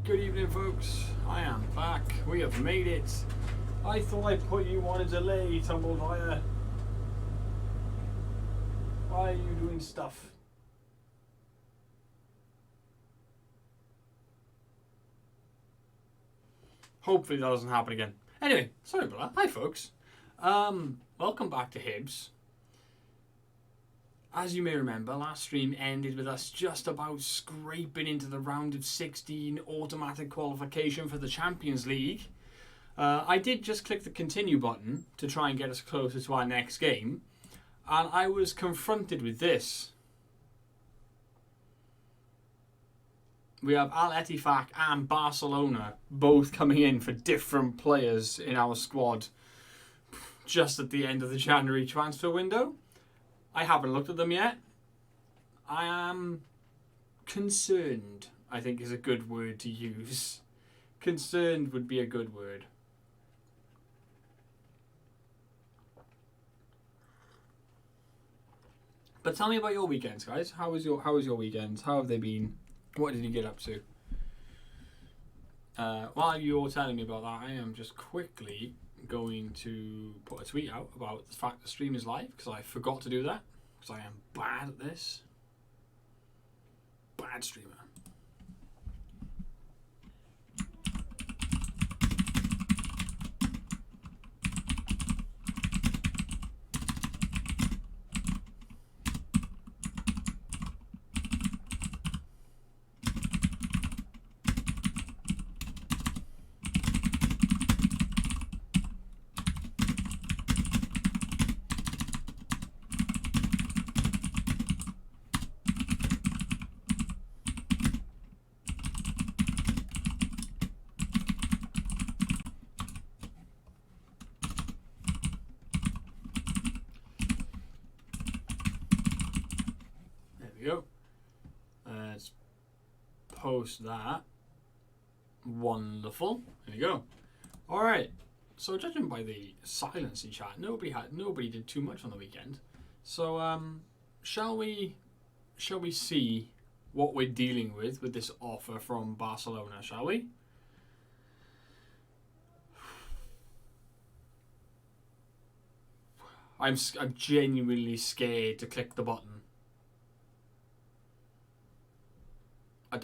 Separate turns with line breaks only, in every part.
Good evening, folks. I am back. We have made it. I thought I'd put you on a delay, Tumblefire. Why are you doing stuff? Hopefully that doesn't happen again. Anyway, sorry about that. Hi, folks. Welcome back to Hibs. As you may remember, last stream ended with us just about scraping into the round of 16 automatic qualification for the Champions League. I did just click the continue button to try and get us closer to our next game, and I was confronted with this. We have Al Ettifaq and Barcelona both coming in for different players in our squad just at the end of the January transfer window. I haven't looked at them yet. I am concerned, I think is a good word to use. Concerned would be a good word. But tell me about your weekends, guys. How was your weekend? How have they been? What did you get up to? While you're telling me about that, I am just quickly going to put a tweet out about the fact the stream is live, because I forgot to do that, because I am bad at this. Bad streamer. Go. Let's post that. Wonderful. There we go. All right. So judging by the silence in chat, nobody did too much on the weekend. So shall we see what we're dealing with this offer from Barcelona? Shall we? I'm genuinely scared to click the button.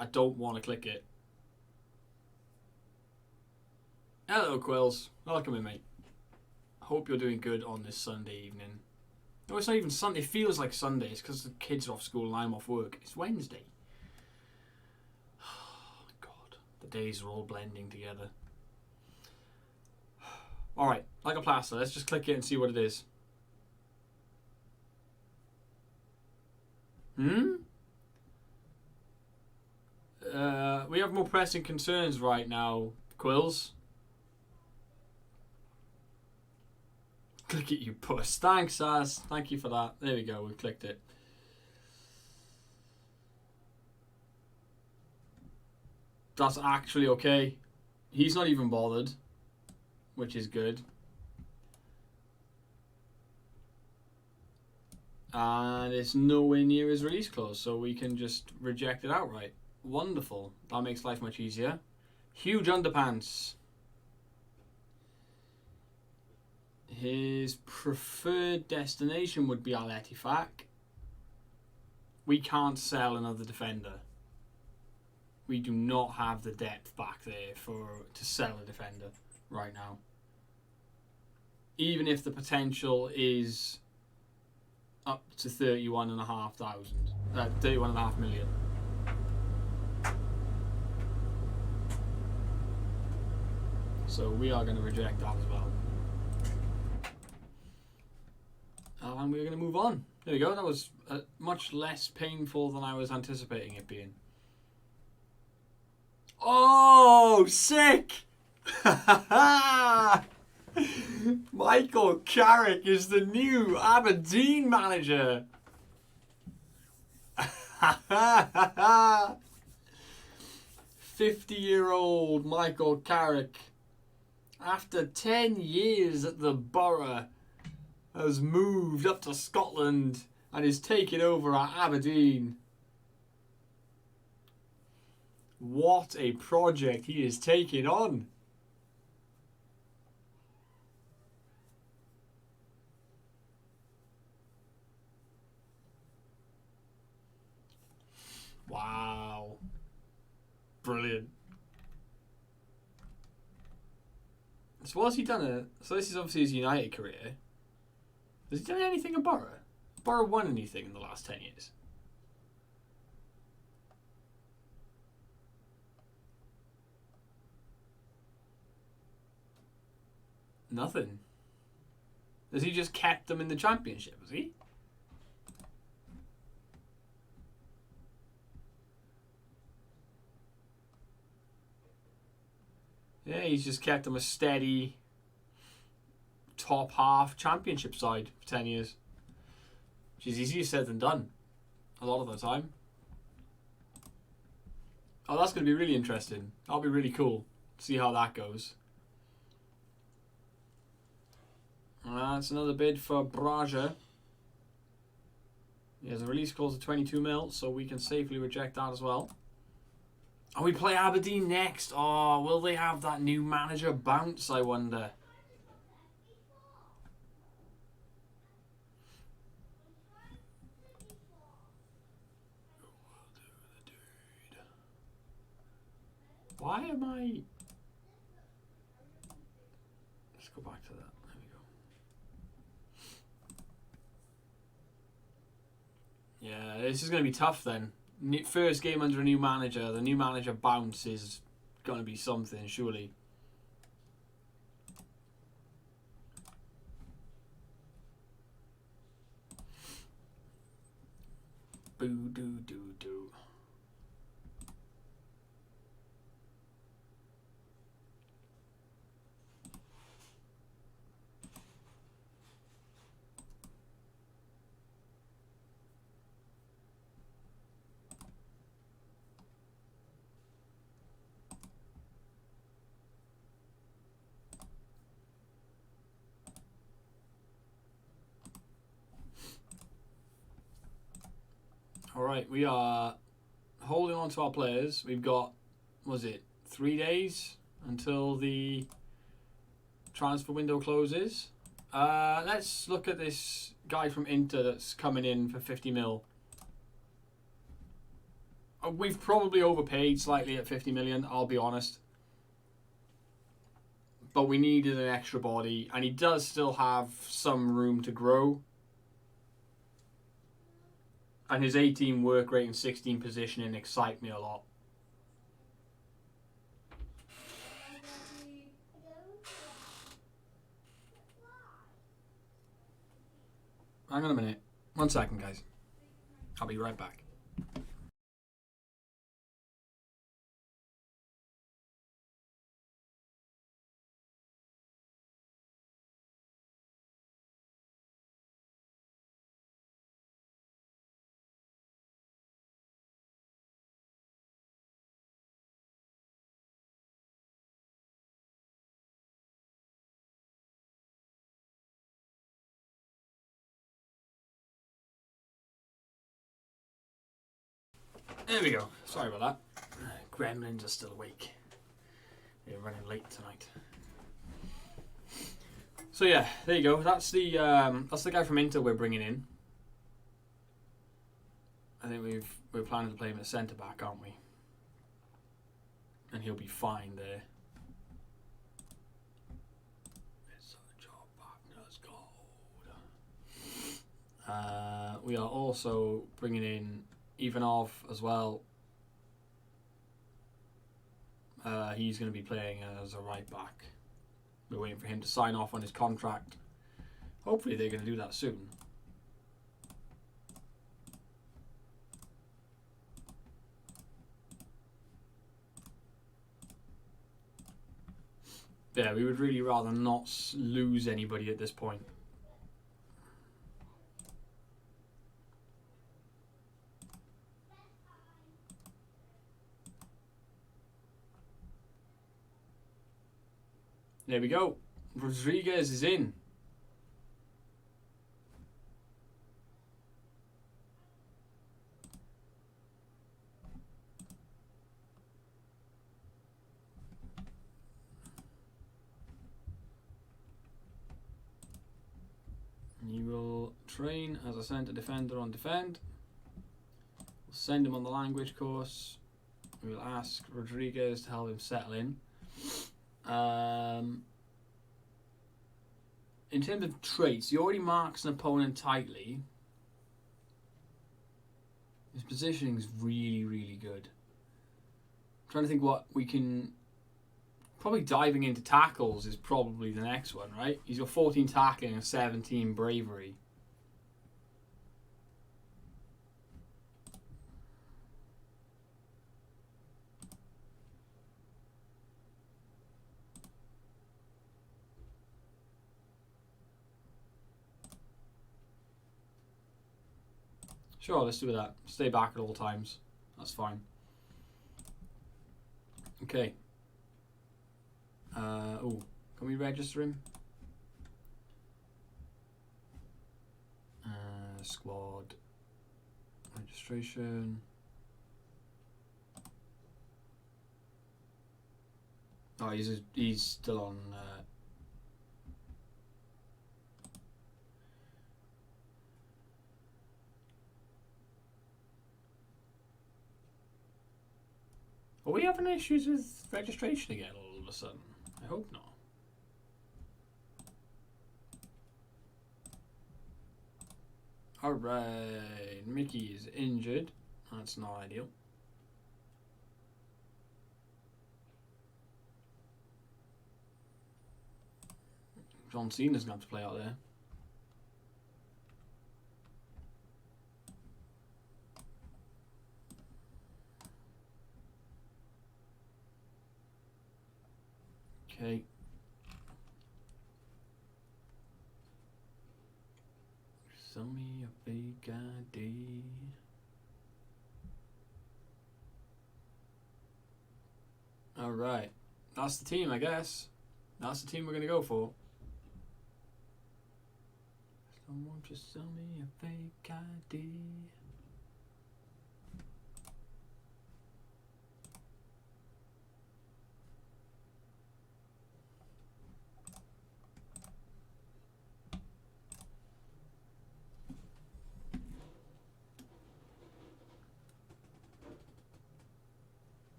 I don't want to click it. Hello, Quills. Welcome in, mate. Hope you're doing good on this Sunday evening. No, it's not even Sunday. It feels like Sunday. It's because the kids are off school and I'm off work. It's Wednesday. Oh, God. The days are all blending together. Alright, like a plaster. Let's just click it and see what it is. We have more pressing concerns right now, Quills. Click it, you puss. Thanks, Saz. Thank you for that. There we go. We clicked it. That's actually okay. He's not even bothered, which is good. And it's nowhere near his release clause, so we can just reject it outright. Wonderful. That makes life much easier. Huge underpants. His preferred destination would be Al Ettifaq. We can't sell another defender. We do not have the depth back there to sell a defender right now. Even if the potential is up to 31.5 million. So we are going to reject that as well. And we're going to move on. There we go. That was much less painful than I was anticipating it being. Oh, sick! Michael Carrick is the new Aberdeen manager. 50-year-old Michael Carrick, after 10 years at the Borough, has moved up to Scotland and is taking over at Aberdeen. What a project he is taking on. Wow. Brilliant. So what's he done? So this is obviously his United career. Has he done anything at Borough? Borough won anything in the last 10 years? Nothing. Has he just kept them in the Championship, has he? Yeah, he's just kept them a steady top half Championship side for 10 years. Which is easier said than done a lot of the time. Oh, that's going to be really interesting. That'll be really cool. See how that goes. That's another bid for Braja. He has a release clause of 22 mil, so we can safely reject that as well. Oh, we play Aberdeen next. Oh, will they have that new manager bounce, I wonder? Why am I... Let's go back to that. There we go. Yeah, this is going to be tough then. First game under a new manager. The new manager bounce is going to be something, surely. Boo doo doo doo. Alright, we are holding on to our players. We've got, was it 3 days until the transfer window closes? Let's look at this guy from Inter that's coming in for 50 mil. We've probably overpaid slightly at 50 million, I'll be honest. But we needed an extra body, and he does still have some room to grow. And his 18 work rate and 16 positioning excite me a lot. Hang on a minute. 1 second, guys. I'll be right back. There we go. Sorry about that. Gremlins are still awake. They're running late tonight. So yeah, there you go. That's the guy from Inter we're bringing in. I think we're planning to play him at centre back, aren't we? And he'll be fine there. It's such a partner's gold. We are also bringing in Ivanov as well. He's going to be playing as a right back. We're waiting for him to sign off on his contract. Hopefully they're going to do that soon. Yeah, we would really rather not lose anybody at this point. There we go. Rodriguez is in. train as a centre defender on defend. We'll send him on the language course. We'll ask Rodriguez to help him settle in. In terms of traits, he already marks an opponent tightly. His positioning is really, really good. I'm trying to think what we can... Probably diving into tackles is probably the next one, right? He's got 14 tackling and 17 bravery. Sure, let's do that. Stay back at all times. That's fine. Okay. Oh, can we register him? Squad registration. Oh, he's still on. Are we having issues with registration again all of a sudden? I hope not. Alright, Mickey is injured. That's not ideal. John Cena's going to have to play out there. Okay. Sell me a fake ID. Alright. That's the team, I guess. That's the team we're going to go for. Someone just sell me a fake ID.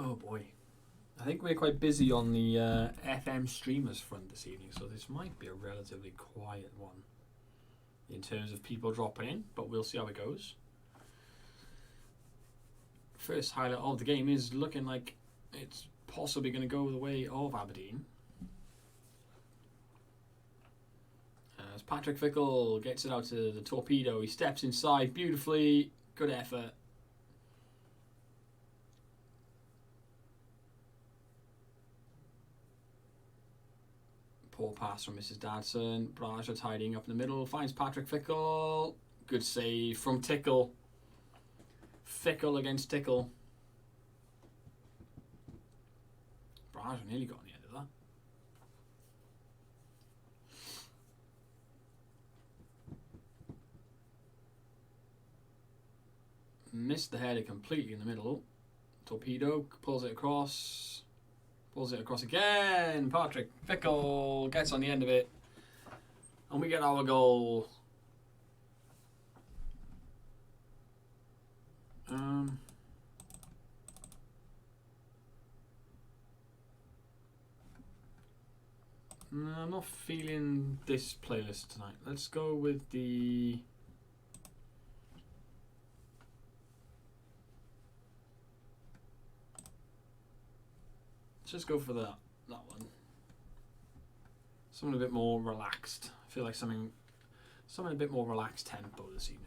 Oh boy. I think we're quite busy on the FM streamers front this evening, so this might be a relatively quiet one in terms of people dropping in, but we'll see how it goes. First highlight of the game is looking like it's possibly going to go the way of Aberdeen. As Patrick Fickle gets it out to the torpedo, he steps inside beautifully, good effort. Poor pass from Mrs. Dadson. Braja tidying up in the middle. Finds Patrick Fickle. Good save from Tickle. Fickle against Tickle. Braja nearly got on the end of that. Missed the header completely in the middle. Torpedo pulls it across. Pulls it across again. Patrick Fickle gets on the end of it. And we get our goal. No, I'm not feeling this playlist tonight. Let's go with the... Let's just go for that one. Something a bit more relaxed. I feel like something a bit more relaxed tempo this evening.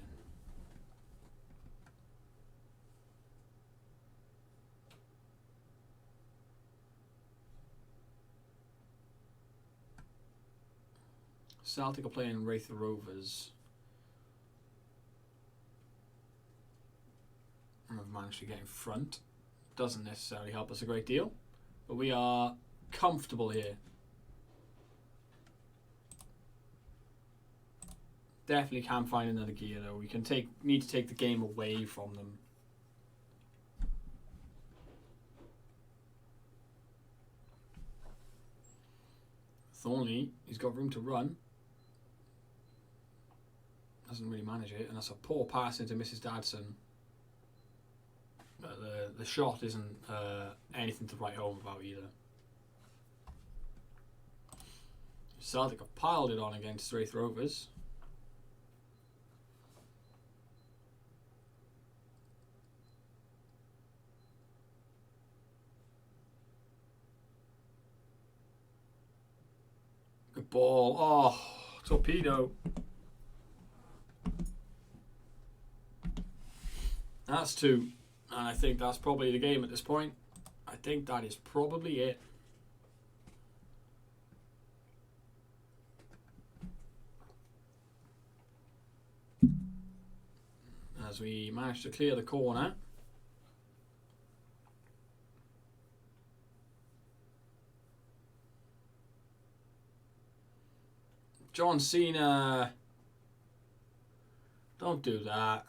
Celtic are playing Wraith Rovers. And we've managed to get in front. Doesn't necessarily help us a great deal. But we are comfortable here. Definitely can find another gear though. We can need to take the game away from them. Thornley, he's got room to run. Doesn't really manage it, and that's a poor pass into Mrs. Dadson. But the shot isn't anything to write home about either. Celtic have piled it on against Wraith Rovers. Good ball. Oh, torpedo. That's 2. And I think that's probably the game at this point. I think that is probably it. As we manage to clear the corner. John Cena. Don't do that.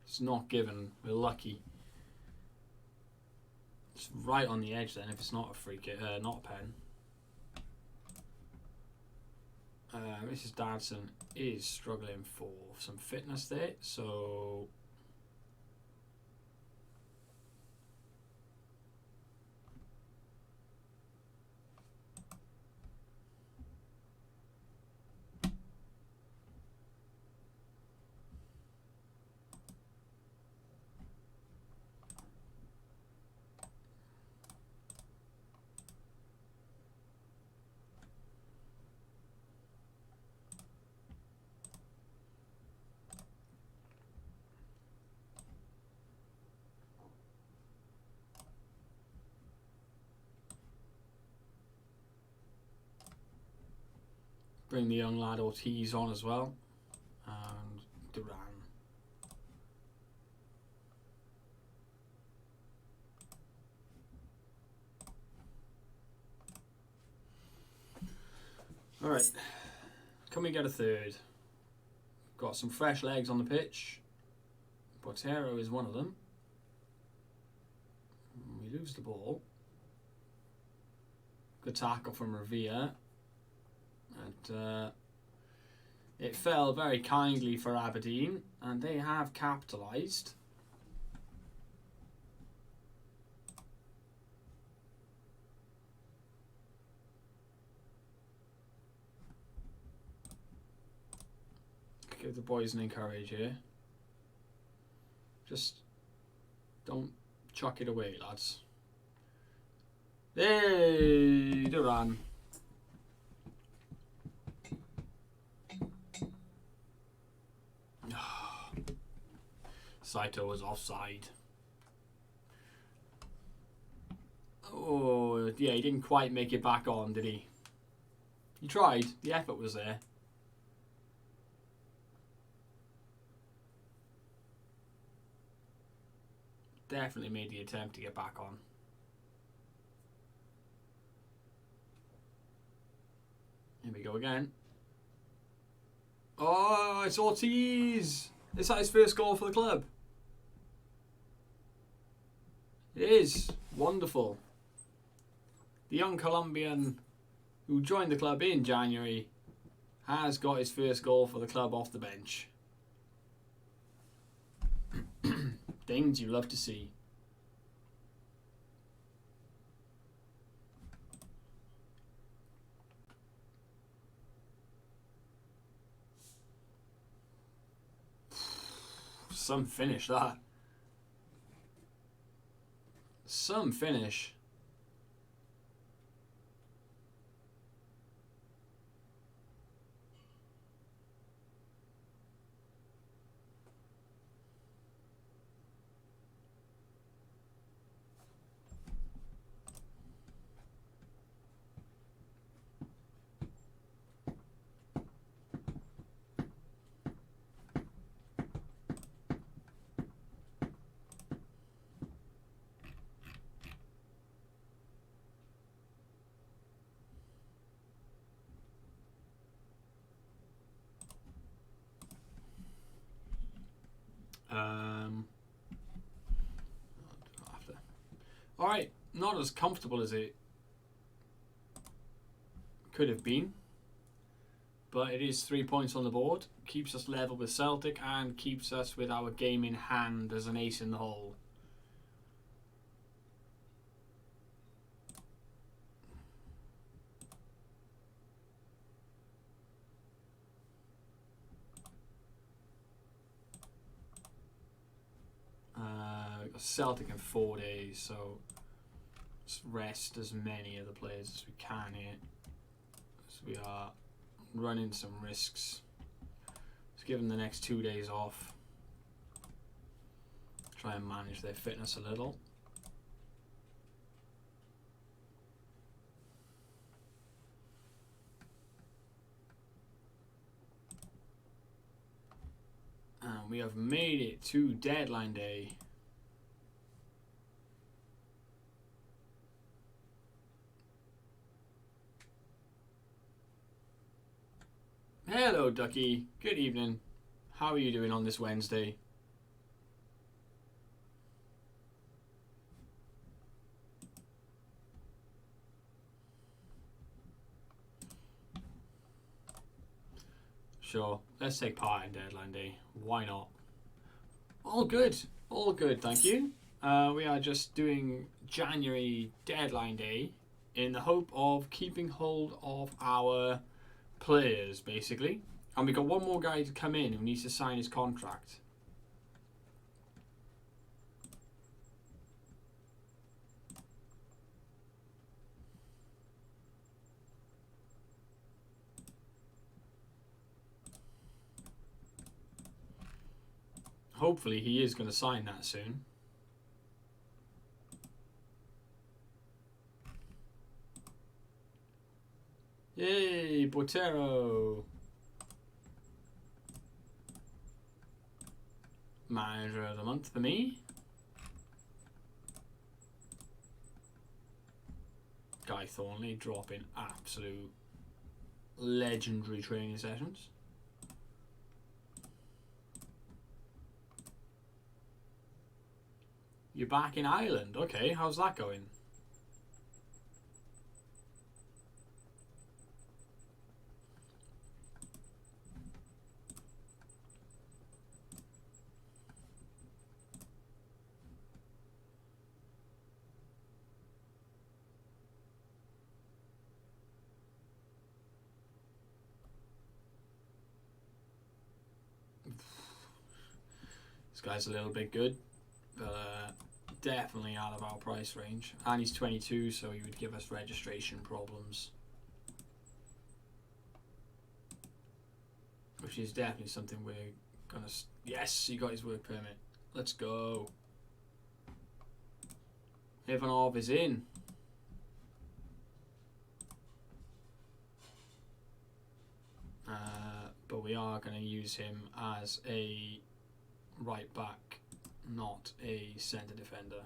It's not given. We're lucky. It's right on the edge then if it's not a free kick, not a pen. Mrs. Dadson is struggling for some fitness there, so bring the young lad Ortiz on as well, and Duran. All right, can we get a third? Got some fresh legs on the pitch. Botero is one of them. We lose the ball. Good tackle from Revere. And it fell very kindly for Aberdeen, and they have capitalised. Give the boys an encourage here. Just don't chuck it away, lads. Hey, Duran. Saito was offside. Oh, yeah, he didn't quite make it back on, did he? He tried. The effort was there. Definitely made the attempt to get back on. Here we go again. Oh, it's Ortiz! Is that his first goal for the club? It is. Wonderful. The young Colombian who joined the club in January has got his first goal for the club off the bench. Things you love to see. Some finish, that. Some finish. Alright, not as comfortable as it could have been, but it is 3 points on the board. Keeps us level with Celtic and keeps us with our game in hand as an ace in the hole. We've got Celtic in 4 days, so let's rest as many of the players as we can here. So we are running some risks. Let's give them the next 2 days off. Try and manage their fitness a little. And we have made it to deadline day. Hello, Ducky. Good evening. How are you doing on this Wednesday? Sure, let's take part in deadline day. Why not? All good. All good, thank you. We are just doing January deadline day in the hope of keeping hold of our players, basically. And we got one more guy to come in who needs to sign his contract. Hopefully he is going to sign that soon. Yay, Botero. Manager of the month for me. Guy Thornley dropping absolute legendary training sessions. You're back in Ireland. Okay, how's that going? This guy's a little bit good, but definitely out of our price range. And he's 22, so he would give us registration problems. Which is definitely something we're gonna... Yes, he got his work permit. Let's go. Ivanov is in. But we are going to use him as a right back, not a centre defender.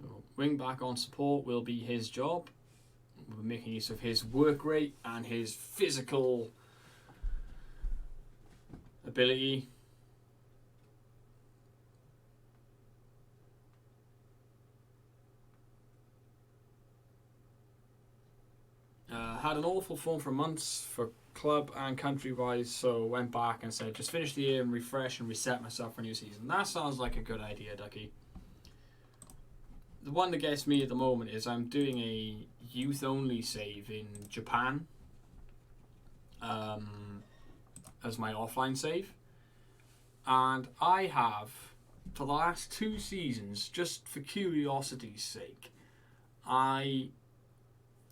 So wing back on support will be his job. We're making use of his work rate and his physical ability. Had an awful form for months for club and country-wise, so went back and said, just finish the year and refresh and reset myself for a new season. That sounds like a good idea, Ducky. The one that gets me at the moment is I'm doing a youth-only save in Japan as my offline save. And I have, for the last 2 seasons, just for curiosity's sake, I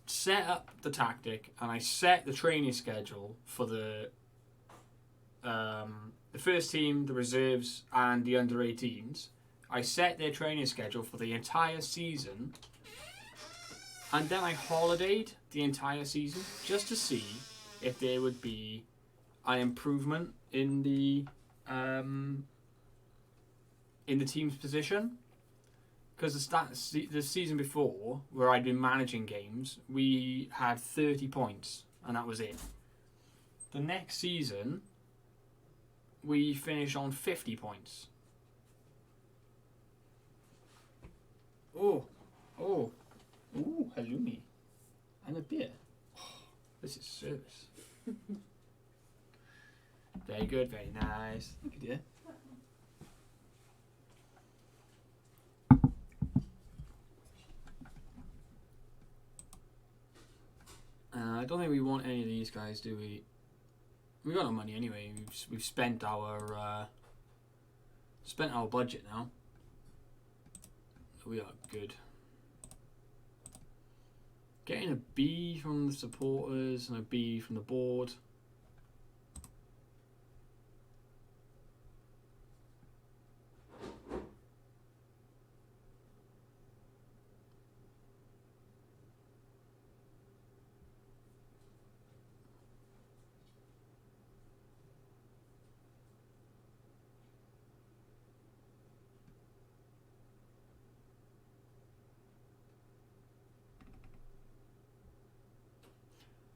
set up the tactic and I set the training schedule for the first team, the reserves, and the under-18s. I set their training schedule for the entire season, and then I holidayed the entire season just to see if there would be an improvement in the team's position. Because the season before, where I'd been managing games, we had 30 points, and that was it. The next season, we finished on 50 points. Oh. Oh. Ooh, halloumi. And a beer. Oh, this is service. Very good, very nice. Thank you, dear. I don't think we want any of these guys, do we? We got no money anyway. We've spent our budget now. We are good. Getting a B from the supporters and a B from the board.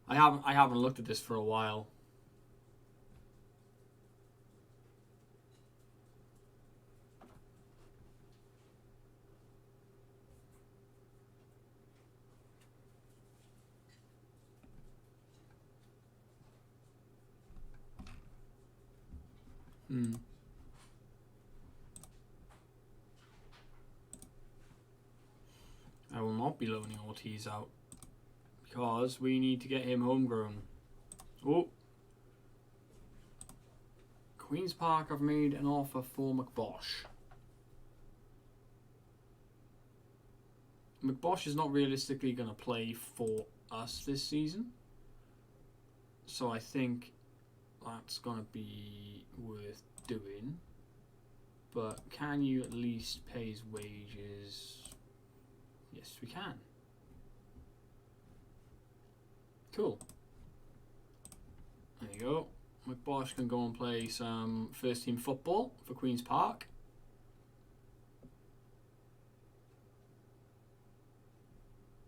I haven't looked at this for a while. I will not be loaning Ortiz out because we need to get him homegrown. Oh. Queen's Park have made an offer for McBosh. McBosh is not realistically going to play for us this season. So I think that's going to be worth doing. But can you at least pay his wages? Yes, we can. Cool. There you go. McBosh can go and play some first team football for Queen's Park.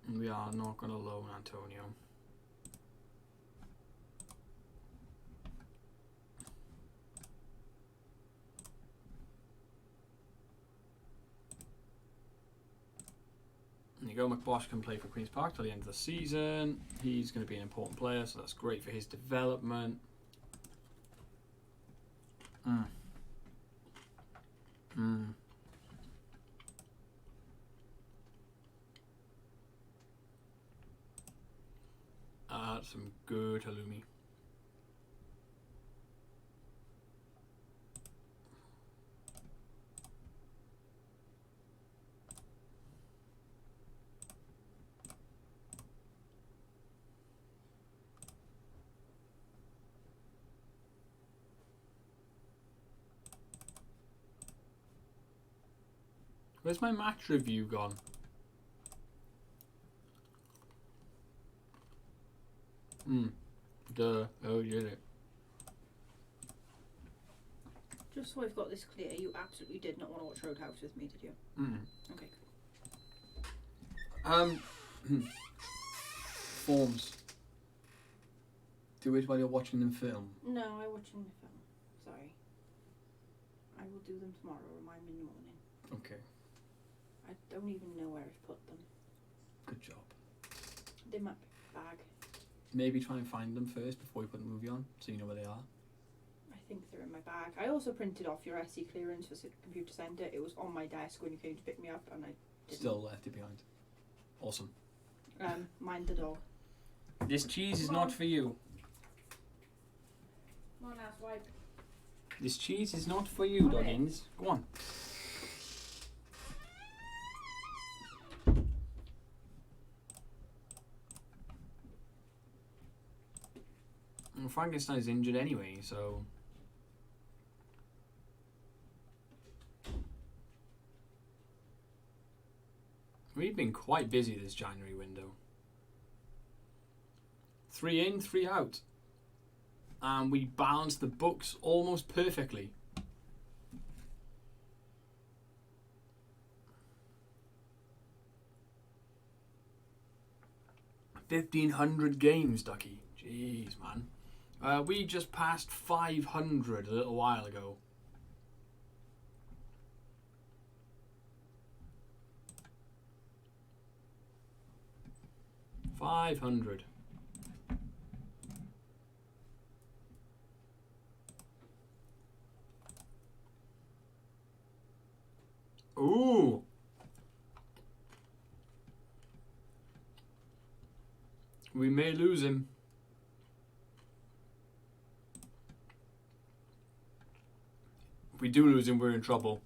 And we are not going to loan Antonio. There you go, McBosh can play for Queen's Park till the end of the season. He's going to be an important player, so that's great for his development. That's some good halloumi. Where's my match review gone? Duh. Oh, you did it.
Just so I've got this clear, you absolutely did not want to watch Roadhouse with me, did you? Okay.
Forms. Do it while you're watching them film.
No, I watch them film. Sorry. I will do them tomorrow. Remind me in the morning.
Okay.
I don't even know where I've put them.
Good job.
They're in my bag.
Maybe try and find them first before you put the movie on, so you know where they are.
I think they're in my bag. I also printed off your SE clearance for computer centre. It was on my desk when you came to pick me up, and I didn't.
Still left it behind. Awesome.
Mind the dog.
This cheese is not for you.
Come on, ass wipe.
This cheese is not for you, Doggins. Go on. Well, Frankenstein's injured anyway, so... We've been quite busy this January window. 3 in, 3 out. And we balanced the books almost perfectly. $1,500 games, Ducky. Jeez, man. We just passed 500 a little while ago. 500. Ooh. We may lose him. If we do lose him, we're in trouble.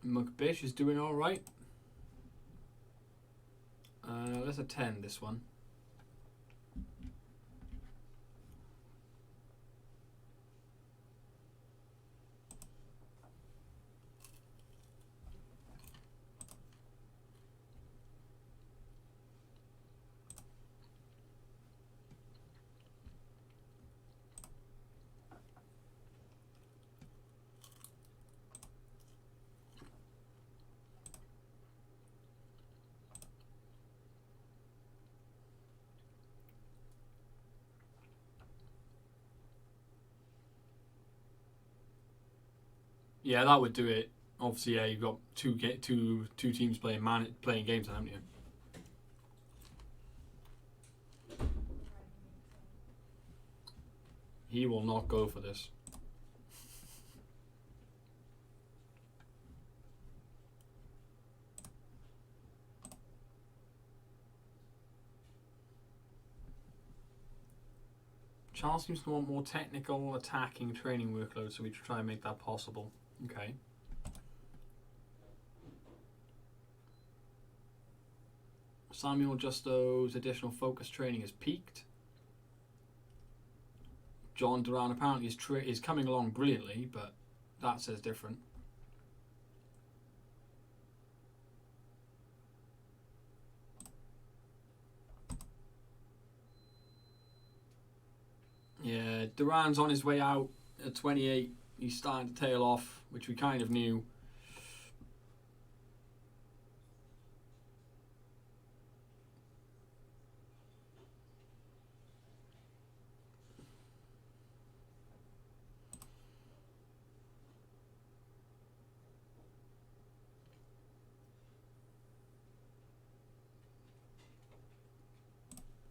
McBish is doing all right. Let's attend this one. Yeah, that would do it. Obviously, yeah, you've got two teams playing games, haven't you? He will not go for this. Charles seems to want more technical attacking training workload, so we try and make that possible. Okay. Samuel Justo's additional focus training has peaked. John Duran apparently is coming along brilliantly, but that says different. Yeah, Duran's on his way out at 28. He's starting to tail off, which we kind of knew.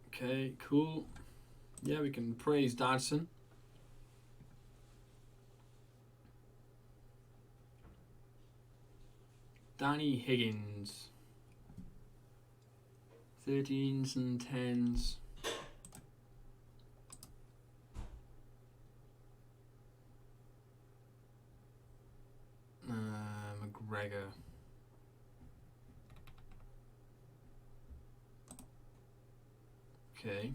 Okay, cool. Yeah, we can praise Dadson. Danny Higgins. 13s and 10s. McGregor. Okay.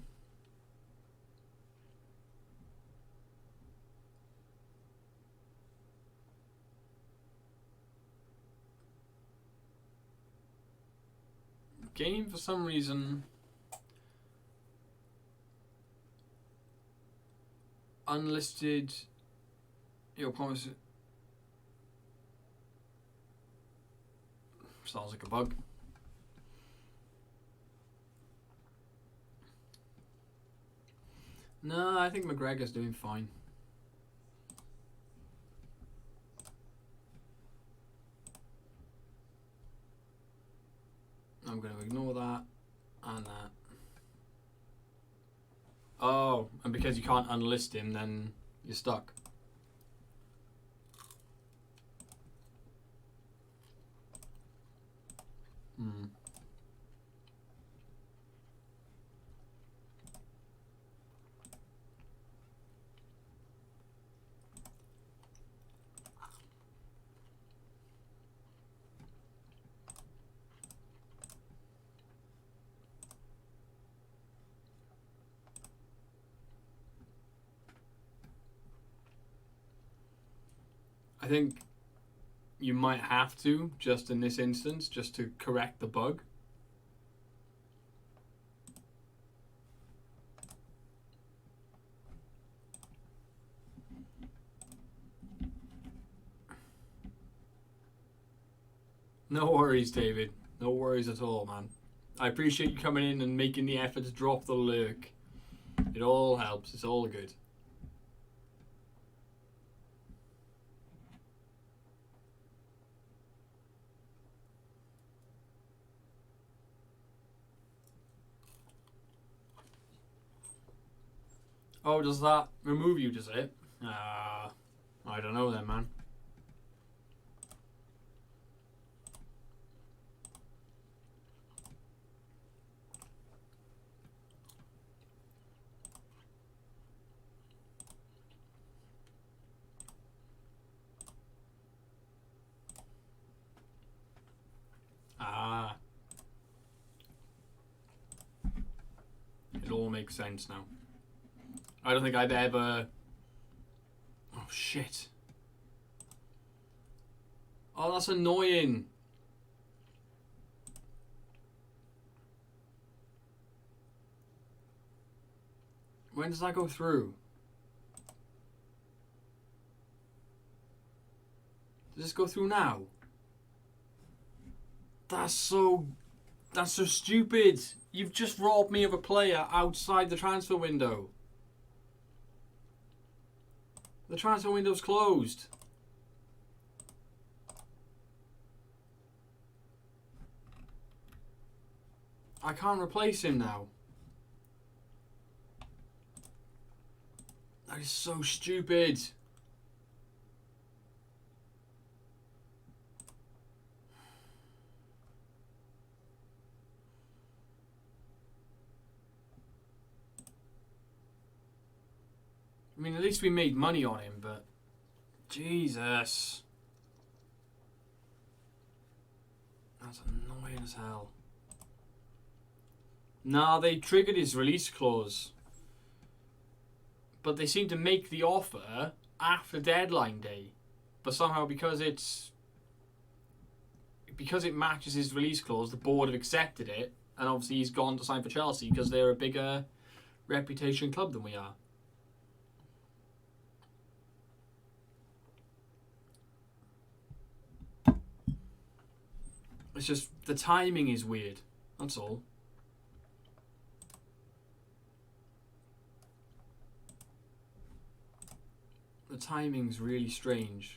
Game for some reason unlisted your opponent's sounds like a bug. No, I think McGregor's doing fine. I'm going to ignore that and that. Oh, and because you can't unlist him, then you're stuck. I think you might have to, just in this instance, just to correct the bug. No worries, David. No worries at all, man. I appreciate you coming in and making the effort to drop the lurk. It all helps. It's all good. Oh, does that remove you, does it? I don't know then, man. It all makes sense now. I don't think I've ever... Oh, shit. Oh, that's annoying. When does that go through? Does this go through now? That's so stupid. You've just robbed me of a player outside the transfer window. The transfer window's closed. I can't replace him now. That is so stupid. I mean, at least we made money on him, but... Jesus. That's annoying as hell. Nah, they triggered his release clause. But they seem to make the offer after deadline day. But somehow because it matches his release clause, the board have accepted it. And obviously he's gone to sign for Chelsea because they're a bigger reputation club than we are. It's just the timing is weird. That's all. The timing's really strange.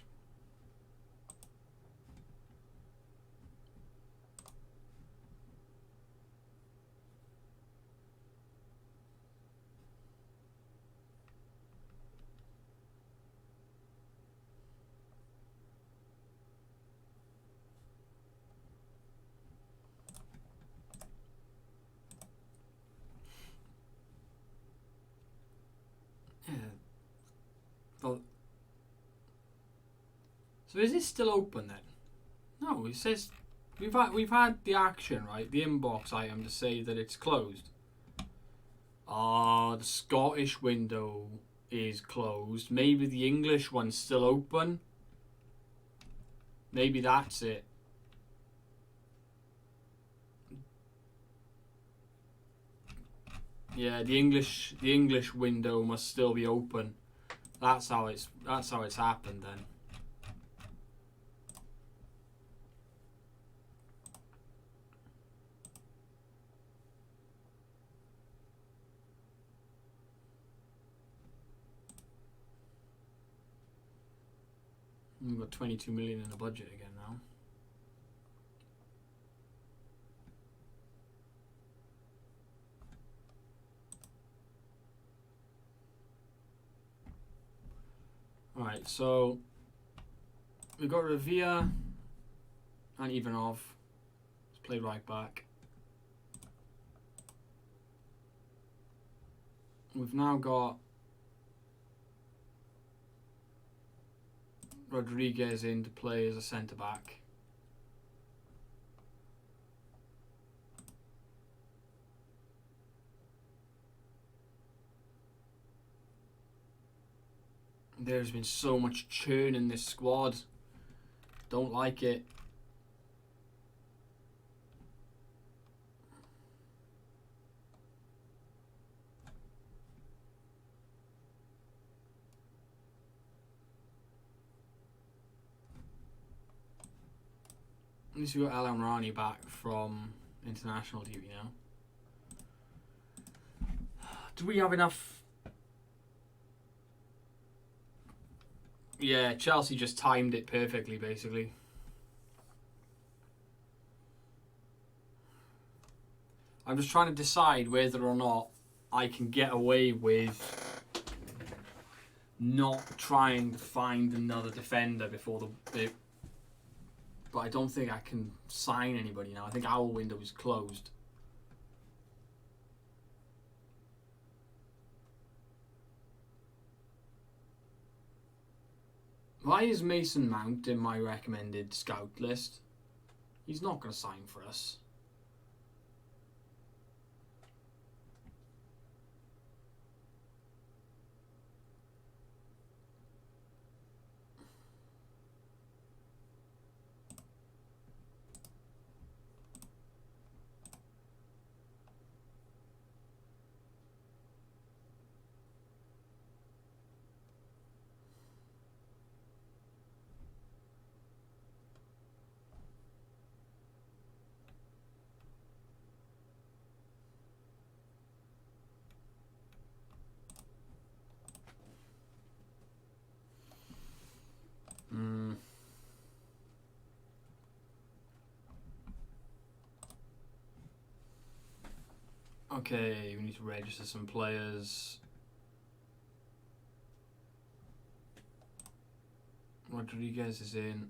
Yeah. Well, so is this still open then? No, it says we've had the action, right? The inbox item to say that it's closed. The Scottish window is closed. Maybe the English one's still open. Maybe that's it. Yeah, the English window must still be open. That's how it's happened then. We've got 22 million in the budget again now. Alright, so we've got Revere and Ivanov. Let's play right back. We've now got Rodriguez in to play as a centre back. There's been so much churn in this squad. Don't like it. At least we got El Amrani back from international duty now. Do we have enough? Yeah, Chelsea just timed it perfectly, basically. I'm just trying to decide whether or not I can get away with not trying to find another defender before the but I don't think I can sign anybody now. I think our window is closed. Why is Mason Mount in my recommended scout list? He's not going to sign for us. Okay, we need to register some players. Rodriguez is in.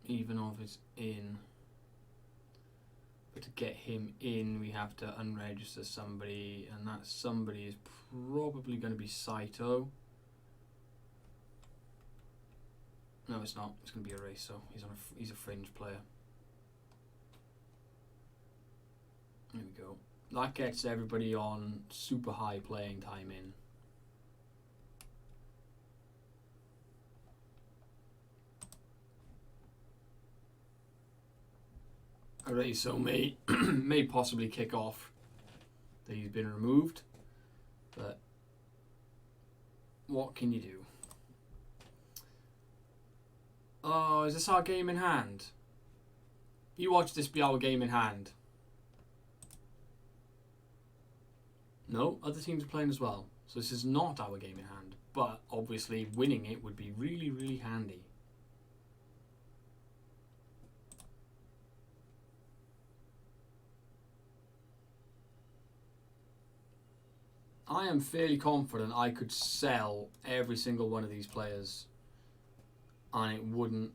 Ivanov is in. But to get him in, we have to unregister somebody, and that somebody is probably going to be Saito. No, it's not. It's going to be a race, so he's a fringe player. There we go. That gets everybody on super high playing time in. Alright, so may possibly kick off that he's been removed, but what can you do? Oh, is this our game in hand? You watch this be our game in hand. No, other teams are playing as well. So this is not our game in hand. But obviously winning it would be really, really handy. I am fairly confident I could sell every single one of these players and it wouldn't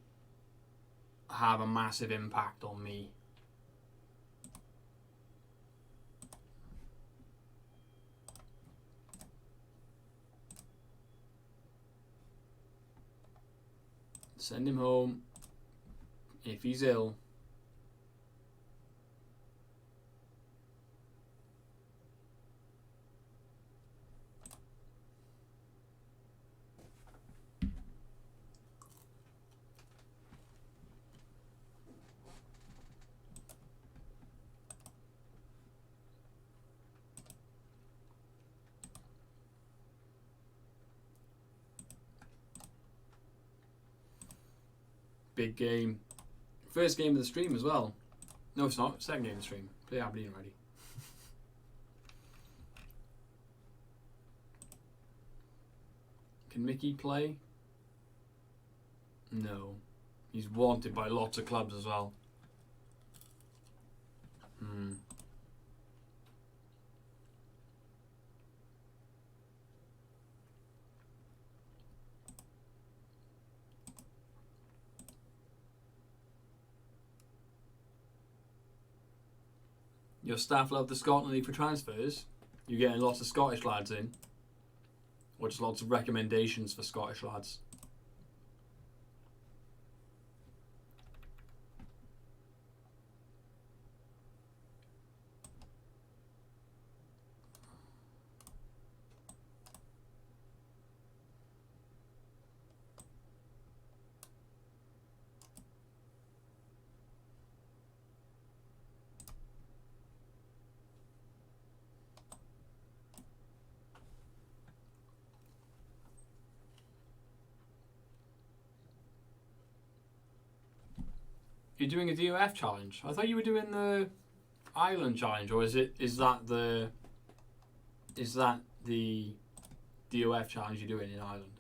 have a massive impact on me. Send him home if he's ill. Big game. First game of the stream as well. No, it's not. Second game of the stream. Play Aberdeen already. Can Mickey play? No. He's wanted by lots of clubs as well. Your staff love the Scotland League for transfers. You're getting lots of Scottish lads in. Or just lots of recommendations for Scottish lads. You're doing a DOF challenge. I thought you were doing the Island challenge, or is that the DOF challenge you're doing in Ireland?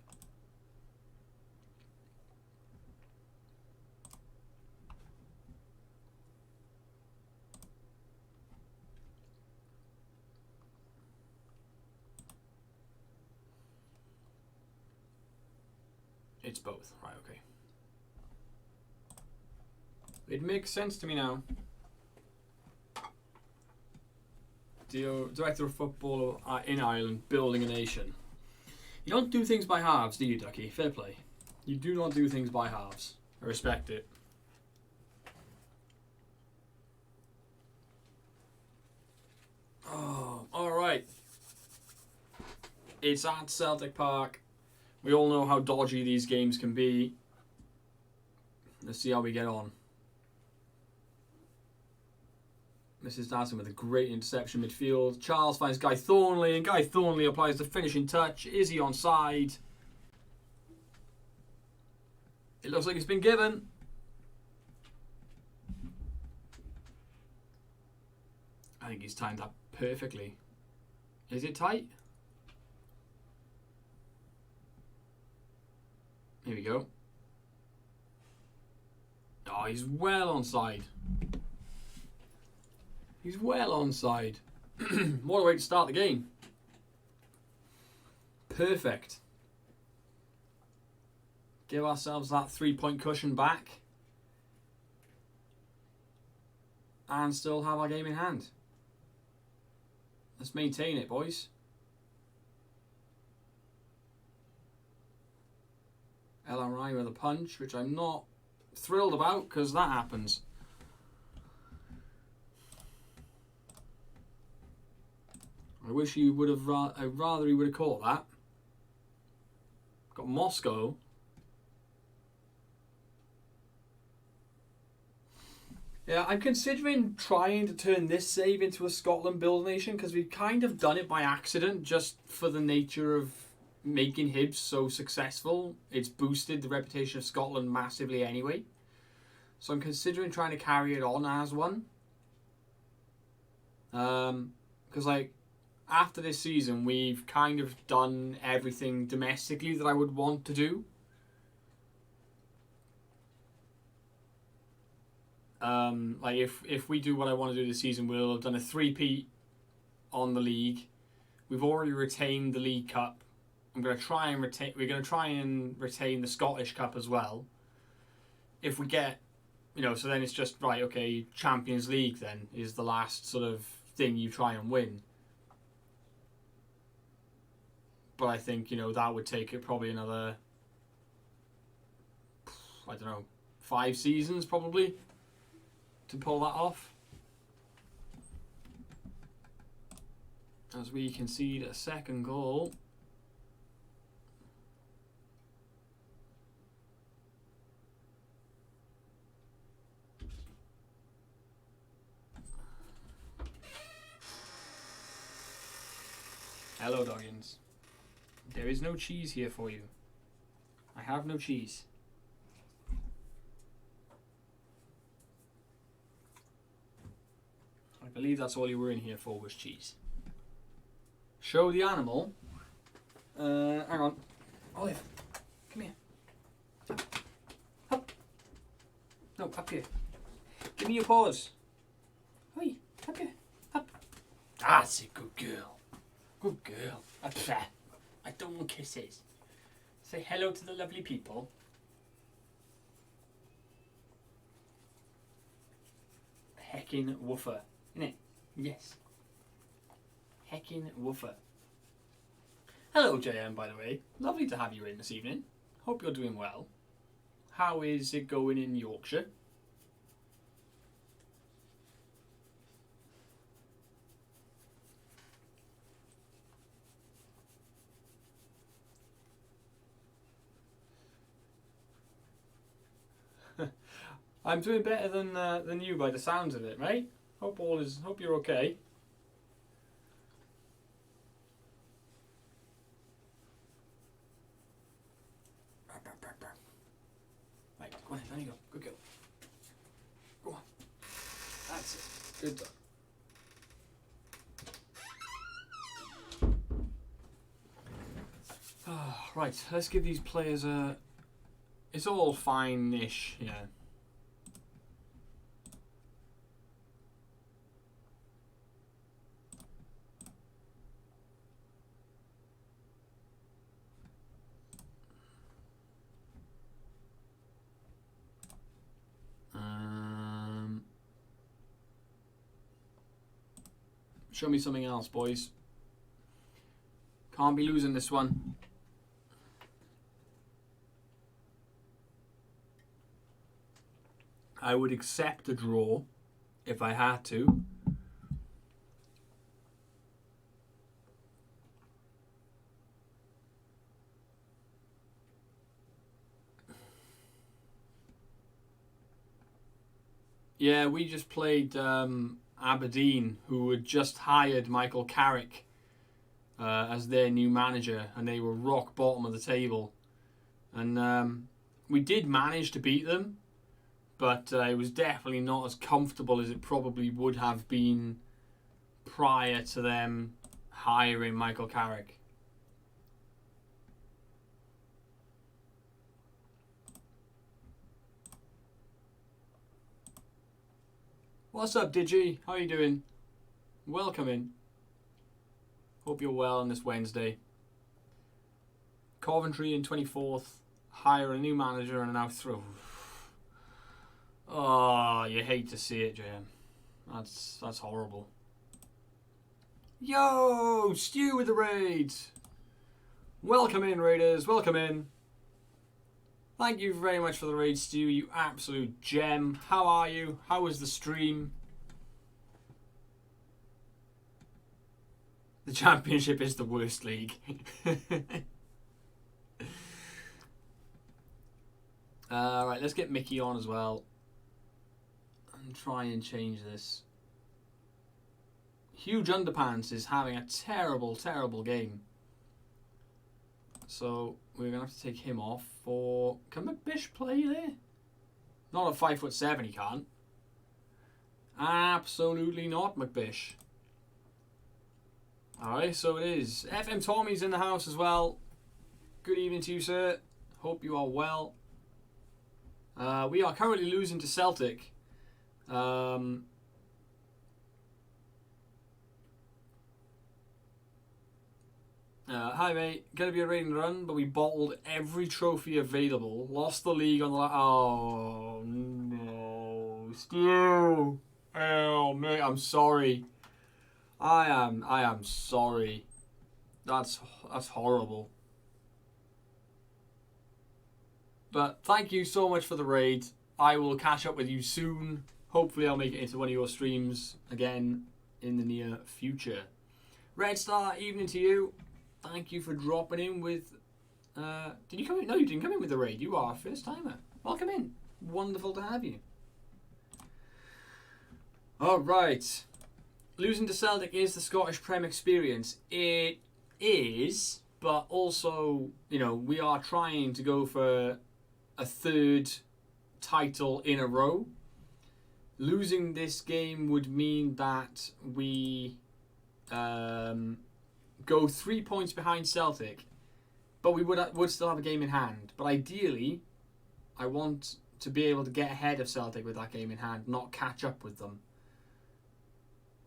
It's both, right? Okay. It makes sense to me now. Director of football in Ireland, building a nation. You don't do things by halves, do you, Ducky? Fair play. You do not do things by halves. I respect it. Oh, alright. It's at Celtic Park. We all know how dodgy these games can be. Let's see how we get on. Mrs. Dyson with a great interception midfield. Charles finds Guy Thornley, and Guy Thornley applies the finishing touch. Is he onside? It looks like it's been given. I think he's timed that perfectly. Is it tight? Here we go. Oh, he's well onside. He's well onside. What a way to start the game. Perfect. Give ourselves that 3-point cushion back. And still have our game in hand. Let's maintain it, boys. LRI with a punch, which I'm not thrilled about because that happens. I wish he would have. I'd rather he would have caught that. Got Moscow. Yeah, I'm considering trying to turn this save into a Scotland build nation because we've kind of done it by accident, just for the nature of making Hibs so successful. It's boosted the reputation of Scotland massively anyway. So I'm considering trying to carry it on as one. Because like after this season, we've kind of done everything domestically that I would want to do. Like if we do what I want to do this season, we'll have done a 3-peat on the league. We've already retained the League Cup. We're going to try and retain the Scottish Cup as well. If we get, so then it's just right. Okay, Champions League then is the last sort of thing you try and win. But I think that would take it probably another, I don't know, 5 seasons probably to pull that off. As we concede a second goal. Hello, Doggins. There is no cheese here for you. I have no cheese. I believe that's all you were in here for, was cheese. Show the animal. Hang on. Olive, come here. Up. No, up here. Give me your paws. Oi, up here. Up. That's a good girl. Good girl. I don't want kisses. Say hello to the lovely people. Heckin' woofer. Innit? Yes. Heckin' woofer. Hello, JM, by the way. Lovely to have you in this evening. Hope you're doing well. How is it going in Yorkshire? I'm doing better than you by the sounds of it, mate. Hope you're okay. Right, go on, there you go. Good girl. Good. Right, let's give these players a... It's all fine-ish, yeah. Show me something else, boys. Can't be losing this one. I would accept a draw if I had to. Yeah, we just played Aberdeen, who had just hired Michael Carrick as their new manager, and they were rock bottom of the table. And we did manage to beat them, but it was definitely not as comfortable as it probably would have been prior to them hiring Michael Carrick. What's up, Digi? How are you doing? Welcome in. Hope you're well on this Wednesday. Coventry in 24th. Hire a new manager and are now through. Oh, you hate to see it, JM. That's horrible. Yo, Stu with the raid. Welcome in, Raiders. Welcome in. Thank you very much for the raid, Stu. You absolute gem. How are you? How was the stream? The Championship is the worst league. Right, let's get Mickey on as well. And try and change this. Huge Underpants is having a terrible, terrible game. So we're going to have to take him off for... Can McBish play there? Not at 5'7", he can't. Absolutely not, McBish. Alright, so it is. FM Tommy's in the house as well. Good evening to you, sir. Hope you are well. We are currently losing to Celtic. Hi mate, gonna be a raid and run, but we bottled every trophy available. Lost the league on the oh no, Stu. Oh mate, I'm sorry. I am sorry. That's horrible. But thank you so much for the raid. I will catch up with you soon. Hopefully I'll make it into one of your streams again in the near future. Red Star, evening to you. Thank you for dropping in with... did you come in? No, you didn't come in with the raid. You are a first timer. Welcome in. Wonderful to have you. Alright. Losing to Celtic is the Scottish Prem experience. It is, but also, you know, we are trying to go for a third title in a row. Losing this game would mean that we go 3 points behind Celtic, but we would still have a game in hand. But ideally, I want to be able to get ahead of Celtic with that game in hand, not catch up with them.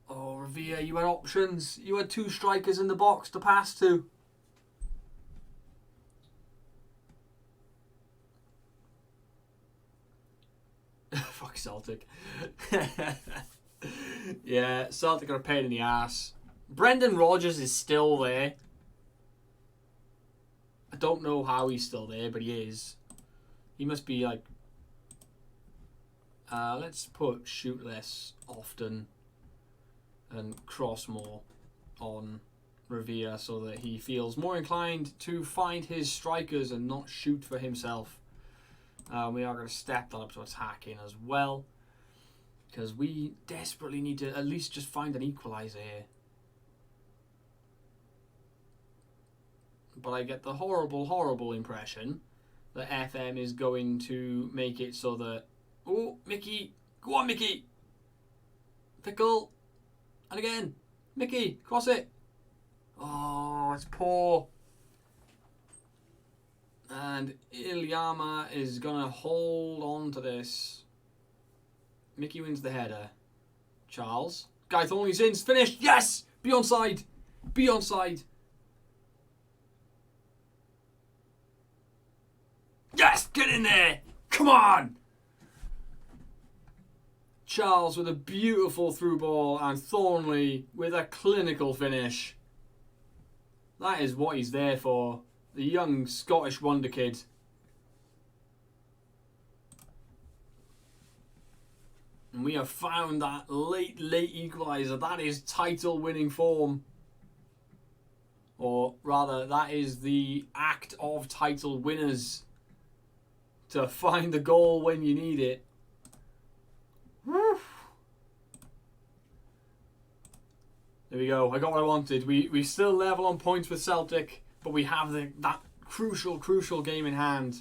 Oh, Revere, you had options. You had two strikers in the box to pass to. Fuck Celtic. Yeah, Celtic are a pain in the ass. Brendan Rodgers is still there. I don't know how he's still there, but he is. He must be like... let's put shoot less often and cross more on Revere so that he feels more inclined to find his strikers and not shoot for himself. We are going to step that up to attacking as well, because we desperately need to at least just find an equaliser here. But I get the horrible, horrible impression that FM is going to make it so that... Oh, Mickey! Go on, Mickey! Pickle. And again. Mickey, cross it. Oh, it's poor. And Ilyama is going to hold on to this. Mickey wins the header. Charles. Guy Thornley's in. It's finished. Yes! Be onside. Be onside. Yes! Get in there! Come on! Charles with a beautiful through ball and Thornley with a clinical finish. That is what he's there for. The young Scottish wonder kid. And we have found that late equaliser. That is title winning form. Or rather, that is the act of title winners. To find the goal when you need it. Woo. There we go. I got what I wanted. We still level on points with Celtic, but we have that crucial game in hand.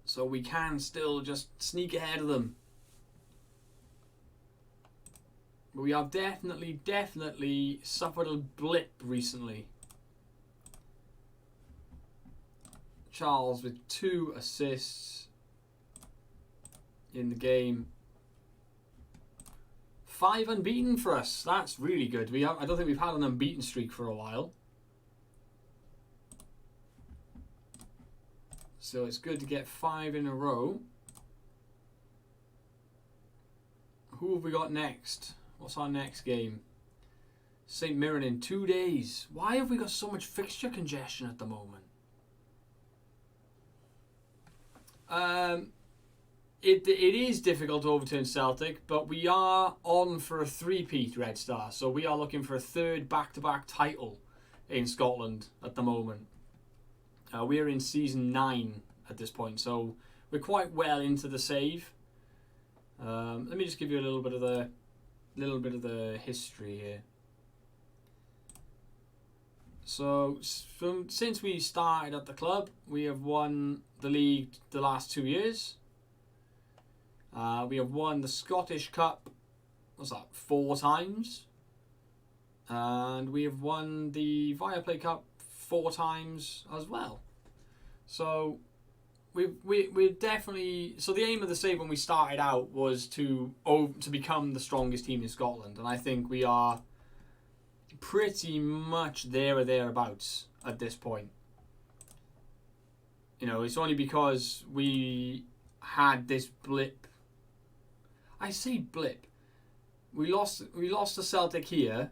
So we can still just sneak ahead of them. But we have definitely suffered a blip recently. Charles with 2 assists in the game. 5 unbeaten for us. That's really good. I don't think we've had an unbeaten streak for a while. So it's good to get 5 in a row. Who have we got next? What's our next game? St. Mirren in 2 days. Why have we got so much fixture congestion at the moment? It is difficult to overturn Celtic, but we are on for a 3-peat, Red Star. So we are looking for a 3rd back-to-back title in Scotland at the moment. We are in season 9 at this point, so we're quite well into the save. Let me just give you a little bit of the history here. So since we started at the club, we have won the league the last 2 years. We have won the Scottish Cup, what's that, 4 times. And we have won the Viaplay Cup 4 times as well. So we're definitely, so the aim of the save when we started out was to become the strongest team in Scotland, and I think we are pretty much there or thereabouts at this point. You know, it's only because we had this blip. I say blip. We lost to Celtic here,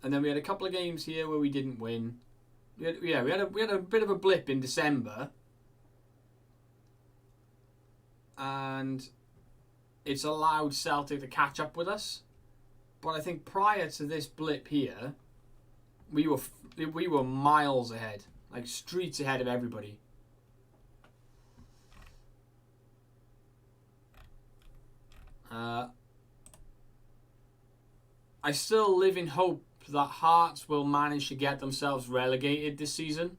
and then we had a couple of games here where we didn't win. We had a bit of a blip in December, and it's allowed Celtic to catch up with us. But I think prior to this blip here, we were miles ahead, like streets ahead of everybody. I still live in hope that Hearts will manage to get themselves relegated this season.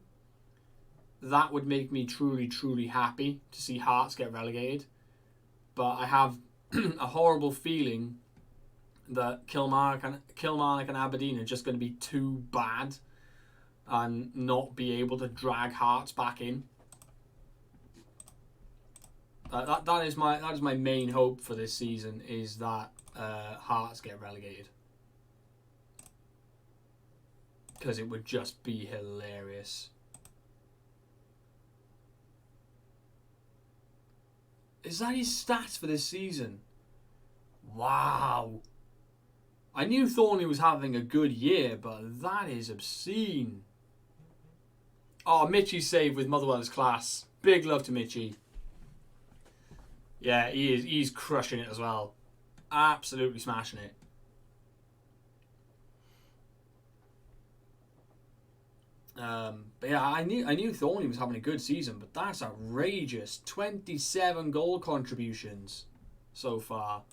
That would make me truly happy to see Hearts get relegated. But I have a horrible feeling that Kilmarnock and Aberdeen are just going to be too bad and not be able to drag Hearts back in. That is my main hope for this season, is that Hearts get relegated. Because it would just be hilarious. Is that his stats for this season? Wow. I knew Thornley was having a good year, but that is obscene. Oh, Mitchie's save with Motherwell's class. Big love to Mitchie. Yeah, he is. He's crushing it as well. Absolutely smashing it. But yeah, I knew Thornley was having a good season, but that's outrageous. 27 goal contributions so far.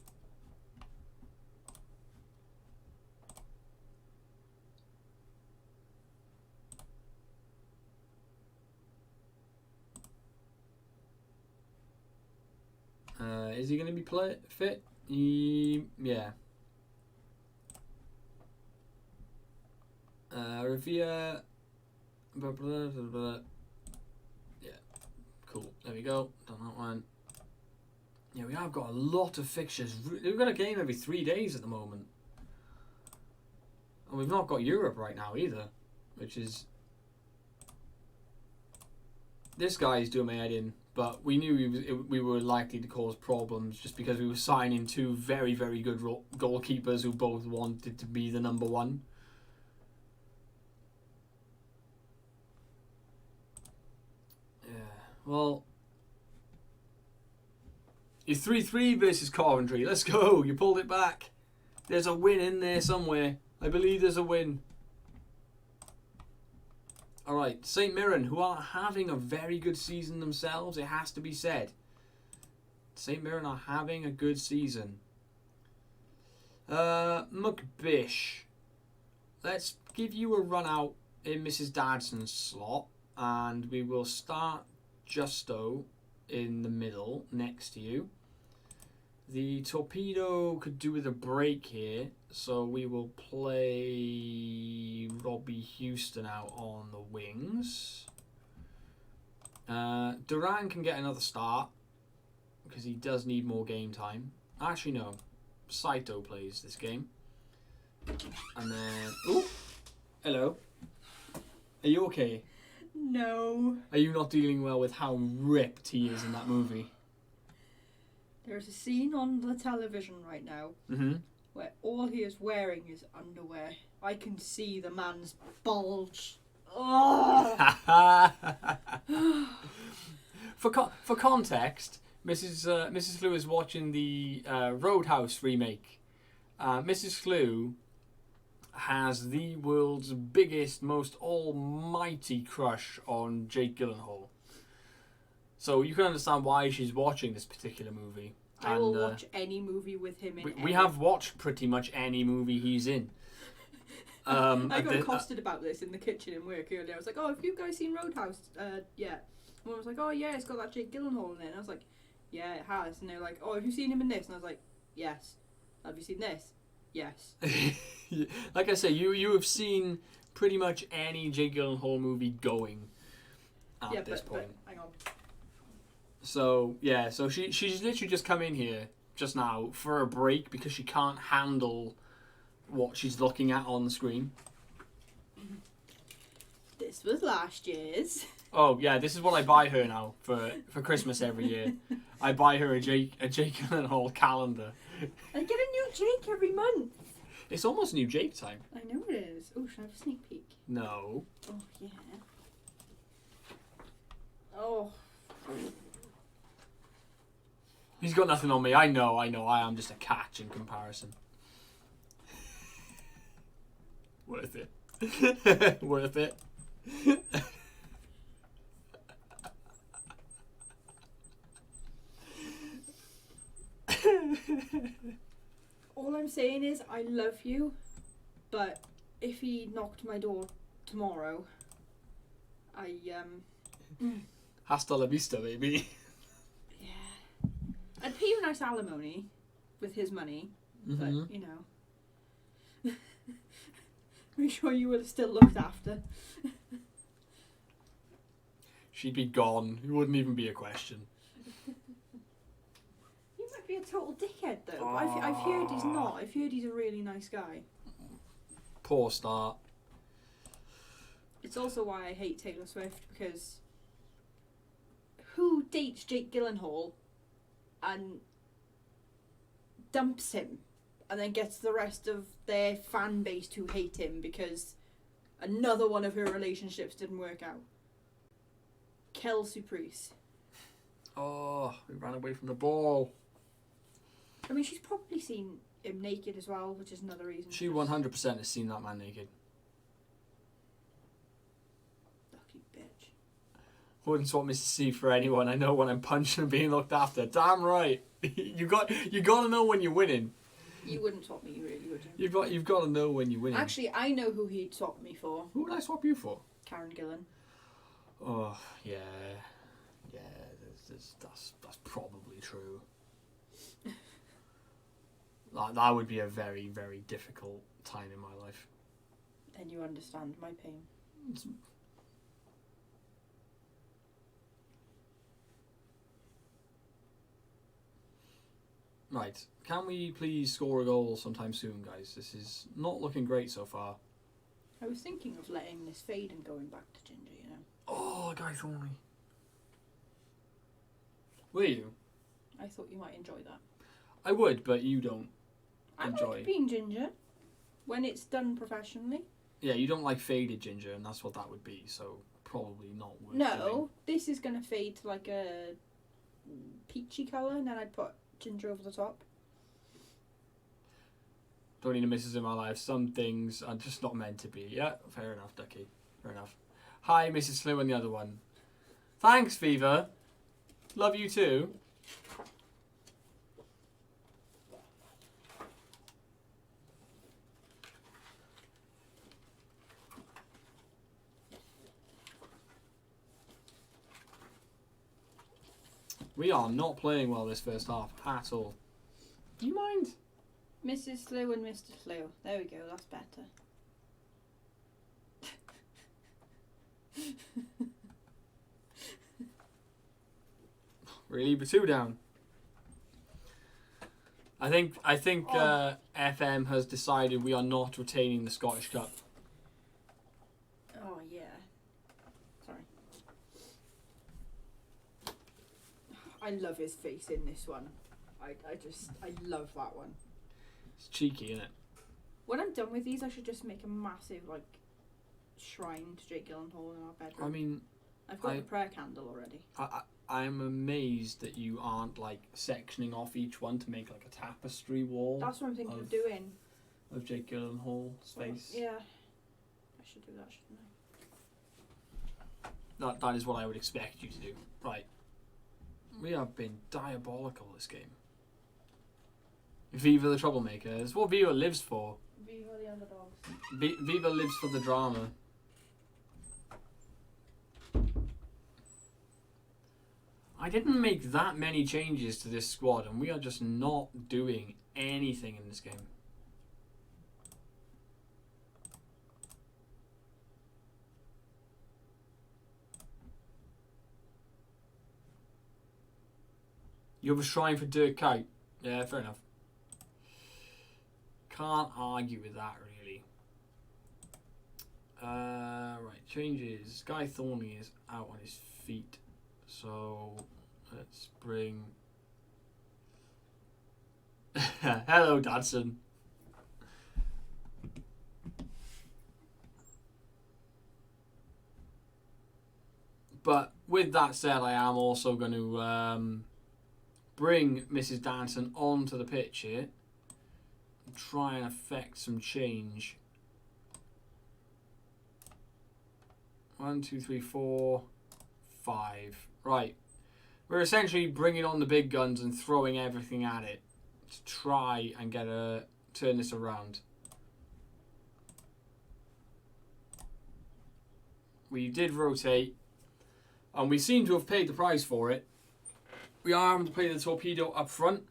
Is he going to be fit? Yeah. Revere. Blah, blah, blah, blah. Yeah. Cool. There we go. Done that one. Yeah, we have got a lot of fixtures. We've got a game every 3 days at the moment. And we've not got Europe right now either, which is... This guy is doing my head in, but we knew we were likely to cause problems just because we were signing two very, very good goalkeepers who both wanted to be the number one. Yeah, well... You're 3-3 versus Coventry. Let's go. You pulled it back. There's a win in there somewhere. I believe there's a win. Alright, St. Mirren, who are having a very good season themselves, it has to be said. St. Mirren are having a good season. McBish. Let's give you a run out in Mrs. Dadson's slot. And we will start Justo in the middle next to you. The Torpedo could do with a break here, so we will play Robbie Houston out on the wings. Duran can get another start because he does need more game time. Actually, no. Saito plays this game. And then... Ooh! Hello. Are you okay?
No.
Are you not dealing well with how ripped he is in that movie?
There's a scene on the television right now where all he is wearing is underwear. I can see the man's bulge. Oh!
For context, Mrs. Flew is watching the Roadhouse remake. Mrs. Flew has the world's biggest, most almighty crush on Jake Gyllenhaal. So you can understand why she's watching this particular movie.
I will watch any movie with him in.
We have watched pretty much any movie he's in.
I got accosted about this in the kitchen in work earlier. I was like, "Oh, have you guys seen Roadhouse?" Yeah. One was like, "Oh yeah, it's got that Jake Gyllenhaal in it." And I was like, "Yeah, it has." And they're like, "Oh, have you seen him in this?" And I was like, "Yes." "Have you seen this?" "Yes."
Like I say, you have seen pretty much any Jake Gyllenhaal movie going at this point.
But hang on.
So yeah, so she's literally just come in here just now for a break because she can't handle what she's looking at on the screen.
This was last year's.
Oh yeah, this is what I buy her now for Christmas every year. I buy her a Jake Gyllenhaal calendar.
I get a new Jake every month.
It's almost new Jake time.
I know it is. Oh, should I have a sneak peek?
No.
Oh yeah. Oh.
He's got nothing on me. I know. I am just a catch in comparison. Worth it. Worth it.
All I'm saying is I love you, but if he knocked my door tomorrow,
Hasta la vista, baby.
Yeah. I'd pay you a nice alimony with his money, but you know, make sure you were still looked after.
She'd be gone. It wouldn't even be a question.
He might be a total dickhead though. I've heard he's not. I've heard he's a really nice guy.
Poor start.
It's also why I hate Taylor Swift, because who dates Jake Gyllenhaal and dumps him and then gets the rest of their fan base to hate him because another one of her relationships didn't work out? Kelsey Priest.
Oh, we ran away from the ball.
I mean, she's probably seen him naked as well, which is another reason.
She 100% has seen that man naked.
Lucky bitch.
Wouldn't swap Mrs. C for anyone. I know when I'm punching and being looked after. Damn right. you got to know when you're winning.
You wouldn't swap me, really, would you?
You've got to know when you're winning.
Actually, I know who he'd swap me for.
Who would I swap you for?
Karen Gillan.
Oh yeah, that's probably true. That would be a very, very difficult time in my life.
And you understand my pain.
Right. Can we please score a goal sometime soon, guys? This is not looking great so far.
I was thinking of letting this fade and going back to Ginger, you know.
Oh, Guy Thornley. Were you?
I thought you might enjoy that.
I would, but you don't
I
enjoy.
like being Ginger when it's done professionally.
Yeah, you don't like faded ginger, and that's what that would be, so probably not worth
No,
doing.
this is going to fade to like a peachy colour, and then I'd put ginger over the top.
Don't need to misses in my life. Some things are just not meant to be. Yeah, fair enough, Ducky. Fair enough. Hi, Mrs. Slew and the other one. Thanks, Viva. Love you too. We are not playing well this first half at all. Do you mind?
Mrs. Slew and Mr. Slew. There we go, that's better.
Really? But 2 down. I think FM has decided we are not retaining the Scottish Cup.
Oh, yeah. Sorry. I love his face in this one. I love that one.
It's cheeky, isn't it?
When I'm done with these, I should just make a massive, like, shrine to Jake Gyllenhaal in our bedroom.
I mean,
I've got the prayer candle already.
I'm amazed that you aren't, like, sectioning off each one to make, like, a tapestry wall.
That's what I'm thinking of doing.
Of Jake Gyllenhaal's face.
Yeah. I should do that, shouldn't I?
That is what I would expect you to do. Right. We have been diabolical this game. Viva the troublemaker. It's what Viva lives for.
Viva the underdogs.
Viva lives for the drama. I didn't make that many changes to this squad, and we are just not doing anything in this game. You have a shrine for Dirk Kuyt. Yeah, fair enough. Can't argue with that, really. Right, changes. Guy Thornley is out on his feet. So, let's bring... Hello, Dadson. But with that said, I am also going to bring Mrs. Danson onto the pitch here and try and affect some change. 1, 2, 3, 4, 5. Right. We're essentially bringing on the big guns and throwing everything at it to try and turn this around. We did rotate, and we seem to have paid the price for it. We are having to play the torpedo up front.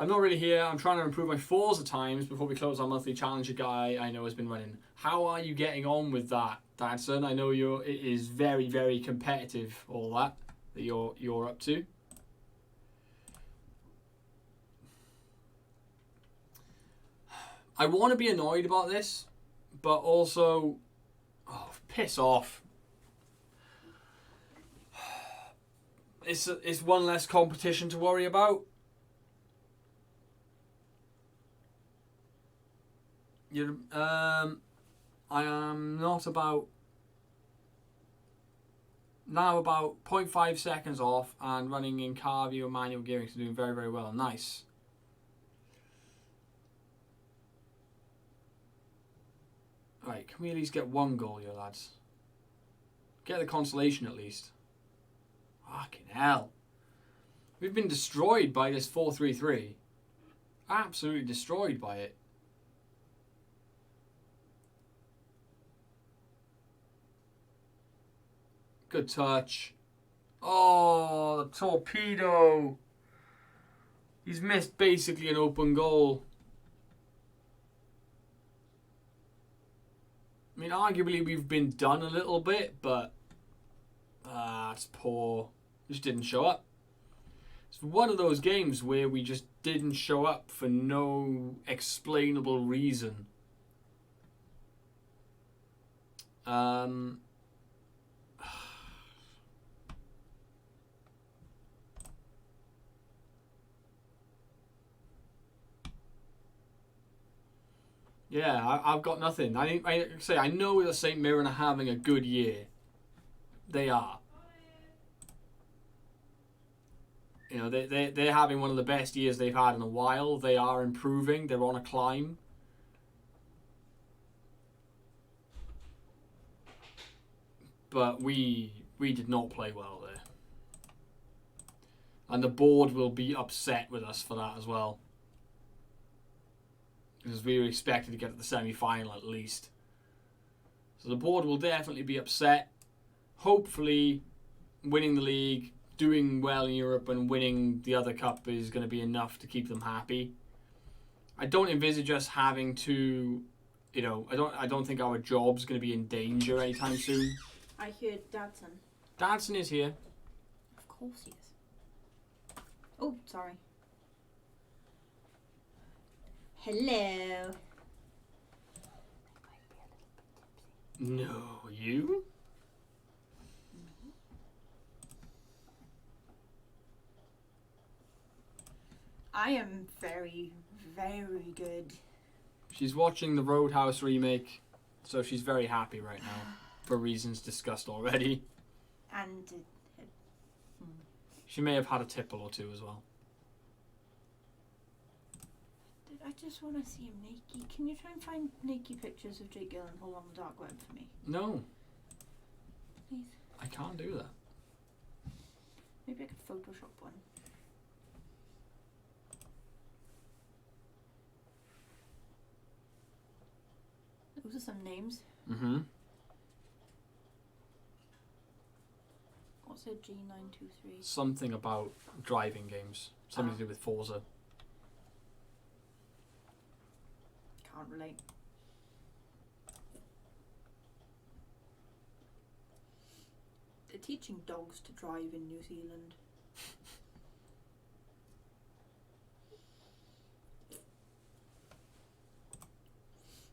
I'm not really here. I'm trying to improve my Forza times before we close our monthly challenger guy I know has been running. How are you getting on with that, Dadson? I know it is very, very competitive, all that you're up to. I want to be annoyed about this, but also, oh, piss off. It's one less competition to worry about. I am not about 0.5 seconds off and running in car view and manual gearing, so doing very, very well. Nice. Right, can we at least get one goal here, lads? Get the consolation at least. Fucking hell. We've been destroyed by this 4-3-3. Absolutely destroyed by it. Good touch. Oh, the torpedo. He's missed basically an open goal. I mean, arguably we've been done a little bit, but it's poor. Just didn't show up. It's one of those games where we just didn't show up for no explainable reason. Yeah, I've got nothing. I know that St. Mirren are having a good year. They are. You know, they're having one of the best years they've had in a while. They are improving. They're on a climb. But we did not play well there. And the board will be upset with us for that as well. Because we were expected to get to the semi-final at least. So the board will definitely be upset. Hopefully, winning the league, doing well in Europe and winning the other cup is going to be enough to keep them happy. I don't envisage us having to, you know, I don't think our job's going to be in danger anytime soon.
I hear Dadson.
Dadson is here.
Of course he is. Oh, sorry. Hello.
No, you?
I am very, very good.
She's watching the Roadhouse remake, so she's very happy right now, for reasons discussed already.
And
she may have had a tipple or two as well.
I just want to see him naked. Can you try and find naked pictures of Jake Gyllenhaal on the dark web for me?
No.
Please.
I can't do that.
Maybe I could Photoshop one. Those are some names.
Mm-hmm.
What's a G923?
Something about driving games. Something to do with Forza.
Can't relate. They're teaching dogs to drive in New Zealand.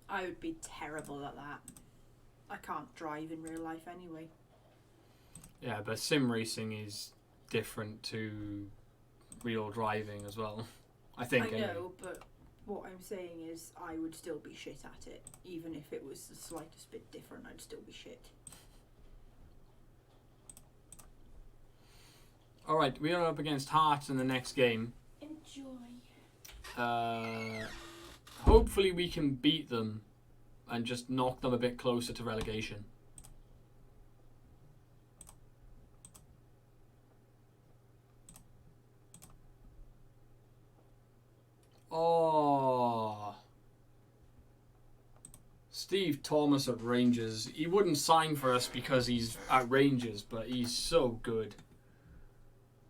I would be terrible at that. I can't drive in real life anyway.
Yeah, but sim racing is different to real driving as well. I think.
I know,
anyway.
but what I'm saying is I would still be shit at it. Even if it was the slightest bit different, I'd still be shit.
Alright, we are up against Hearts in the next game.
Enjoy.
Hopefully we can beat them and just knock them a bit closer to relegation. Oh, Steve Thomas at Rangers. He wouldn't sign for us because he's at Rangers, but he's so good.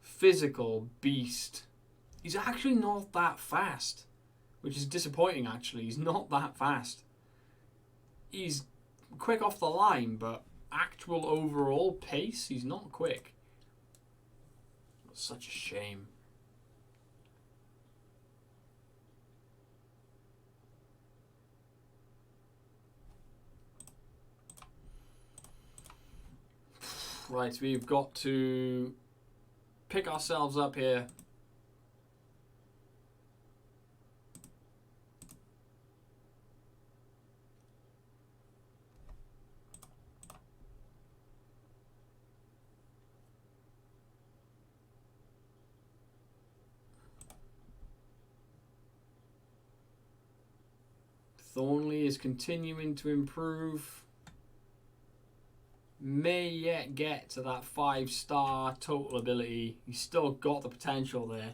Physical beast. He's actually not that fast, which is disappointing actually. He's not that fast. He's quick off the line, but actual overall pace, he's not quick. Such a shame. Right, we've got to pick ourselves up here. Thornley is continuing to improve. May yet get to that 5-star total ability. He's still got the potential there.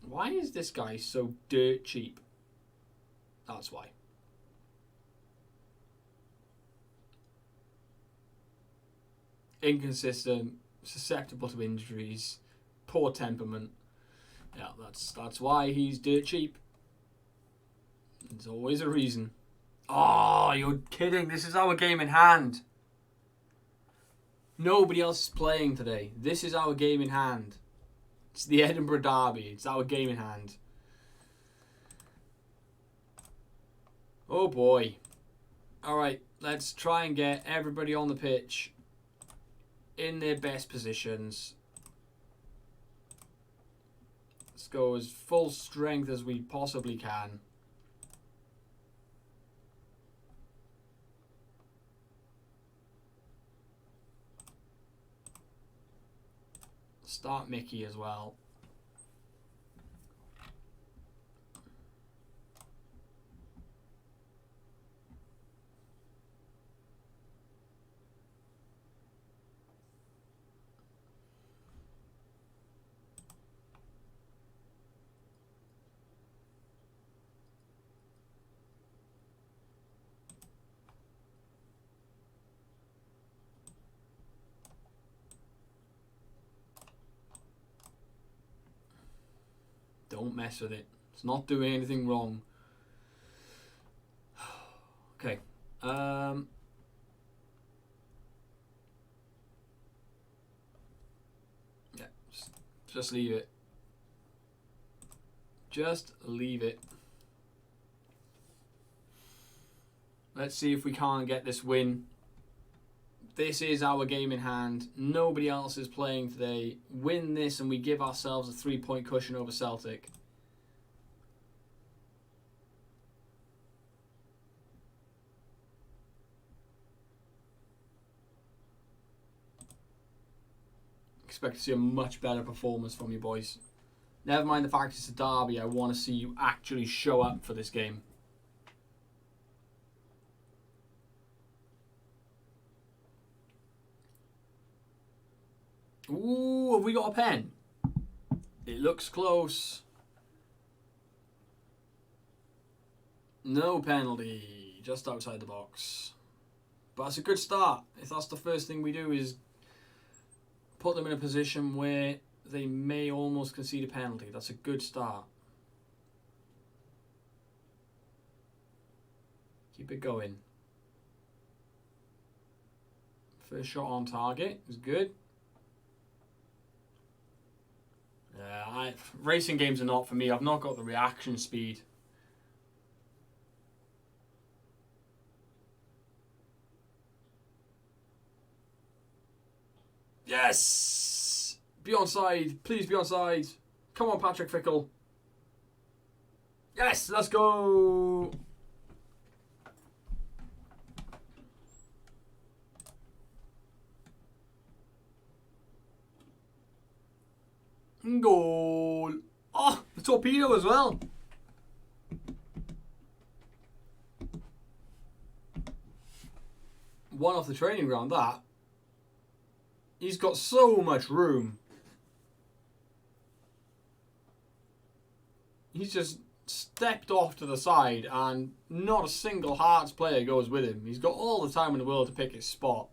Why is this guy so dirt cheap? That's why. inconsistent, susceptible to injuries, poor temperament. Yeah, that's why he's dirt cheap. There's always a reason. Oh, you're kidding. This is our game in hand. Nobody else is playing today. This is our game in hand. It's the Edinburgh Derby. It's our game in hand. Oh boy. Alright, let's try and get everybody on the pitch in their best positions. Let's go as full strength as we possibly can. Start Mickey as well. Don't mess with it. It's not doing anything wrong. Okay. Yeah. Just leave it. Just leave it. Let's see if we can't get this win. This is our game in hand. Nobody else is playing today. Win this and we give ourselves a 3-point cushion over Celtic. Expect to see a much better performance from you boys. Never mind the fact it's a derby. I want to see you actually show up for this game. Ooh, have we got a pen? It looks close. No penalty. Just outside the box. But it's a good start. If that's the first thing we do is put them in a position where they may almost concede a penalty. That's a good start. Keep it going. First shot on target is good. Racing games are not for me. I've not got the reaction speed. Yes! Be onside. Please be onside. Come on, Patrick Fickle. Yes, let's go. Goal. Oh, the torpedo as well. One off the training ground, that. He's got so much room. He's just stepped off to the side and not a single Hearts player goes with him. He's got all the time in the world to pick his spot.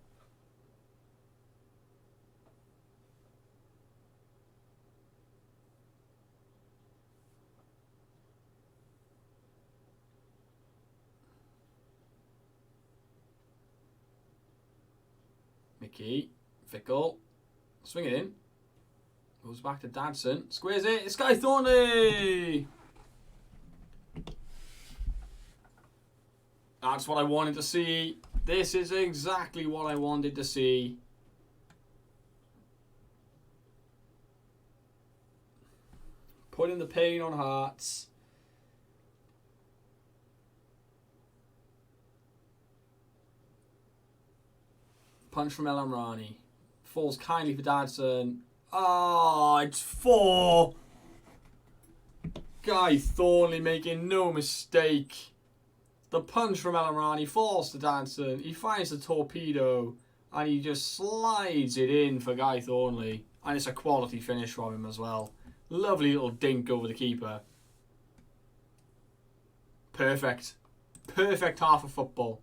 Mickey, Fickle, swing it in. Goes back to Dadson. Squares it. It's Guy Thornley. That's what I wanted to see. This is exactly what I wanted to see. Putting the pain on Hearts. Punch from El Amrani. Falls kindly for Dadson. Oh, it's 4. Guy Thornley making no mistake. The punch from El Amrani falls to Dadson. He finds the torpedo and he just slides it in for Guy Thornley. And it's a quality finish from him as well. Lovely little dink over the keeper. Perfect. Perfect half of football.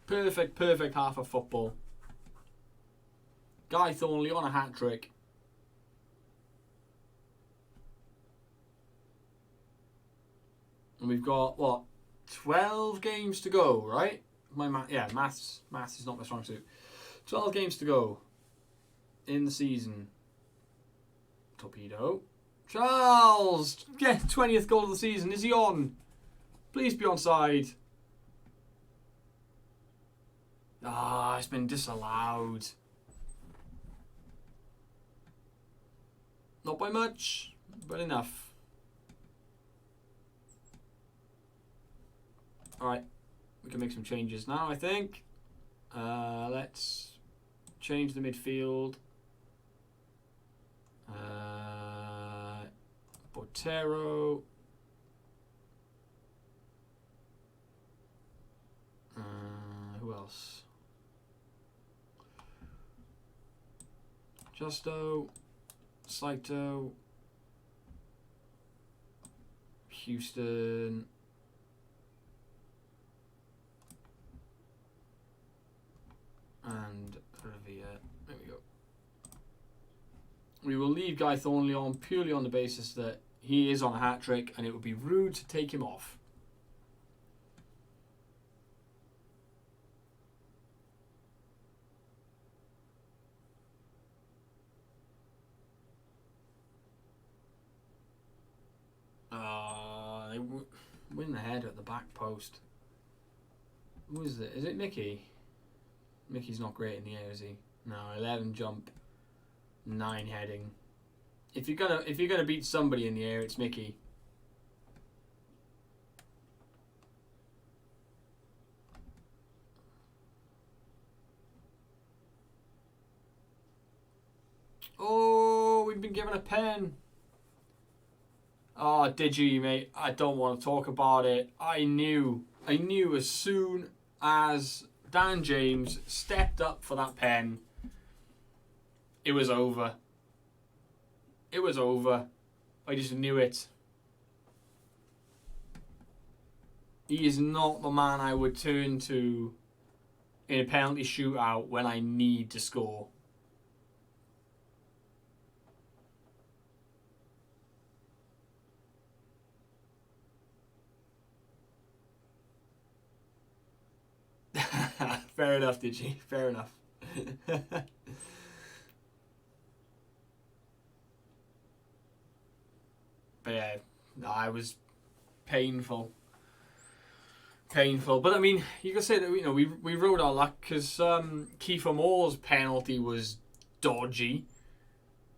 Perfect half of football. Guy Thornley on a hat-trick. And we've got, what, 12 games to go, right? Maths is not my strong suit. 12 games to go in the season. Torpedo. Charles! Get 20th goal of the season. Is he on? Please be onside. It's been disallowed. Not by much, but enough. Alright, we can make some changes now, I think. Let's change the midfield. Botero. Who else? Justo. Saito. Houston. And Revere. There we go. We will leave Guy Thornley on purely on the basis that he is on a hat-trick and it would be rude to take him off. They win the header at the back post. Who is it? Is it Mickey? Mickey's not great in the air, is he? No, 11 jump, 9 heading. If you're gonna beat somebody in the air, it's Mickey. Oh, we've been given a pen. Oh, did you, mate? I don't want to talk about it. I knew as soon as Dan James stepped up for that pen, it was over. It was over. I just knew it. He is not the man I would turn to in a penalty shootout when I need to score. Fair enough, Digi. Fair enough. But yeah, I was painful. But I mean, you could say that we rode our luck because Kiefer Moore's penalty was dodgy.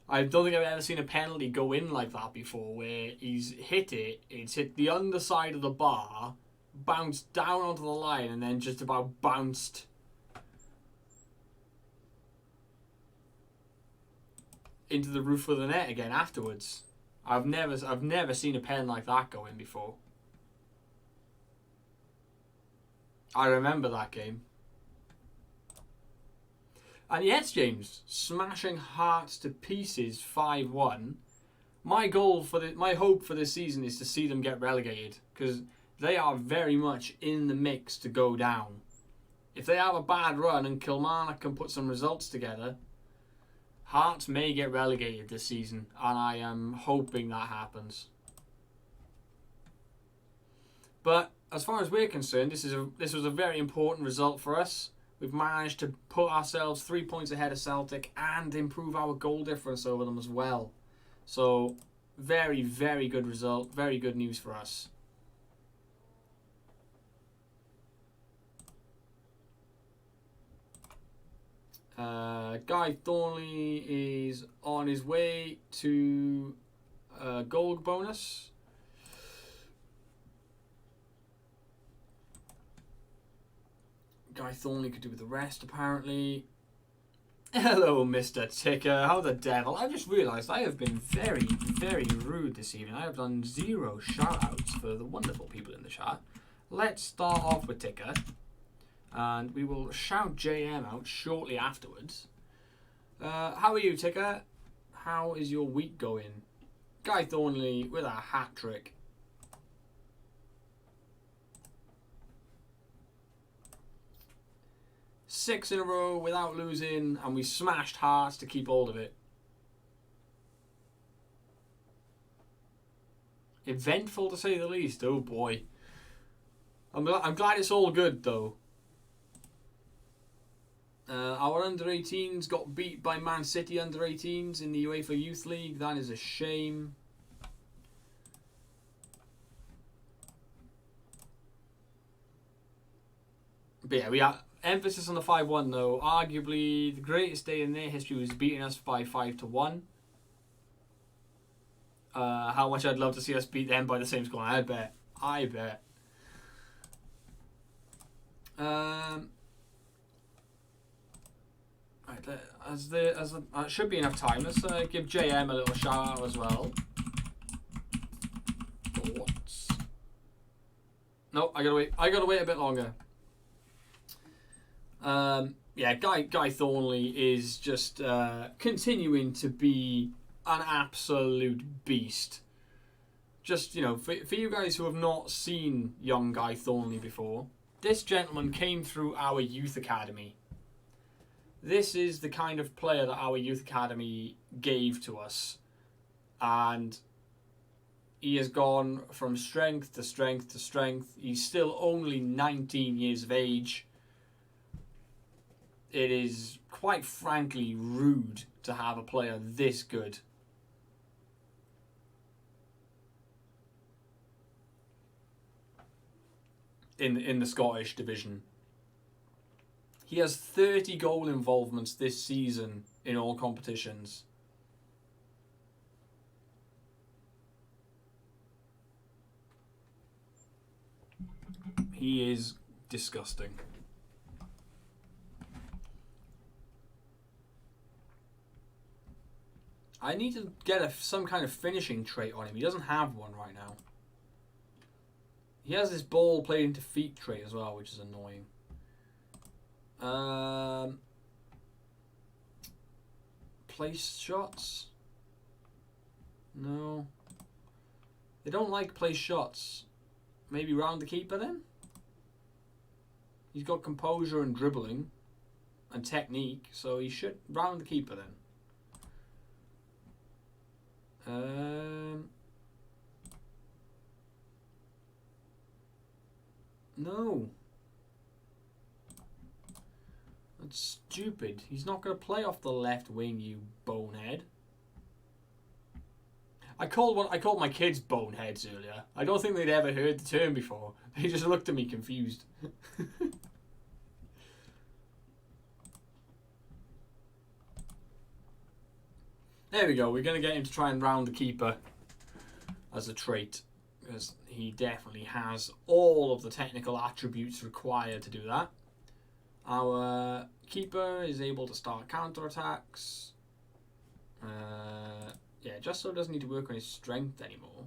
I don't think I've ever seen a penalty go in like that before, where he's hit it, it's hit the underside of the bar, bounced down onto the line, and then just about bounced into the roof of the net again afterwards. I've never seen a pen like that go in before. I remember that game. And yes, James, smashing Hearts to pieces 5-1. My hope for this season is to see them get relegated, because they are very much in the mix to go down. If they have a bad run and Kilmarnock can put some results together, Hearts may get relegated this season, and I am hoping that happens. But as far as we're concerned, this was a very important result for us. We've managed to put ourselves 3 points ahead of Celtic and improve our goal difference over them as well. So, very, very good result. Very good news for us. Guy Thornley is on his way to a goal bonus. Guy Thornley could do with the rest, apparently. Hello, Mr. Ticker. How the devil? I just realised I have been very, very rude this evening. I have done 0 shout-outs for the wonderful people in the chat. Let's start off with Ticker. And we will shout JM out shortly afterwards. How are you, Ticker? How is your week going? Guy Thornley with a hat-trick. 6 in a row without losing, and we smashed Hearts to keep hold of it. Eventful to say the least. Oh boy. I'm glad it's all good though. Our under-18s got beat by Man City under-18s in the UEFA Youth League. That is a shame. But yeah, we have emphasis on the 5-1 though. Arguably, the greatest day in their history was beating us by 5-1. How much I'd love to see us beat them by the same score. I bet. Right, as should be enough time. Let's give JM a little shout out as well. Thoughts? No, I gotta wait a bit longer. Yeah, Guy Thornley is just continuing to be an absolute beast. Just, you know, for you guys who have not seen young Guy Thornley before, this gentleman came through our youth academy. This is the kind of player that our youth academy gave to us. And he has gone from strength to strength to strength. He's still only 19 years of age. It is quite frankly rude to have a player this good. In the Scottish division. He has 30 goal involvements this season in all competitions. He is disgusting. I need to get some kind of finishing trait on him. He doesn't have one right now. He has this ball played into feet trait as well, which is annoying. Place shots? No. They don't like place shots. Maybe round the keeper then? He's got composure and dribbling and technique, so he should round the keeper then. No. That's stupid. He's not going to play off the left wing, you bonehead. I called my kids boneheads earlier. I don't think they'd ever heard the term before. They just looked at me confused. There we go. We're going to get him to try and round the keeper as a trait, because he definitely has all of the technical attributes required to do that. Our keeper is able to start counter-attacks. Yeah, just so doesn't need to work on his strength anymore.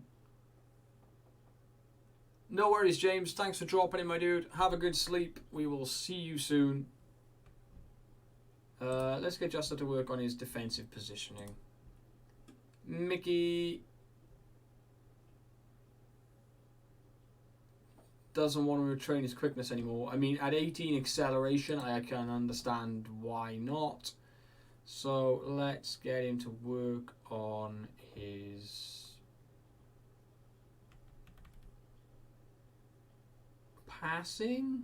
No worries, James. Thanks for dropping in, my dude. Have a good sleep. We will see you soon. Let's get Juster to work on his defensive positioning. Mickey doesn't want to retrain his quickness anymore. I mean, at 18 acceleration, I can understand why not. So let's get him to work on his passing.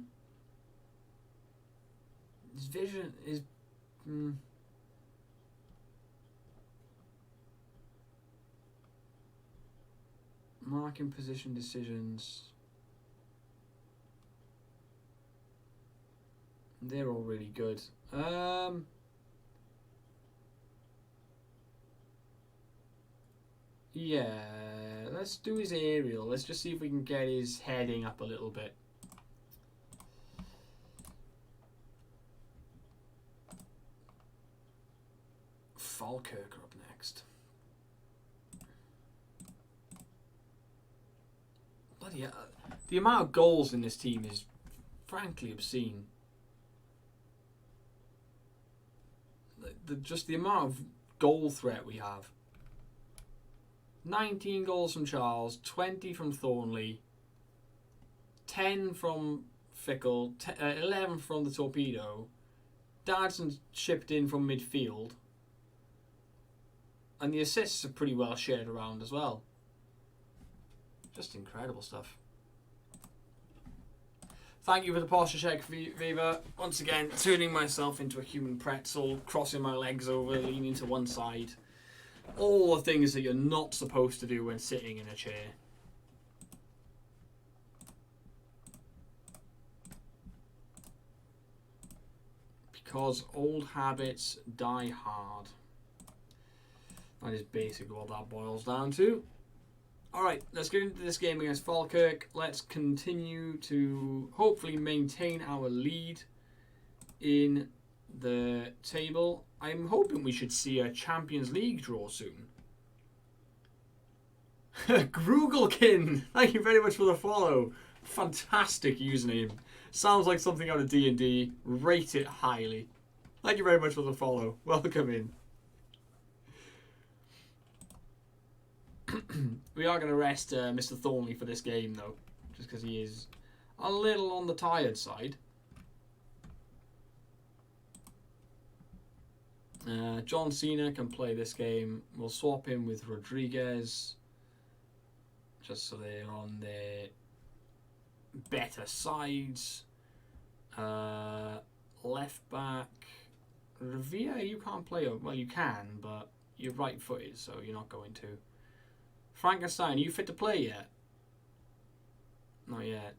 His vision is... Marking position decisions. They're all really good. Yeah, let's do his aerial. Let's just see if we can get his heading up a little bit. Falkirk up next. Bloody hell. The amount of goals in this team is frankly obscene. Just the amount of goal threat we have. 19 goals from Charles, 20 from Thornley, 10 from Fickle, 11 from the Torpedo, Dadson's chipped in from midfield. And the assists are pretty well shared around as well. Just incredible stuff. Thank you for the posture check, Viva. Once again, turning myself into a human pretzel, crossing my legs over, leaning to one side. All the things that you're not supposed to do when sitting in a chair. Because old habits die hard. That is basically what that boils down to. Alright, let's get into this game against Falkirk. Let's continue to hopefully maintain our lead in the table. I'm hoping we should see a Champions League draw soon. Grugelkin, thank you very much for the follow. Fantastic username. Sounds like something out of D&D. Rate it highly. Thank you very much for the follow. Welcome in. We are going to rest Mr. Thornley for this game, though, just because he is a little on the tired side. John Cena can play this game. We'll swap him with Rodriguez, just so they're on their better sides. Left back, Revere, you can't play. Well, you can, but you're right-footed, so you're not going to. Frankenstein, are you fit to play yet? Not yet.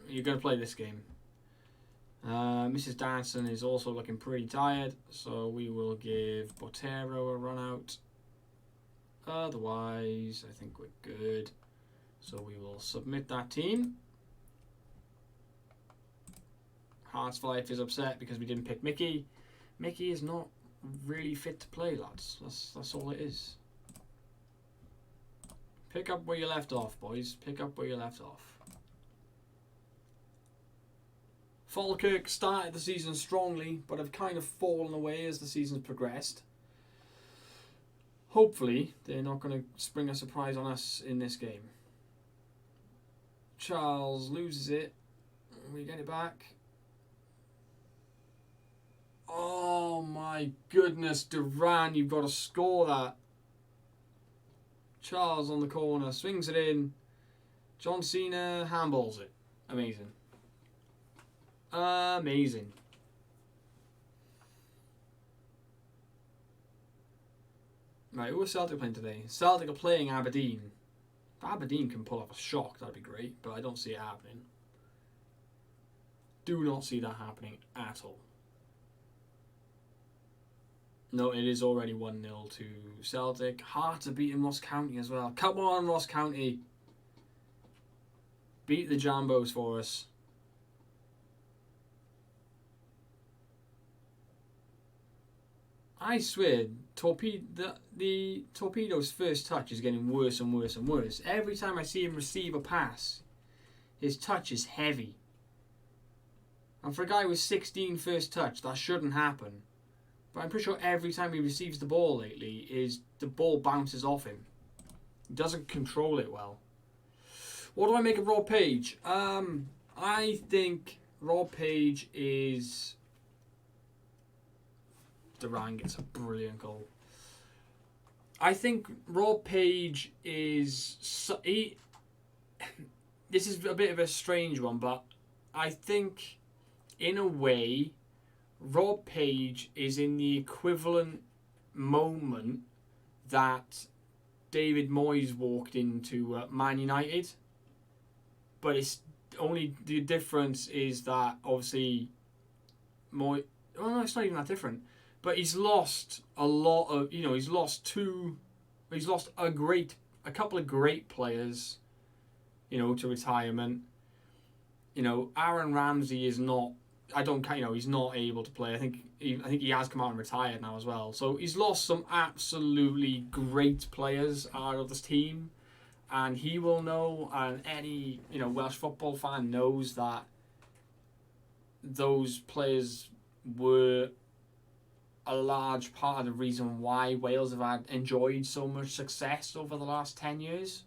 You're going to play this game. Mrs. Danson is also looking pretty tired, so we will give Botero a run out. Otherwise, I think we're good. So we will submit that team. Hearts for Life is upset because we didn't pick Mickey. Mickey is not really fit to play, lads. That's all it is. Pick up where you left off, boys. Pick up where you left off. Falkirk started the season strongly, but have kind of fallen away as the season's progressed. Hopefully, they're not going to spring a surprise on us in this game. Charles loses it. We get it back. Oh my goodness, Duran, you've got to score that. Charles on the corner, swings it in. John Cena handballs it. Amazing. Amazing. Right, who are Celtic playing today? Celtic are playing Aberdeen. If Aberdeen can pull off a shock, that'd be great, but I don't see it happening. Do not see that happening at all. No, it is already 1-0 to Celtic. Hearts are beating Ross County as well. Come on, Ross County. Beat the Jambos for us. I swear, the Torpedo's first touch is getting worse and worse and worse. Every time I see him receive a pass, his touch is heavy. And for a guy with 16 first touch, that shouldn't happen. But I'm pretty sure every time he receives the ball lately, the ball bounces off him. He doesn't control it well. What do I make of Rob Page? I think Rob Page is... Duran gets a brilliant goal. I think Rob Page is... This is a bit of a strange one, but I think, in a way, Rob Page is in the equivalent moment that David Moyes walked into Man United. But it's only the difference is that obviously Moyes... Oh no, it's not even that different. But he's lost a lot of... he's lost a couple of great players, to retirement. Aaron Ramsey is not... he's not able to play. I think he has come out and retired now as well. So he's lost some absolutely great players out of this team, and he will know, and any Welsh football fan knows that those players were a large part of the reason why Wales have enjoyed so much success over the last 10 years.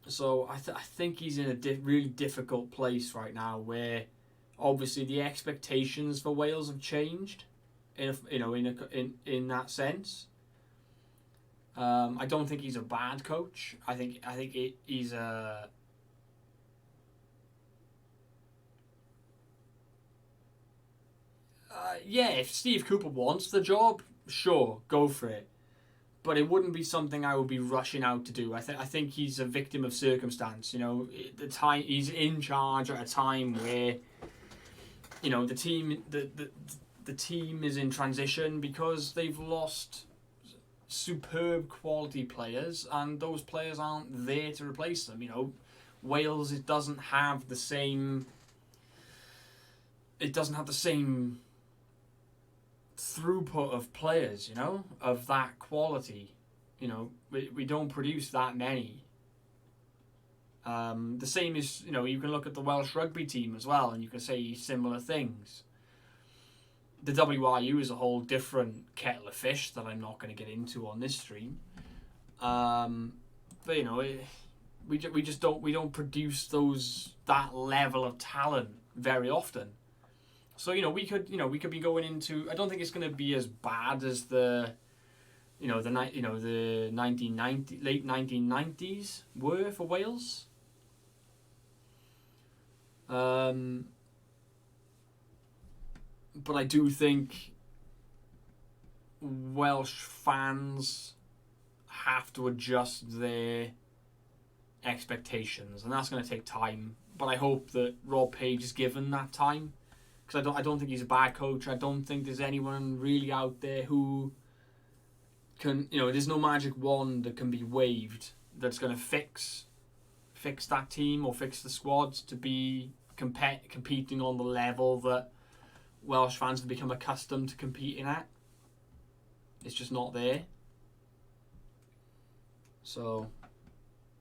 So I think he's in a really difficult place right now, where obviously the expectations for Wales have changed, in that sense. I don't think he's a bad coach. I think he's a yeah. If Steve Cooper wants the job, sure, go for it. But it wouldn't be something I would be rushing out to do. I think he's a victim of circumstance. The time he's in charge at a time where the team is in transition because they've lost superb quality players, and those players aren't there to replace them. Wales doesn't have the same. It doesn't have the same throughput of players, of that quality. We don't produce that many. The same is, you can look at the Welsh rugby team as well, and you can say similar things. The WRU is a whole different kettle of fish that I'm not going to get into on this stream. But we don't produce that level of talent very often. So we could be going into. I don't think it's going to be as bad as the 1990 late 1990s were for Wales. But I do think Welsh fans have to adjust their expectations, and that's going to take time. But I hope that Rob Page is given that time, because I don't think he's a bad coach. I don't think there's anyone really out there who can, there's no magic wand that can be waved that's going to fix that team or fix the squads to be competing on the level that Welsh fans have become accustomed to competing at. It's just not there. So,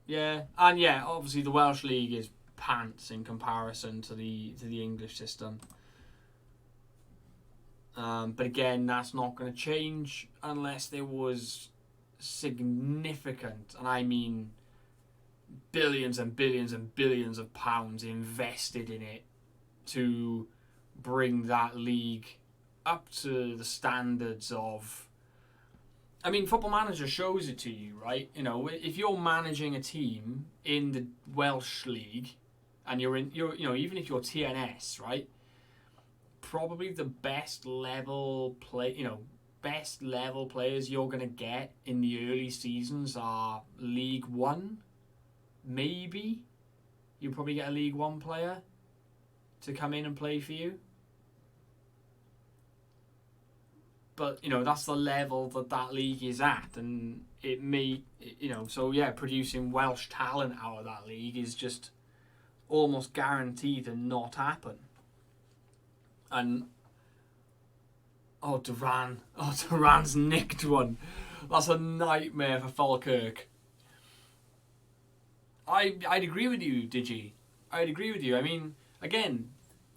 yeah. And yeah, obviously the Welsh League is pants in comparison to the English system. But again, that's not going to change unless there was significant, and I mean billions and billions and billions of pounds invested in it to bring that league up to the standards of. I mean, Football Manager shows it to you, right? If you're managing a team in the Welsh League, and even if you're TNS, right? Probably the best level players you're gonna get in the early seasons are League One. Maybe you probably get a League One player to come in and play for you. But that's the level that league is at, and it may so yeah, producing Welsh talent out of that league is just almost guaranteed to not happen. And Duran's nicked one. That's a nightmare for Falkirk. I'd agree with you, Digi. I'd agree with you. I mean, again,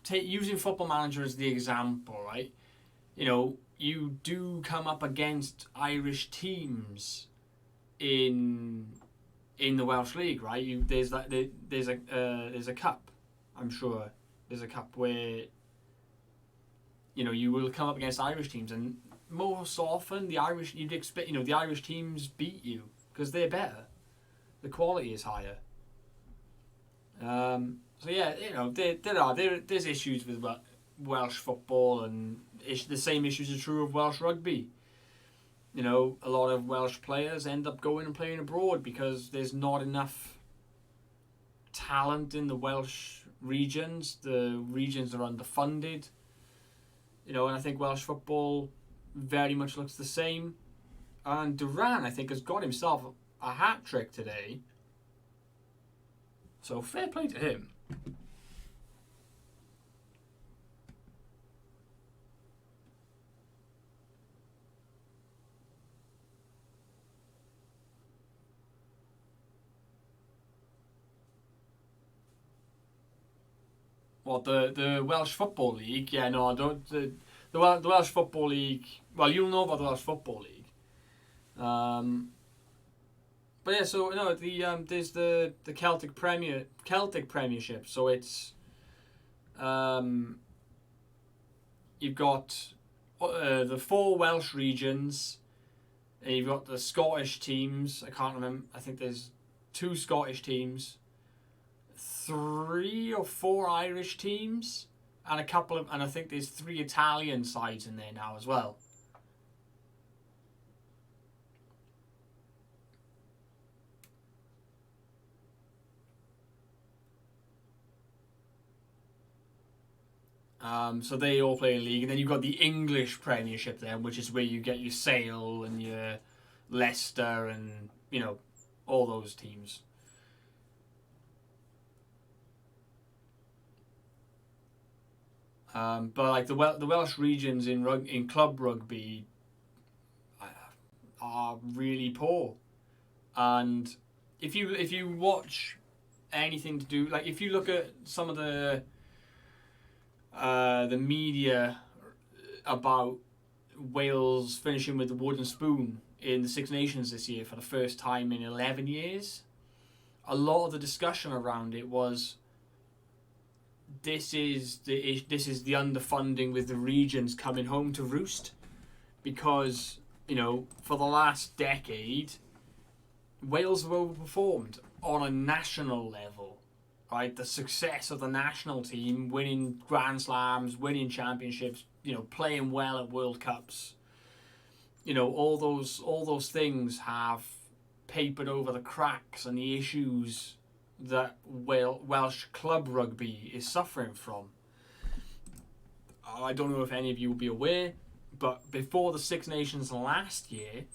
using Football Manager as the example, right? You do come up against Irish teams in the Welsh League, right? There's a cup. I'm sure there's a cup where you will come up against Irish teams, and most often you'd expect the Irish teams beat you because they're better. The quality is higher. So yeah, there's issues with Welsh football, and the same issues are true of Welsh rugby. A lot of Welsh players end up going and playing abroad because there's not enough talent in the Welsh regions. The regions are underfunded. And I think Welsh football very much looks the same. And Duran, I think, has got himself a hat-trick today. So fair play to him. What, the Welsh Football League? Yeah, no, I don't. The Welsh Football League. Well, you'll know about the Welsh Football League. But yeah, so no, there's the Celtic Premiership. So it's you've got the 4 Welsh regions, and you've got the Scottish teams. I can't remember. I think there's 2 Scottish teams, 3 or 4 Irish teams, and I think there's 3 Italian sides in there now as well. So they all play in league, and then you've got the English Premiership then, which is where you get your Sale and your Leicester and all those teams. But like the Welsh regions in club rugby are really poor, and if you watch anything to do, like if you look at some of the media about Wales finishing with the wooden spoon in the Six Nations this year for the first time in 11 years, a lot of the discussion around it was this is the underfunding with the regions coming home to roost, because for the last decade Wales have overperformed on a national level. Right, the success of the national team, winning Grand Slams, winning championships, playing well at World Cups, all those things have papered over the cracks and the issues that Welsh club rugby is suffering from. I don't know if any of you will be aware, but before the Six Nations last year,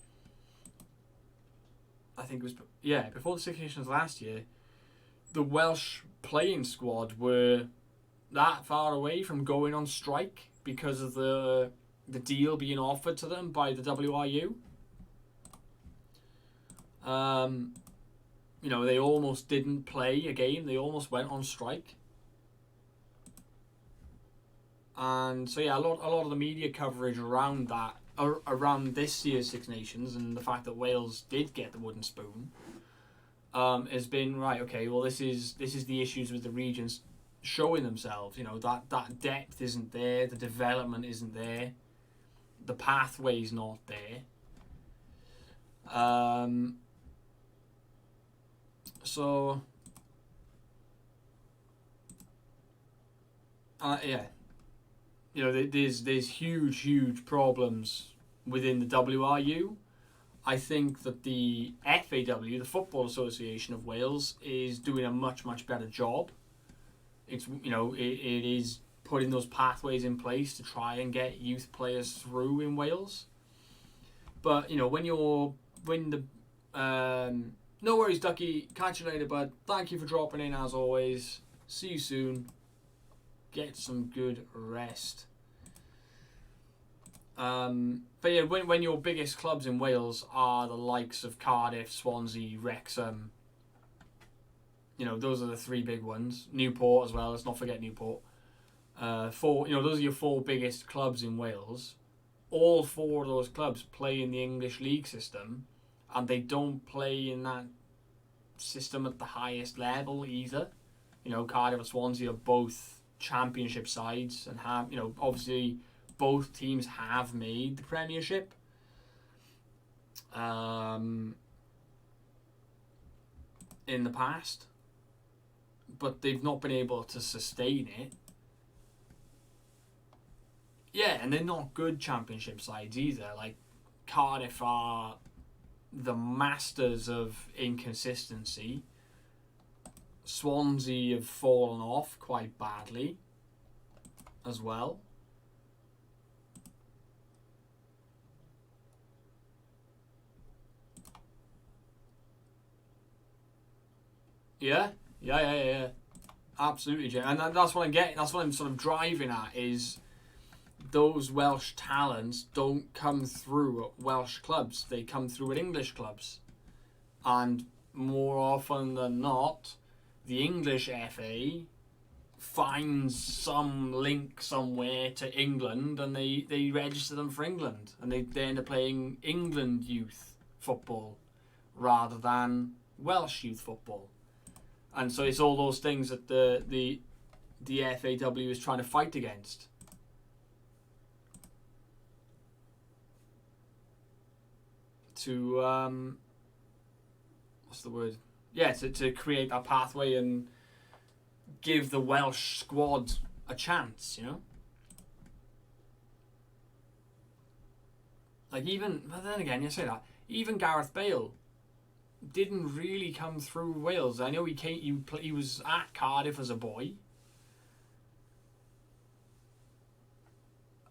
before the Six Nations last year, the Welsh playing squad were that far away from going on strike because of the deal being offered to them by the WRU. They almost didn't play a game. They almost went on strike. And so a lot of the media coverage around that, around this year's Six Nations, and the fact that Wales did get the wooden spoon, has been right. Okay, well, this is the issues with the regions showing themselves. That depth isn't there, the development isn't there, the pathway's not there. There's huge problems within the WRU. I think that the FAW, the Football Association of Wales, is doing a much better job. It's it is putting those pathways in place to try and get youth players through in Wales. But no worries, Ducky. Catch you later, bud. Thank you for dropping in as always. See you soon. Get some good rest. But yeah, when your biggest clubs in Wales are the likes of Cardiff, Swansea, Wrexham, those are the 3 big ones. Newport as well. Let's not forget Newport. Those are your 4 biggest clubs in Wales. All 4 of those clubs play in the English league system, and they don't play in that system at the highest level either. Cardiff and Swansea are both championship sides and have, obviously both teams have made the Premiership. In the past, but they've not been able to sustain it. Yeah, and they're not good championship sides either. Like, Cardiff are the masters of inconsistency. Swansea have fallen off quite badly as well. Yeah. Absolutely, Jay. And that's what I'm getting. That's what I'm sort of driving at, is those Welsh talents don't come through at Welsh clubs. They come through at English clubs. And more often than not, the English FA finds some link somewhere to England, and they register them for England. And they end up playing England youth football rather than Welsh youth football. And so it's all those things that the FAW is trying to fight against. To what's the word? Yeah, to create that pathway and give the Welsh squad a chance, you know? Like but then again, you say that, even Gareth Bale didn't really come through Wales. I know he was at Cardiff as a boy.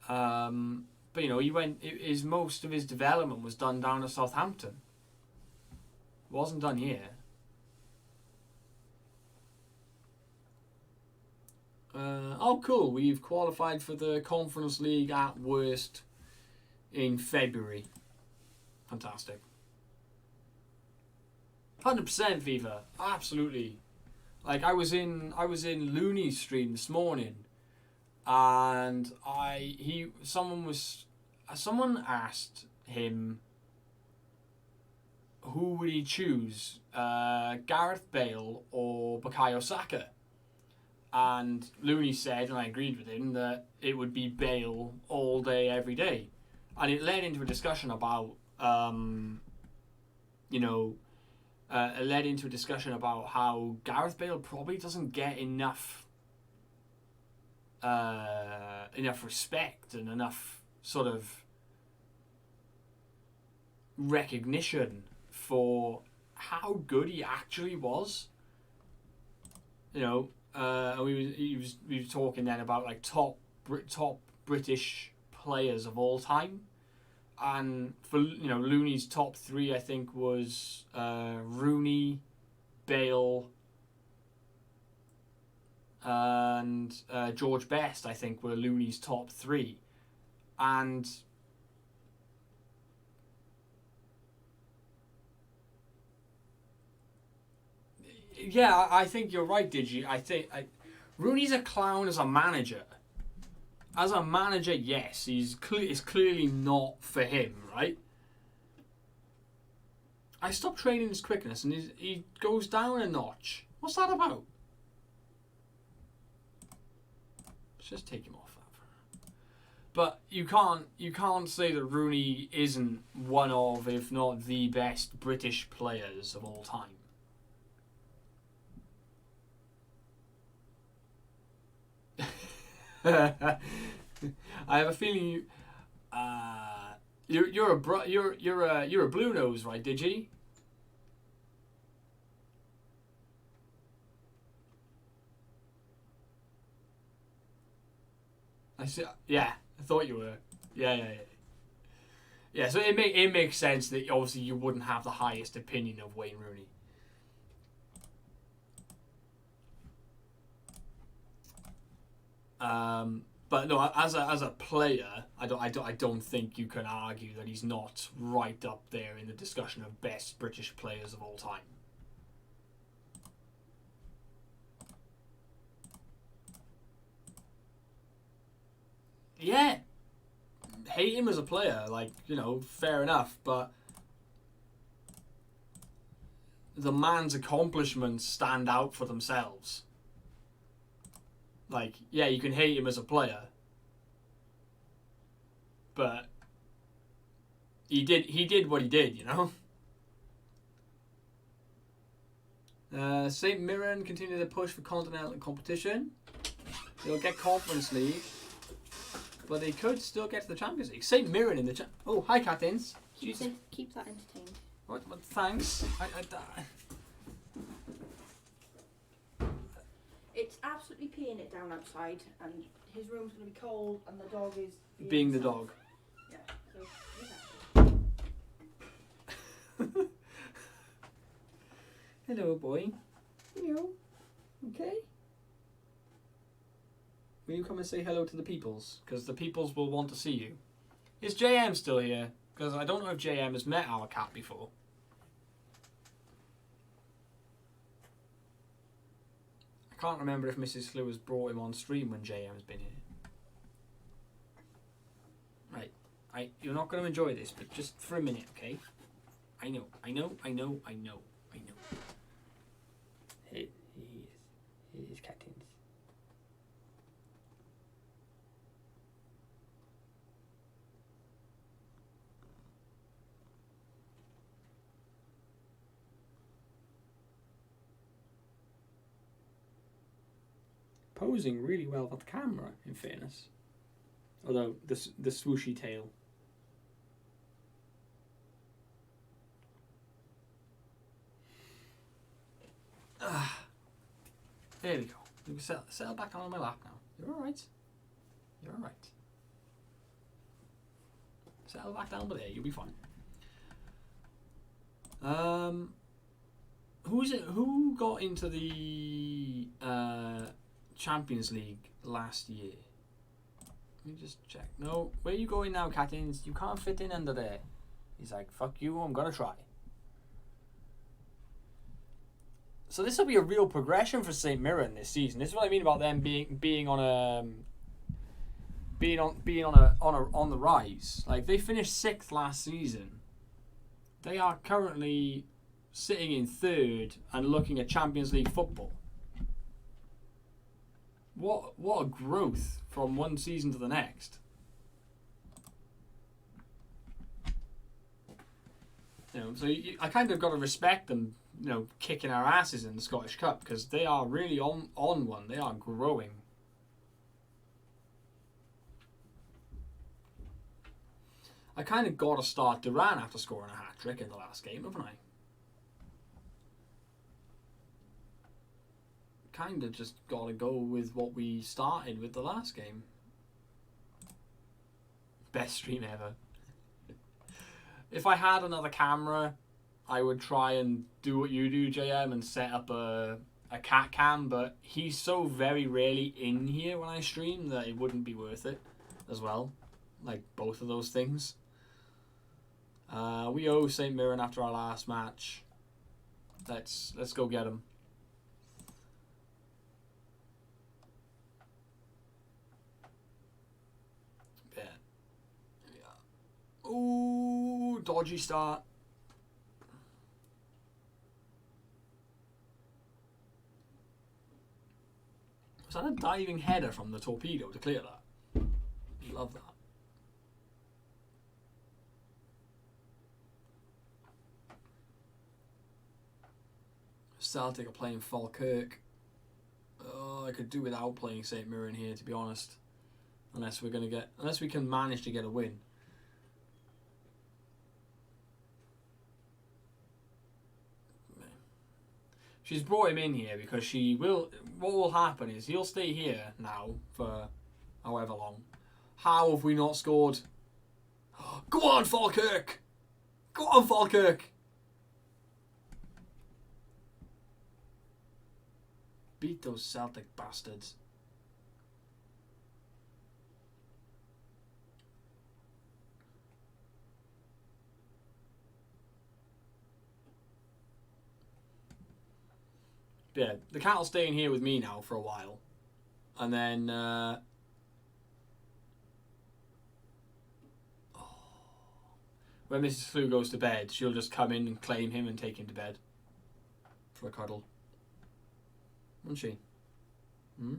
But you know, most of his development was done down at Southampton. It wasn't done here. Oh, cool. We've qualified for the Conference League at worst in February. Fantastic. 100% Viva. Absolutely. Like, I was in Looney's stream this morning, and someone asked him who would he choose, Gareth Bale or Bukayo Saka? And Looney said, and I agreed with him, that it would be Bale all day, every day. And it led into a discussion about, how Gareth Bale probably doesn't get enough respect and enough sort of recognition for how good he actually was. You know, we were talking then about like top British players of all time, and for Looney's top three, I think was Rooney, Bale, and George Best. I think were Looney's top three, and yeah, I think you're right, Digi. I think Rooney's a clown as a manager. As a manager, yes, it's clearly not for him, right? I stopped training his quickness, and he goes down a notch. What's that about? Let's just take him off that. But you can't say that Rooney isn't one of, if not the best British players of all time. I have a feeling you're a blue nose, right, Digi? I see. Yeah, I thought you were. Yeah. Yeah, so it makes sense that obviously you wouldn't have the highest opinion of Wayne Rooney. But no, as a player, I don't think you can argue that he's not right up there in the discussion of best British players of all time. Yeah, hate him as a player, like, fair enough, but the man's accomplishments stand out for themselves. Like, yeah, you can hate him as a player, but he did what he did, St. Mirren continue to push for continental competition. They'll get Conference League, but they could still get to the Champions League. St. Mirren in the Oh, hi, Catins.
Keep that entertained.
What? Thanks.
It's absolutely peeing it down outside, and his room's going to be cold, and the dog is
being the dog.
Yeah. So,
hello, boy. Hello. Okay. Will you come and say hello to the peoples? Because the peoples will want to see you. Is JM still here? Because I don't know if JM has met our cat before. I can't remember if Mrs. Slew has brought him on stream when JM's been here. Right. You're not going to enjoy this, but just for a minute, okay? I know.
He is captains. Posing really well for the camera, in fairness. Although the swooshy tail.
There we go. You can settle back on my lap now. You're alright. Settle back down by there. You'll be fine. Who got into the Champions League last year? Let me just check. No, where are you going now, Catins? You can't fit in under there. He's like, fuck you, I'm gonna try. So this will be a real progression for St. Mirren this season. This is what I mean about them being on the rise. Like, they finished 6th last season. They are currently sitting in 3rd and looking at Champions League football. What a growth from one season to the next. So I kind of got to respect them, kicking our asses in the Scottish Cup, because they are really on one. They are growing. I kind of got to start Duran after scoring a hat-trick in the last game, haven't I? Kind of just got to go with what we started with the last game. Best stream ever. If I had another camera, I would try and do what you do, JM, and set up a cat cam, but he's so very rarely in here when I stream that it wouldn't be worth it as well. Like, both of those things. We owe St. Mirren after our last match. Let's go get him. Ooh, dodgy start. Was that a diving header from the torpedo to clear that? Love that. Celtic are playing Falkirk. Oh, I could do without playing St. Mirren here, to be honest. Unless we can manage to get a win. She's brought him in here because what will happen is he'll stay here now for however long. How have we not scored? Go on, Falkirk! Go on, Falkirk! Beat those Celtic bastards. Yeah, the cat will stay in here with me now for a while. And then... when Mrs. Flew goes to bed, she'll just come in and claim him and take him to bed. For a cuddle. Won't she? Hmm?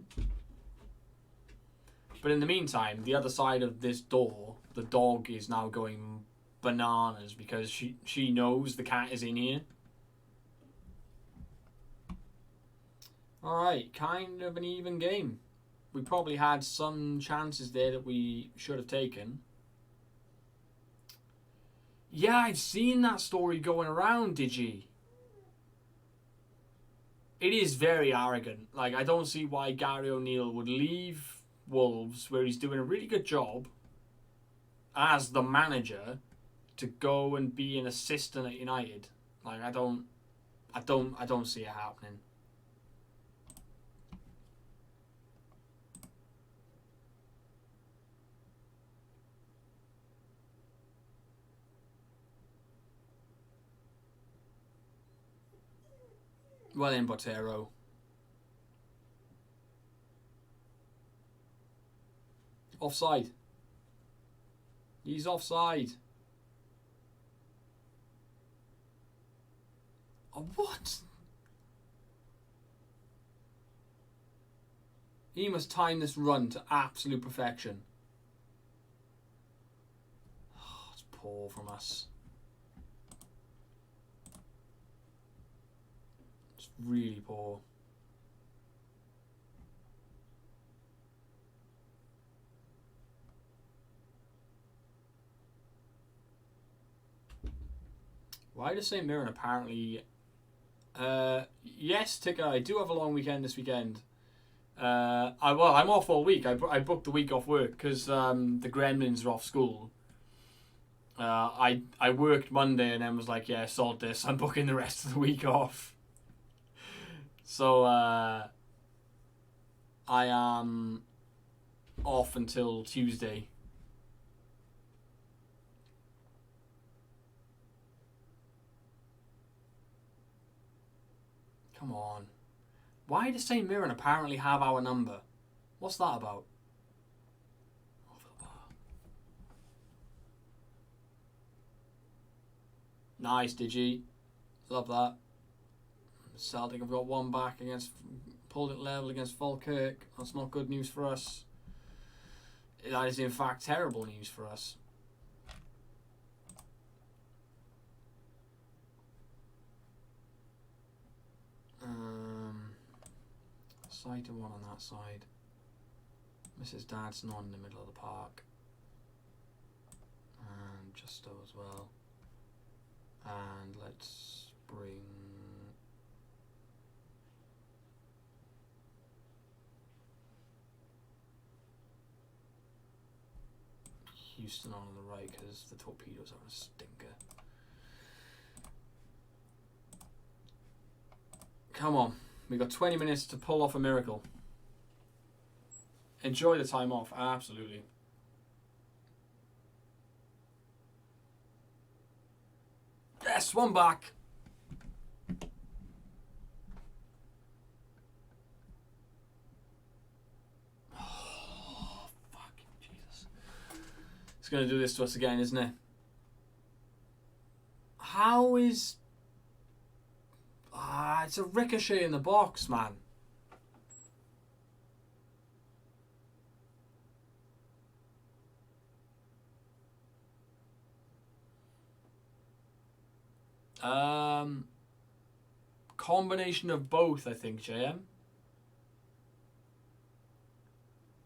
But in the meantime, the other side of this door, the dog is now going bananas because she knows the cat is in here. Alright, kind of an even game. We probably had some chances there that we should have taken. Yeah, I've seen that story going around, did you? It is very arrogant. Like, I don't see why Gary O'Neill would leave Wolves, where he's doing a really good job, as the manager, to go and be an assistant at United. Like, I don't see it happening. Well in, Botero. Offside. He's offside. Oh, what? He must time this run to absolute perfection. Oh, it's poor from us. It's really poor. Why does St. Mirren apparently... yes, Ticker, I do have a long weekend this weekend. I'm off all week. I booked the week off work because the Gremlins are off school. I worked Monday and then was like, yeah, sort this. I'm booking the rest of the week off. So I am off until Tuesday. Come on. Why does St. Mirren apparently have our number? What's that about? Over the bar. Nice, Digi. Love that. Celtic have got one back against... Pulled it level against Falkirk. That's not good news for us. That is in fact terrible news for us. Side to one on that side. Mrs. Dadson on in the middle of the park. And Justo as well. And let's bring... Houston on the right because the Torpedoes are a stinker. Come on. We've got 20 minutes to pull off a miracle. Enjoy the time off. Absolutely. Yes, one back. Oh, fucking Jesus. It's going to do this to us again, isn't it? How is... it's a ricochet in the box, man. Combination of both, I think, JM.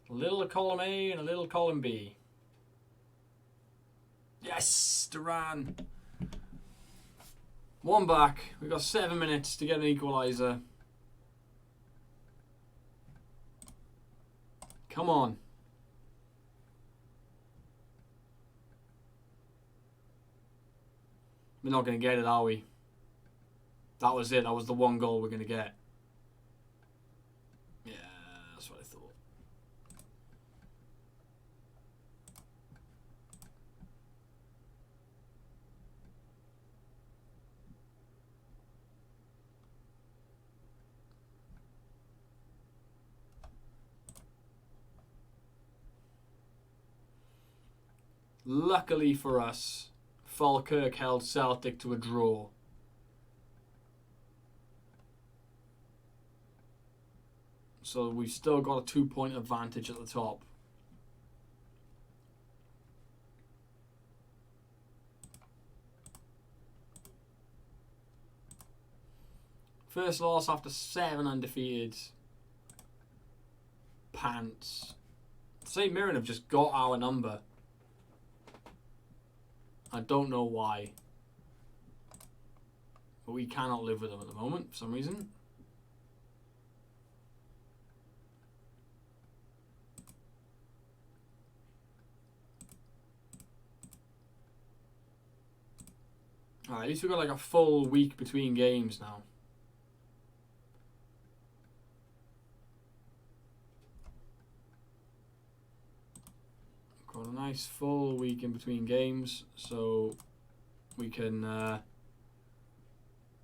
A little of column A and a little column B. Yes, Duran. One back. We've got 7 minutes to get an equaliser. Come on. We're not going to get it, are we? That was it. That was the one goal we're going to get. Yeah, that's what I thought. Luckily for us, Falkirk held Celtic to a draw. So we've still got a 2-point advantage at the top. First loss after 7 undefeated. Pants. St. Mirren have just got our number. I don't know why. But we cannot live with them at the moment for some reason. Alright, at least we've got like a full week between games now. Got a nice full week in between games, so we can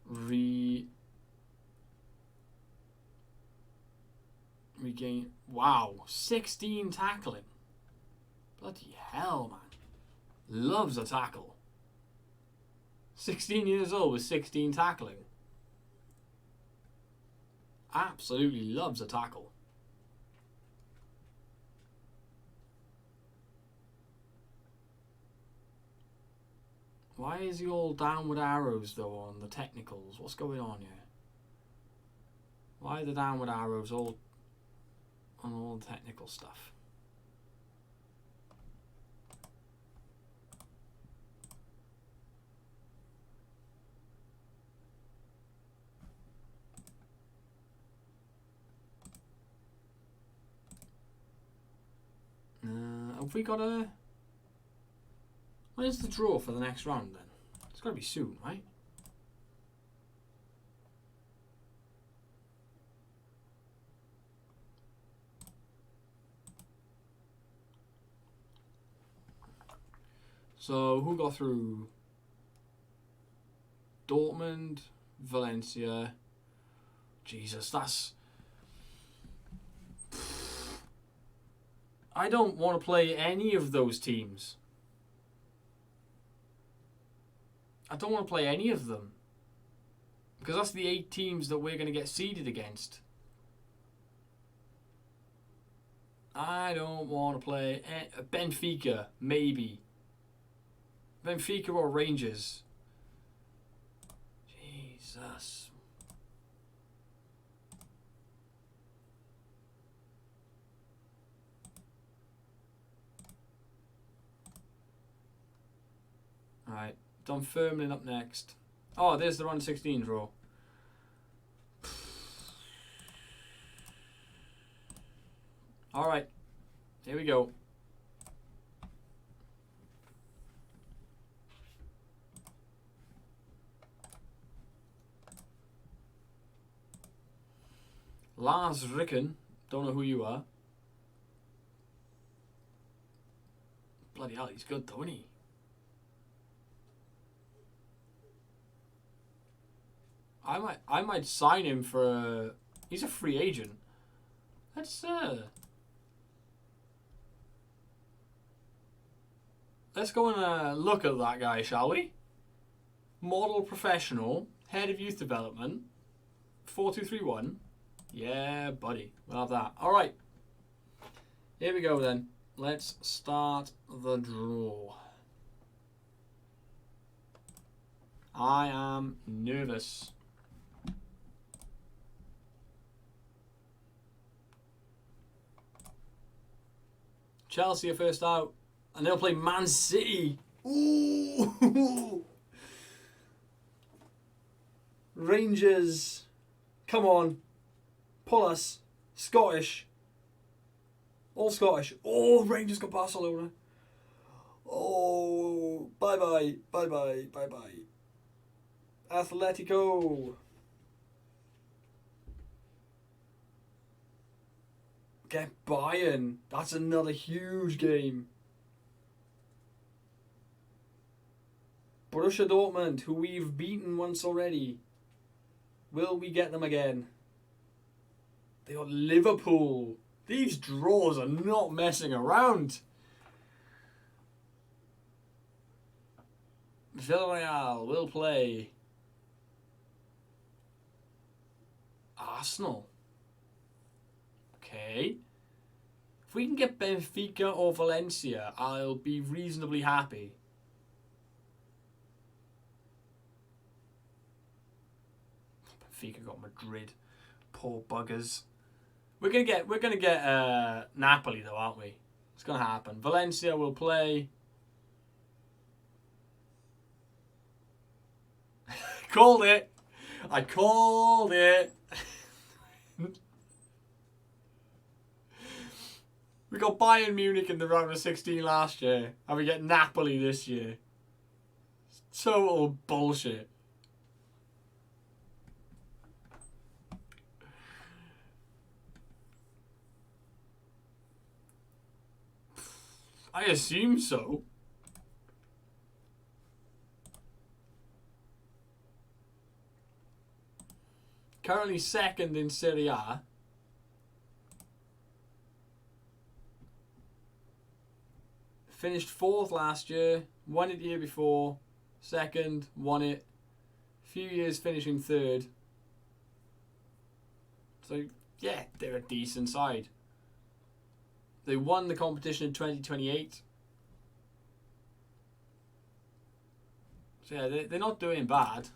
regain. Wow, 16 tackling. Bloody hell, man. Loves a tackle. 16 years old with 16 tackling. absolutely loves a tackle. Why is he all downward arrows, though, on the technicals? What's going on here? Why are the downward arrows all on all the technical stuff? Have we got a... When's the draw for the next round, then? It's got to be soon, right? So, who got through? Dortmund, Valencia. Jesus, that's... I don't want to play any of those teams. I don't want to play any of them. Because that's the 8 teams that we're going to get seeded against. I don't want to play Benfica, maybe. Benfica or Rangers. Jesus. Alright, Dunfermline up next. Oh, there's the round 16 draw. Alright, here we go. Lars Ricken, don't know who you are. Bloody hell, he's good though, isn't he? I might sign him for he's a free agent. Let's go and look at that guy, shall we? Model professional, head of youth development, 4231. Yeah, buddy, we'll have that. All right, here we go then. Let's start the draw. I am nervous. Chelsea are first out, and they'll play Man City. Ooh! Rangers, come on, pull us. Scottish, all Scottish. Oh, Rangers got Barcelona. Oh, bye bye, bye bye, bye bye. Atletico. Get Bayern. That's another huge game. Borussia Dortmund, who we've beaten once already. Will we get them again? They got Liverpool. These draws are not messing around. Villarreal will play Arsenal. Okay. If we can get Benfica or Valencia, I'll be reasonably happy. Benfica got Madrid. Poor buggers. We're gonna get Napoli though, aren't we? It's gonna happen. Valencia will play. Called it. I called it. We got Bayern Munich in the round of 16 last year, and we get Napoli this year. Total bullshit. I assume so. Currently second in Serie A. Finished fourth last year, won it the year before, second, won it. A few years finishing third. So, yeah, they're a decent side. They won the competition in 2028. So, yeah, they're not doing bad.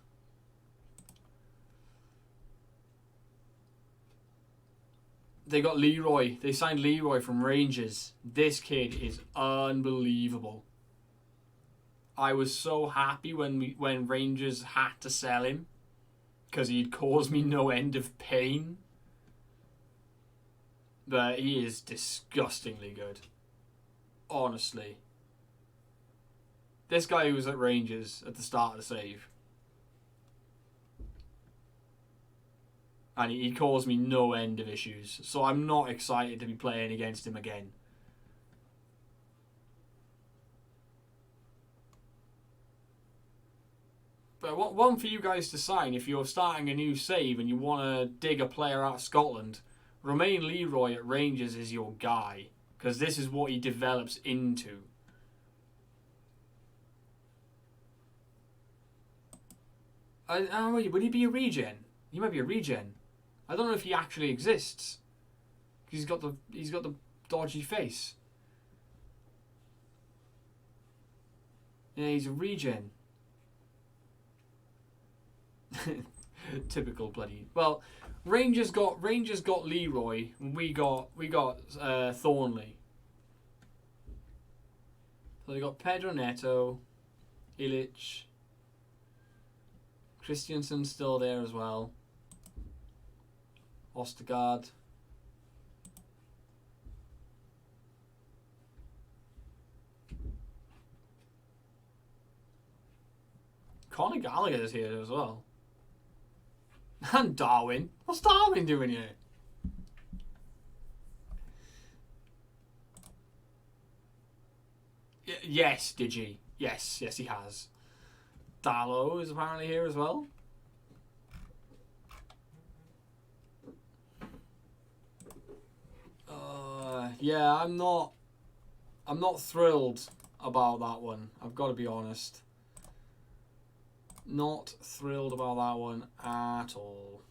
They got Leroy. They signed Leroy from Rangers. This kid is unbelievable. I was so happy when Rangers had to sell him because he'd caused me no end of pain. But he is disgustingly good. Honestly. This guy who was at Rangers at the start of the save. And he caused me no end of issues. So I'm not excited to be playing against him again. But one for you guys to sign if you're starting a new save and you want to dig a player out of Scotland, Romain Leroy at Rangers is your guy. Because this is what he develops into. Would he be a regen? He might be a regen. I don't know if he actually exists. He's got the dodgy face. Yeah, he's a regen. Typical bloody. Well, Rangers got Leroy. We got Thornley. So they got Pedro Neto, Illich, Christiansen's still there as well. Ostergaard. Conor Gallagher's here as well. And Darwin. What's Darwin doing here? Yes, Digi. Yes, he has. Dallo is apparently here as well. Yeah, I'm not thrilled about that one. I've got to be honest. Not thrilled about that one at all.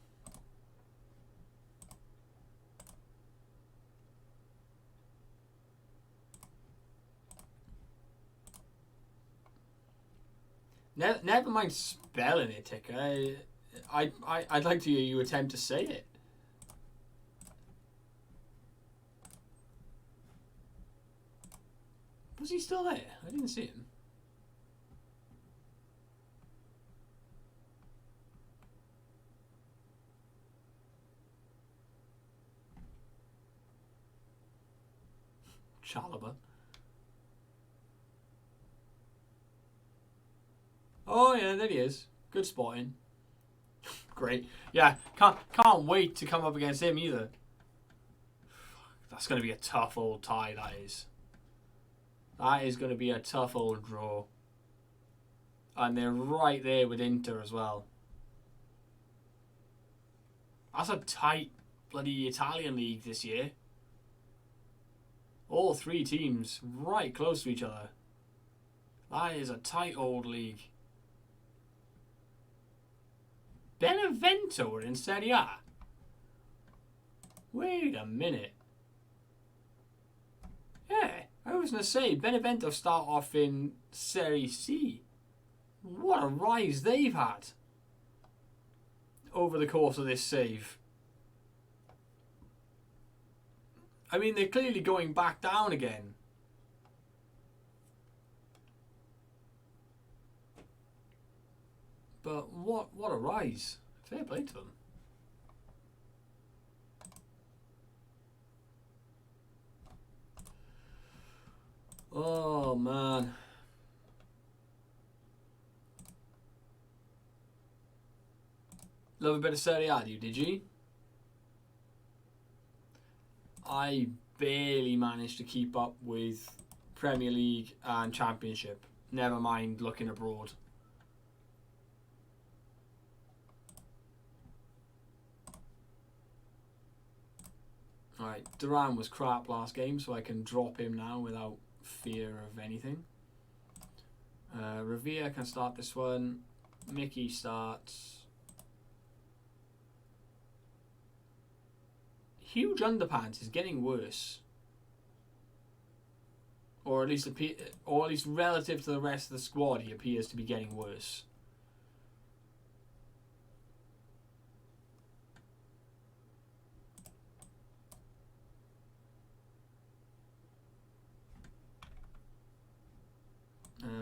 Never mind spelling it, Ticker. I'd like to hear you attempt to say it. Was he still there? I didn't see him. Chalaba. Oh yeah, there he is. Good spotting. Great. Yeah, can't wait to come up against him either. That's going to be a tough old tie, that is. That is going to be a tough old draw. And they're right there with Inter as well. That's a tight bloody Italian league this year. All three teams right close to each other. That is a tight old league. Benevento are in Serie A. Wait a minute. Yeah, I was going to say, Benevento start off in Serie C. What a rise they've had over the course of this save. I mean, they're clearly going back down again. But what a rise. Fair play to them. Oh, man. Love a bit of Serie A, did you? I barely managed to keep up with Premier League and Championship. Never mind looking abroad. Alright, Duran was crap last game, so I can drop him now without fear of anything. Revere can start this one. Mickey starts. Huge underpants is getting worse. Or at least relative to the rest of the squad, he appears to be getting worse.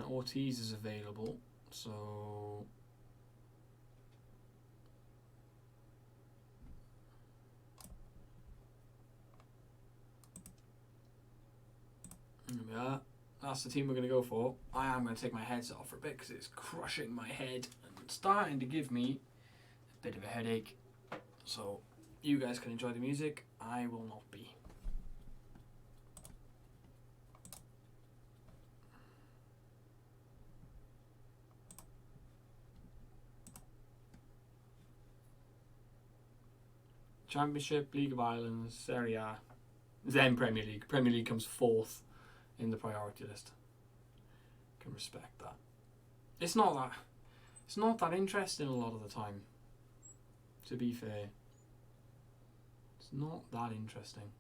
Ortiz is available, so there we are. That's the team we're going to go for. I am going to take my headset off for a bit because it's crushing my head and starting to give me a bit of a headache. So you guys can enjoy the music. I will not be. Championship, League of Ireland, Serie A, then Premier League. Premier League comes fourth in the priority list. Can respect that. It's not that interesting a lot of the time. To be fair, it's not that interesting.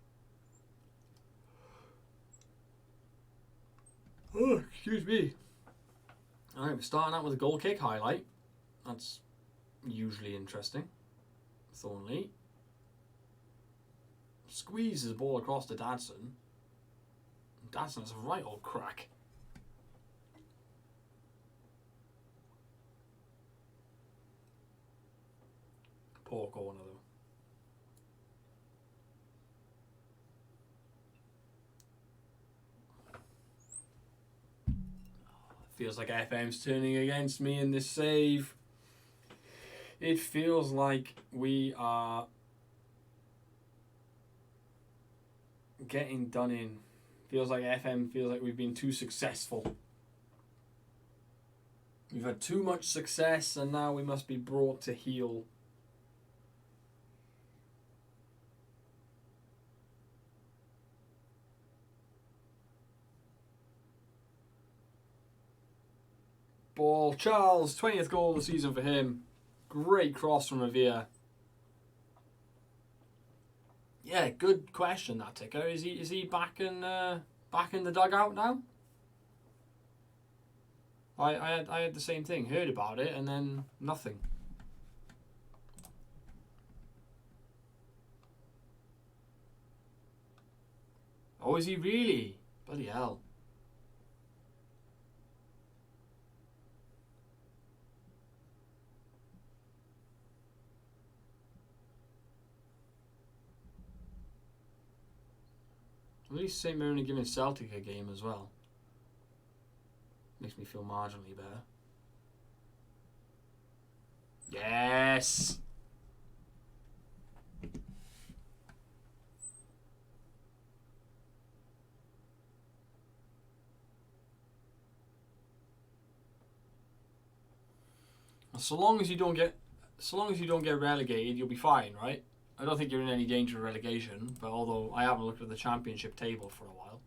Oh, excuse me. Alright, we're starting out with a goal kick highlight. That's usually interesting. Thornley squeezes the ball across to Dadson. Dadson has a right old crack. Poor corner though. Feels like FM's turning against me in this save. It feels like we are getting done in. Feels like FM feels like we've been too successful. We've had too much success and now we must be brought to heel. Ball, Charles, 20th goal of the season for him. Great cross from Revere. Yeah, good question that ticker. Is he back in the dugout now? I had the same thing. Heard about it and then nothing. Oh, is he really? Bloody hell. At least St. Mirren are giving Celtic a game as well. Makes me feel marginally better. Yes! So long as you don't get relegated, you'll be fine, right? I don't think you're in any danger of relegation, but although I haven't looked at the championship table for a while.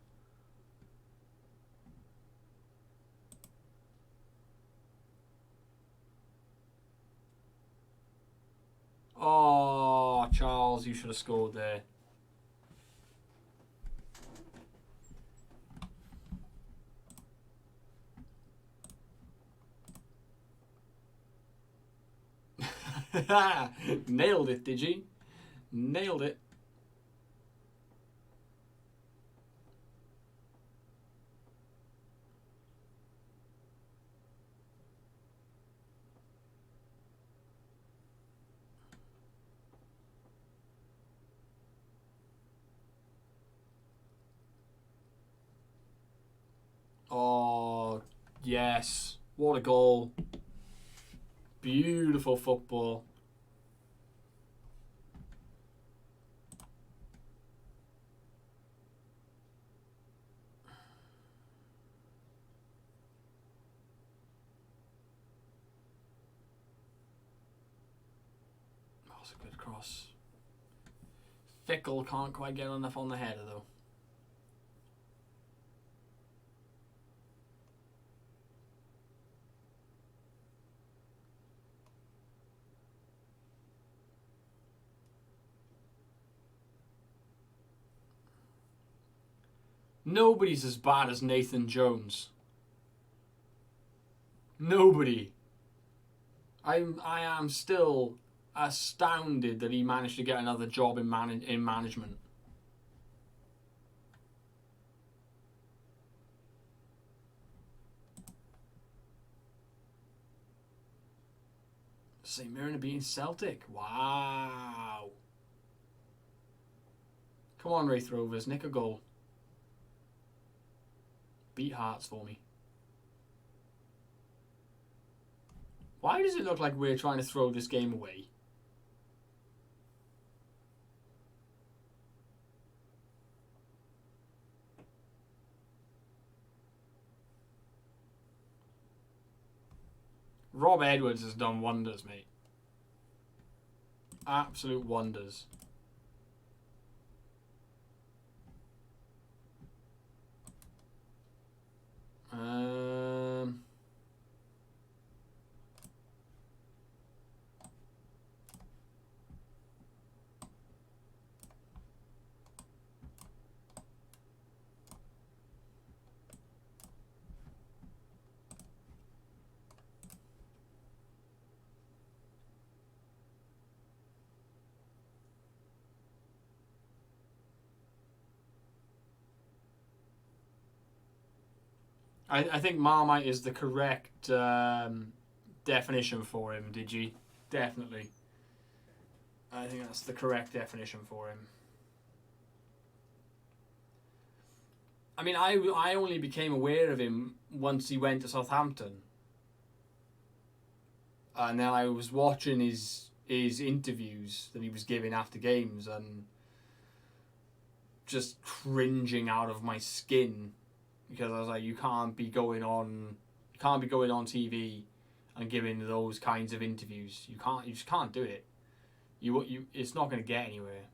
Oh, Charles, you should have scored there. Nailed it, did you? Nailed it. Oh, yes. What a goal. Beautiful football. That was a good cross. Fickle can't quite get enough on the header though. Nobody's as bad as Nathan Jones. Nobody. I am still astounded that he managed to get another job in management. St Mirren are beating Celtic. Wow. Come on, Wraith Rovers, nick a goal. Beat Hearts for me. Why does it look like we're trying to throw this game away? Rob Edwards has done wonders, mate. Absolute wonders. I think Marmite is the correct definition for him, Digi. Definitely. I think that's the correct definition for him. I mean, I only became aware of him once he went to Southampton. And then I was watching his interviews that he was giving after games and just cringing out of my skin. Because I was like, you can't be going on TV and giving those kinds of interviews. You just can't do it. It's not going to get anywhere.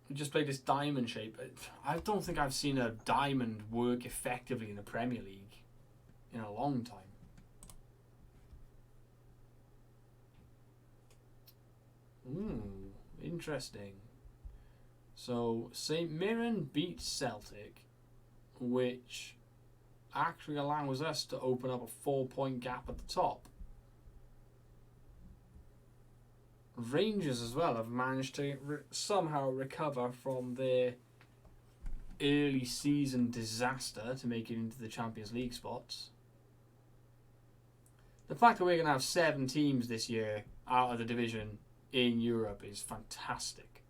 We just played this diamond shape. I don't think I've seen a diamond work effectively in the Premier League in a long time. Interesting. So St Mirren beats Celtic, which actually allows us to open up a 4-point gap at the top. Rangers as well have managed to somehow recover from their early season disaster to make it into the Champions League spots. The fact that we're going to have 7 teams this year out of the division in Europe is fantastic.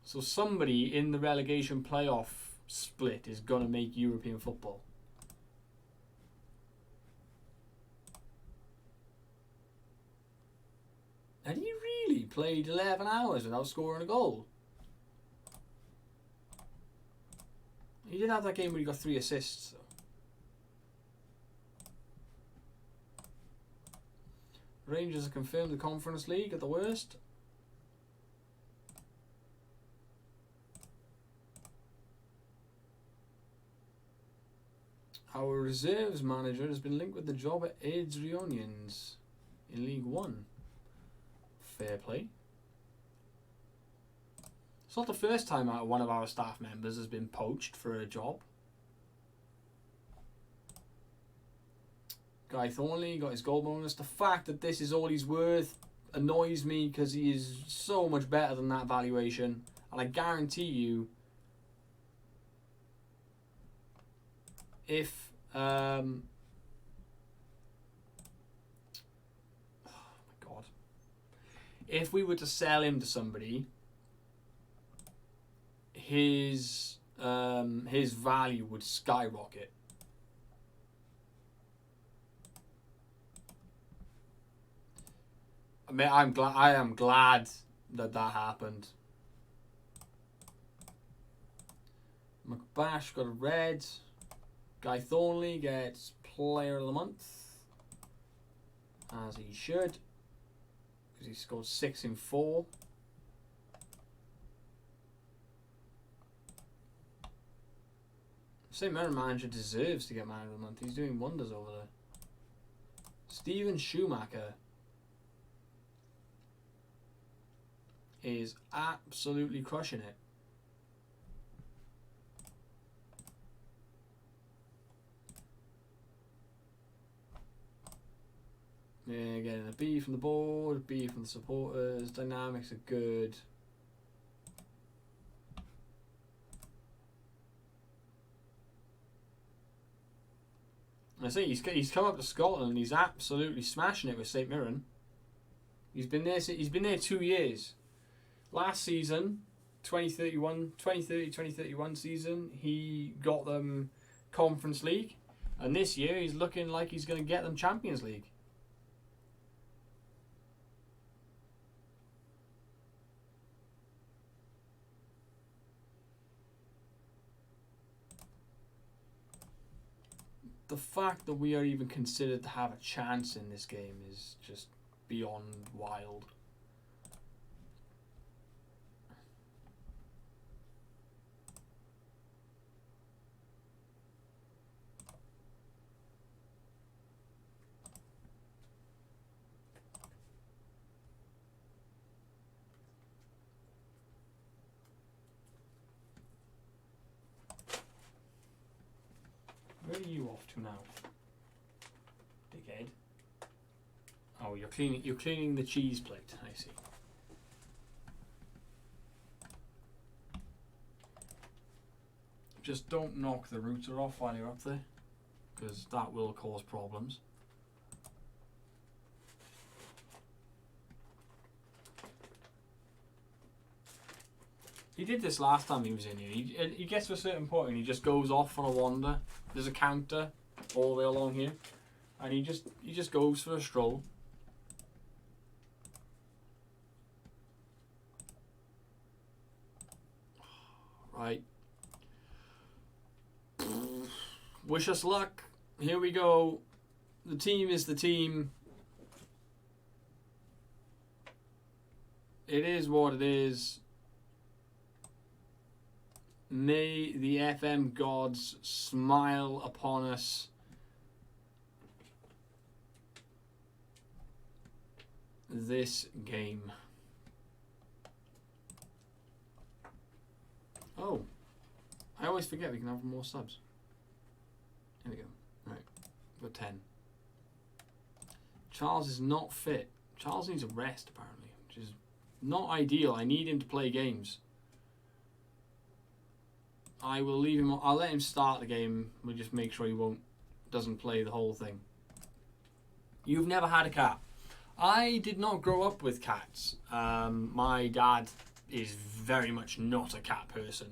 So somebody in the relegation playoff split is going to make European football. Had he really played 11 hours without scoring a goal? He did have that game where he got 3 assists. Rangers have confirmed the Conference League at the worst. Our reserves manager has been linked with the job at Aids Reunions in League One. Fair play. It's not the first time one of our staff members has been poached for a job. Guy Thornley got his goal bonus. The fact that this is all he's worth annoys me because he is so much better than that valuation. And I guarantee you, if oh my God, if we were to sell him to somebody, his value would skyrocket. I mean, I am glad that happened. McBash got a red. Guy Thornley gets Player of the Month, as he should, because he scored 6 in 4. St. Mirren manager deserves to get man of the month. He's doing wonders over there. Steven Schumacher is absolutely crushing it. Yeah, getting a B from the board, B from the supporters. Dynamics are good. I say he's come up to Scotland and he's absolutely smashing it with St Mirren. He's been there 2 years. Last season, 2030-2031 season, he got them Conference League, and this year he's looking like he's going to get them Champions League. The fact that we are even considered to have a chance in this game is just beyond wild. Where are you off to now, dickhead? Oh, you're cleaning the cheese plate. I see. Just don't knock the router off while you're up there, because that will cause problems. He did this last time he was in here. He gets to a certain point and he just goes off on a wander. There's a counter all the way along here, and he just goes for a stroll. Right. Wish us luck. Here we go. The team is the team. It is what it is. May the FM gods smile upon us. This game. Oh, I always forget we can have more subs. Here we go. Right, we've got 10. Charles is not fit. Charles needs a rest apparently, which is not ideal. I need him to play games. I will leave him. I'll let him start the game. We'll just make sure he doesn't play the whole thing. You've never had a cat. I did not grow up with cats. My dad is very much not a cat person.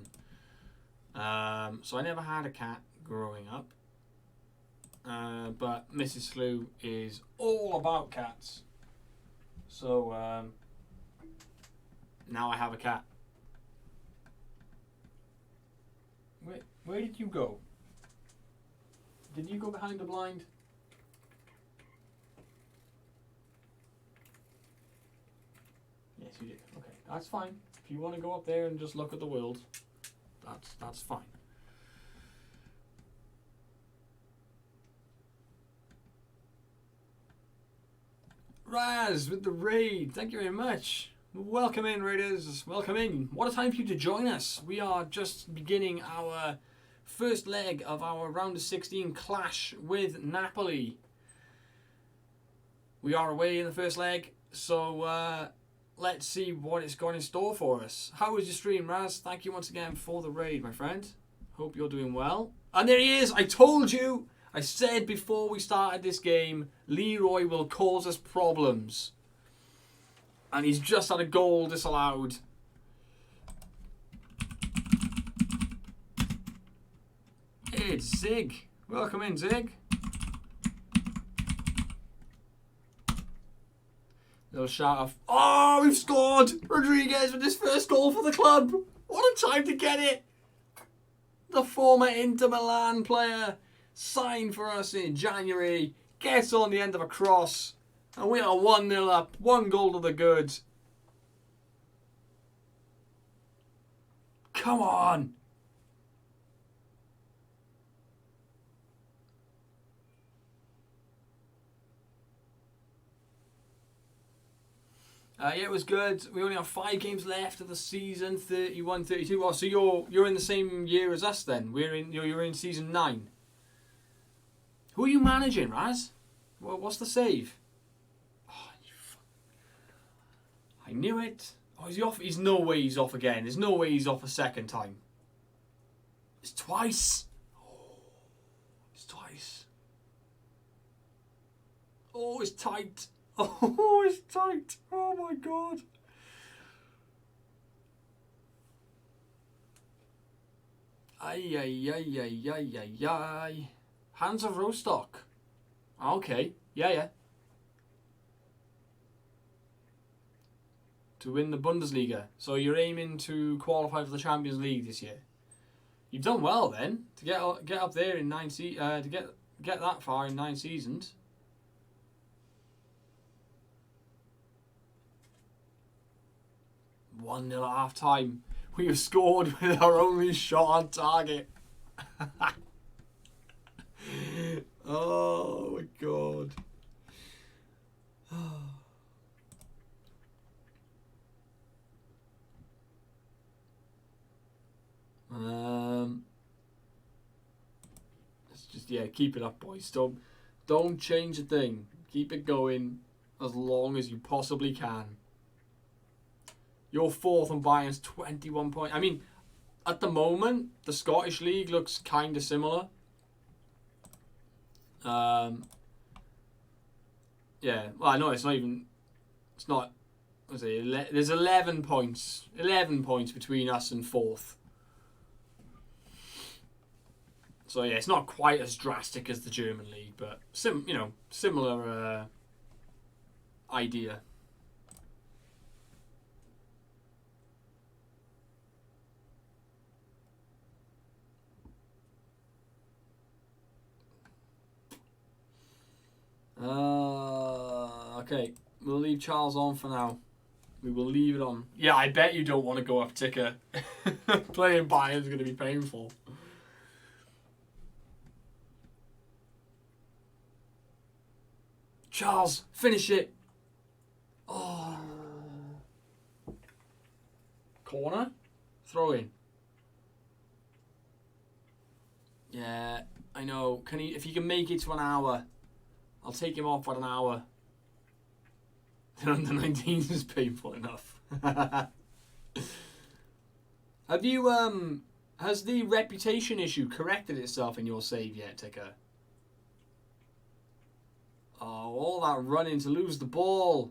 So I never had a cat growing up. But Mrs. Slew is all about cats. So now I have a cat. Where did you go? Did you go behind the blind? Yes, you did. Okay, that's fine. If you want to go up there and just look at the world, that's fine. Raz with the raid. Thank you very much. Welcome in, Raiders. Welcome in. What a time for you to join us. We are just beginning our first leg of our round of 16 clash with Napoli. We are away in the first leg, so let's see what it's got in store for us. How was your stream, Raz? Thank you once again for the raid, my friend. Hope you're doing well. And there he is. I told you. I said before we started this game, Leroy will cause us problems. And he's just had a goal disallowed. It's Zig. Welcome in, Zig. Little shout of, oh, we've scored! Rodriguez with his first goal for the club. What a time to get it. The former Inter Milan player signed for us in January. Gets on the end of a cross. And we are 1-0 up. 1 goal to the good. Come on. Yeah, it was good. We only have 5 games left of the season, 31, 32. Oh, so you're in the same year as us then. You're in season 9. Who are you managing, Raz? What's the save? Oh, I knew it. Oh, is he off? He's no way he's off again. There's no way he's off a second time. It's twice. Oh, it's twice. Oh, it's tight. Oh, it's tight. Oh my god. Ay, ay, ay, ay, ay, ay, ay. Hands of Rostock. Okay. Yeah. To win the Bundesliga. So you're aiming to qualify for the Champions League this year. You've done well then to get up there in 9 to get that far in 9 seasons. One 0 at half time. We have scored with our only shot on target. Oh my god. Let's just keep it up, boys. Don't change a thing. Keep it going as long as you possibly can. You're 4th and Bayern's 21 points. I mean, at the moment, the Scottish League looks kind of similar. Yeah, well, I know it's not. What's it? There's 11 points. 11 points between us and 4th. So yeah, it's not quite as drastic as the German league, but similar idea. Okay, we'll leave Charles on for now. We will leave it on. Yeah, I bet you don't want to go up ticker. Playing Bayern is going to be painful. Charles, finish it. Oh. Corner. Throw in. Yeah, I know. If he can make it to an hour, I'll take him off for an hour. The under 19s is painful enough. Have you has the reputation issue corrected itself in your save yet, Ticker? Oh, all that running to lose the ball.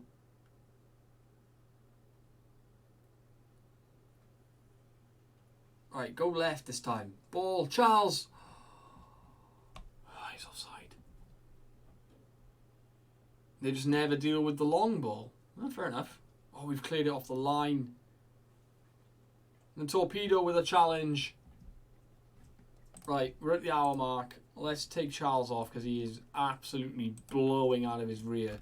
Right, go left this time. Ball, Charles. Oh, he's offside. They just never deal with the long ball. Oh, fair enough. Oh, we've cleared it off the line. The torpedo with a challenge. Right, we're at the hour mark. Let's take Charles off because he is absolutely blowing out of his rear.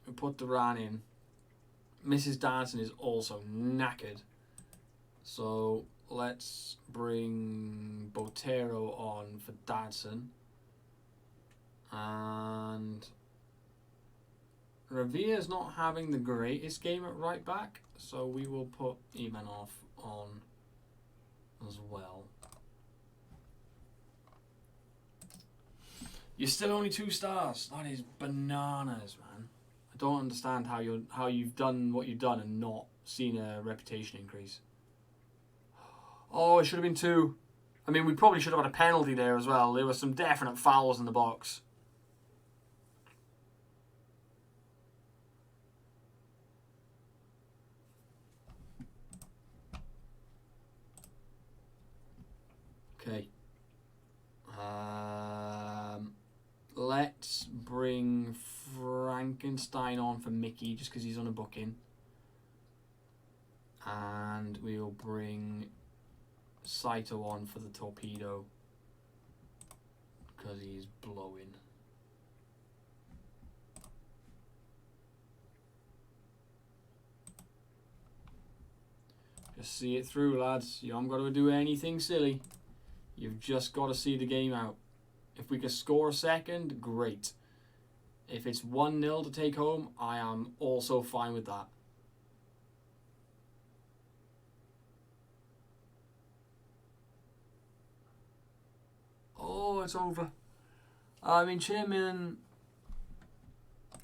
We put Duran in. Mrs. Danson is also knackered. So let's bring Botero on for Danson. And Revilla's not having the greatest game at right back, so we will put Ivanov on as well. You're still only 2 stars. That is bananas, man. I don't understand how you've done what you've done and not seen a reputation increase. Oh, it should have been 2. I mean, we probably should have had a penalty there as well. There were some definite fouls in the box. Okay. Let's bring Frankenstein on for Mickey just because he's on a booking. And we'll bring Saito on for the torpedo because he's blowing. Just see it through, lads. You haven't got to do anything silly. You've just got to see the game out. If we can score a second, great. If it's 1-0 to take home, I am also fine with that. Oh, it's over. Chairman...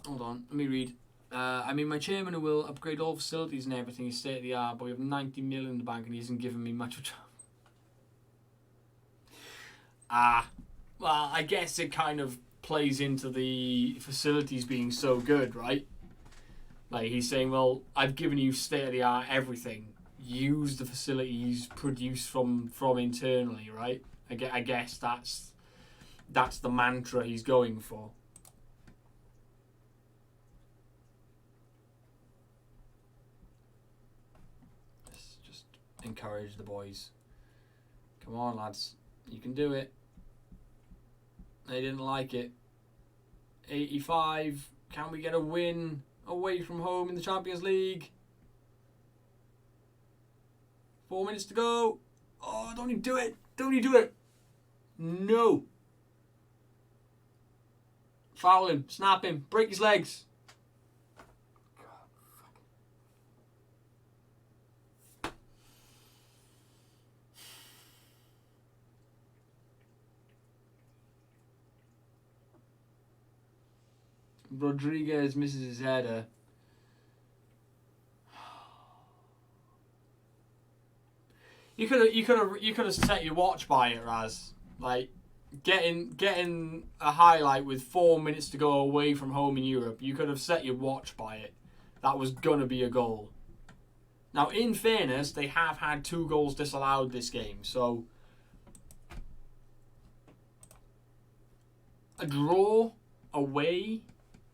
Hold on, let me read. My chairman who will upgrade all facilities and everything is state of the art, but we have 90 million in the bank and he hasn't given me much of a job. Well, I guess it kind of plays into the facilities being so good, right? Like, he's saying, well, I've given you state of the art everything. Use the facilities produced from internally, right? I guess that's the mantra he's going for. Let's just encourage the boys. Come on, lads. You can do it. They didn't like it. 85. Can we get a win away from home in the Champions League? 4 minutes to go. Oh, don't you do it. Don't you do it. No. Foul him. Snap him. Break his legs. Rodriguez misses his header. You could have set your watch by it, Raz. Like getting a highlight with 4 minutes to go away from home in Europe. You could have set your watch by it. That was gonna be a goal. Now, in fairness, they have had 2 goals disallowed this game, so a draw away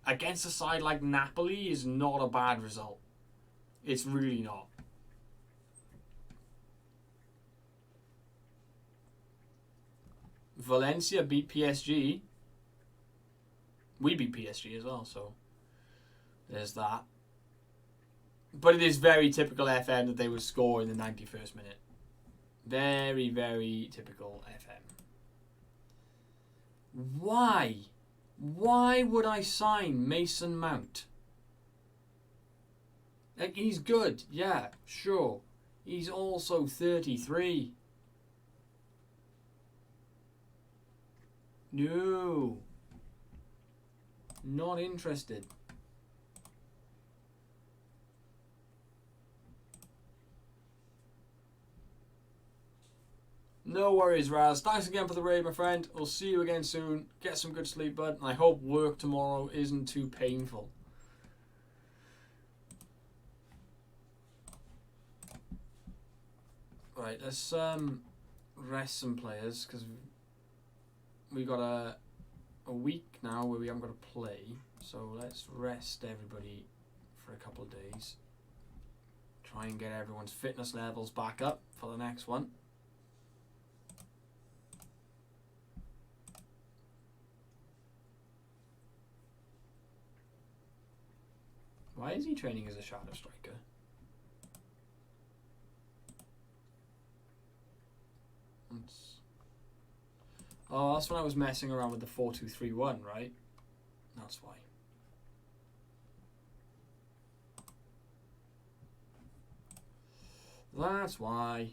against a side like Napoli is not a bad result. It's really not. Valencia beat PSG. We beat PSG as well, so there's that. But it is very typical FM that they would score in the 91st minute. Very, very typical FM. Why? Why would I sign Mason Mount? Like, he's good, yeah, sure. He's also 33. No. Not interested. No worries, Raz. Thanks again for the raid, my friend. We'll see you again soon. Get some good sleep, bud. And I hope work tomorrow isn't too painful. Right, let's rest some players because we got a week now where we haven't got to play. So let's rest everybody for a couple of days. Try and get everyone's fitness levels back up for the next one. Why is he training as a shadow striker? Oh, that's when I was messing around with the 4-2-3-1, right? That's why. That's why.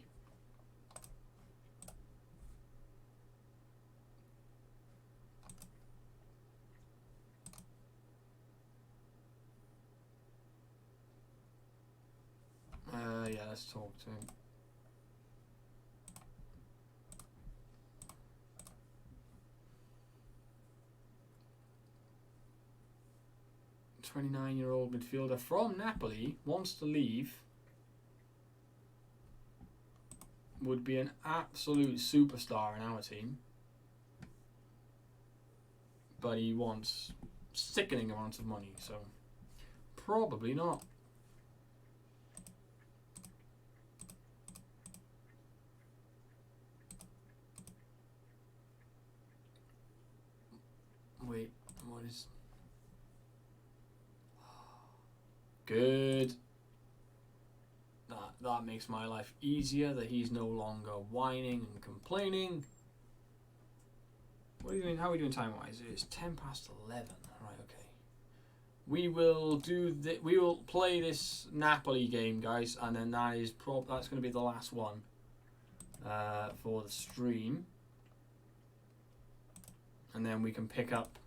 Yeah, let's talk to him. A 29-year-old midfielder from Napoli wants to leave. Would be an absolute superstar in our team. But he wants sickening amounts of money, so probably not. Wait, what is... Good. That makes my life easier, that he's no longer whining and complaining. What are you doing? How are we doing time-wise? It's 10 past 11. Right, okay. we will we will play this Napoli game, guys, and then that's going to be the last one for the stream, and then we can pick up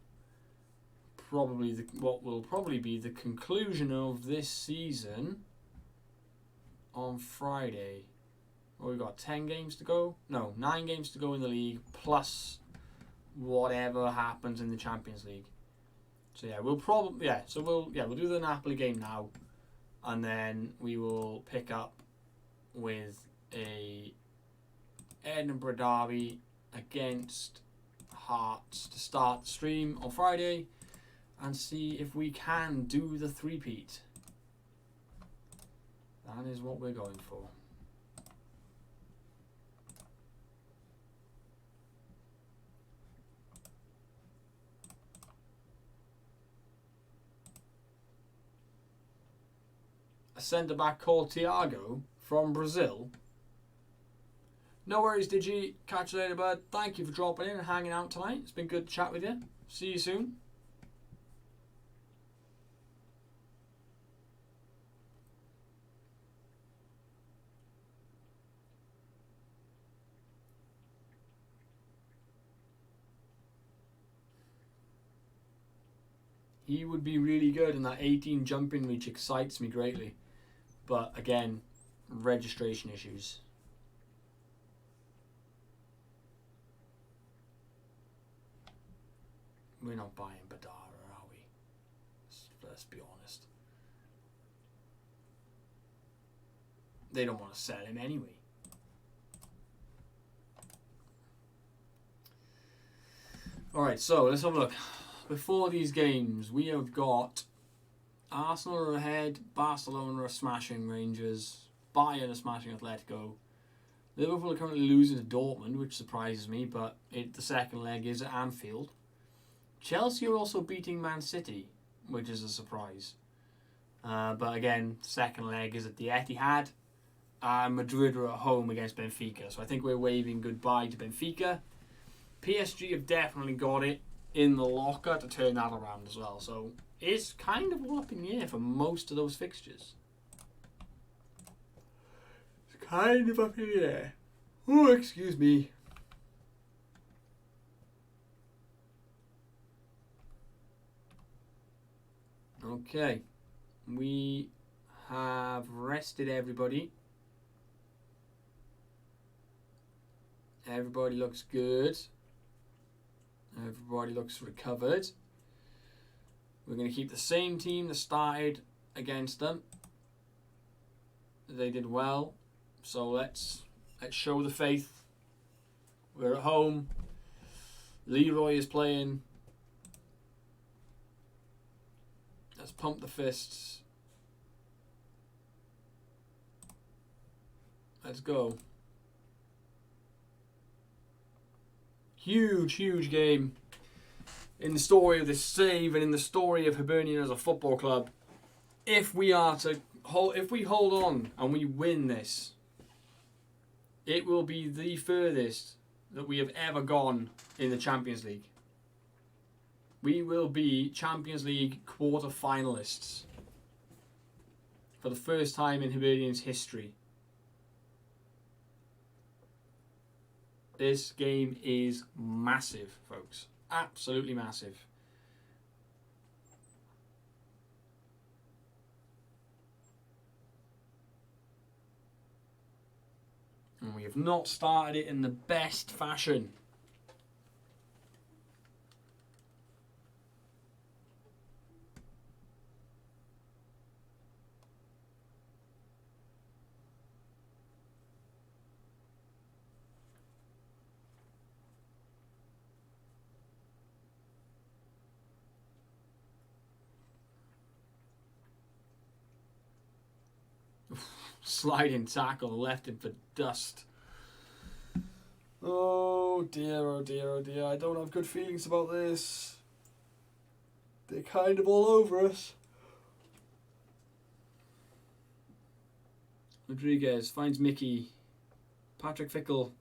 probably what will probably be the conclusion of this season on Friday. Well, we've got 10 games to go. No, 9 games to go in the league, plus whatever happens in the Champions League. So yeah, we'll do the Napoli game now, and then we will pick up with a Edinburgh derby against Hearts to start the stream on Friday, and see if we can do the three-peat. That is what we're going for. A centre-back called Thiago from Brazil. No worries, Digi. Catch you later, bud. Thank you for dropping in and hanging out tonight. It's been good to chat with you. See you soon. He would be really good, and that 18 jumping reach excites me greatly. But again, registration issues. We're not buying Badara, are we? Let's be honest. They don't want to sell him anyway. Alright, so let's have a look. Before these games, we have got Arsenal are ahead, Barcelona are smashing Rangers, Bayern are smashing Atletico. Liverpool are currently losing to Dortmund, which surprises me, but the second leg is at Anfield. Chelsea are also beating Man City, which is a surprise. But again, second leg is at the Etihad. Madrid are at home against Benfica, so I think we're waving goodbye to Benfica. PSG have definitely got it in the locker to turn that around as well, so it's kind of all up in the air for most of those fixtures. It's kind of up in the air. Oh, excuse me. Okay, we have rested everybody. Everybody looks good. Everybody looks recovered. We're going to keep the same team that started against them. They did well, so let's show the faith. We're at home. Leroy is playing. Let's pump the fists. Let's go. Huge game in the story of this save and in the story of Hibernian as a football club. If we hold on and we win this, it will be the furthest that we have ever gone in the Champions League. We will be Champions League quarter finalists for the first time in Hibernian's history. This game is massive, folks. Absolutely massive. And we have not started it in the best fashion. Sliding tackle, left him for dust. Oh dear, oh dear, oh dear. I don't have good feelings about this. They're kind of all over us. Rodriguez finds Mickey. Patrick Fickle.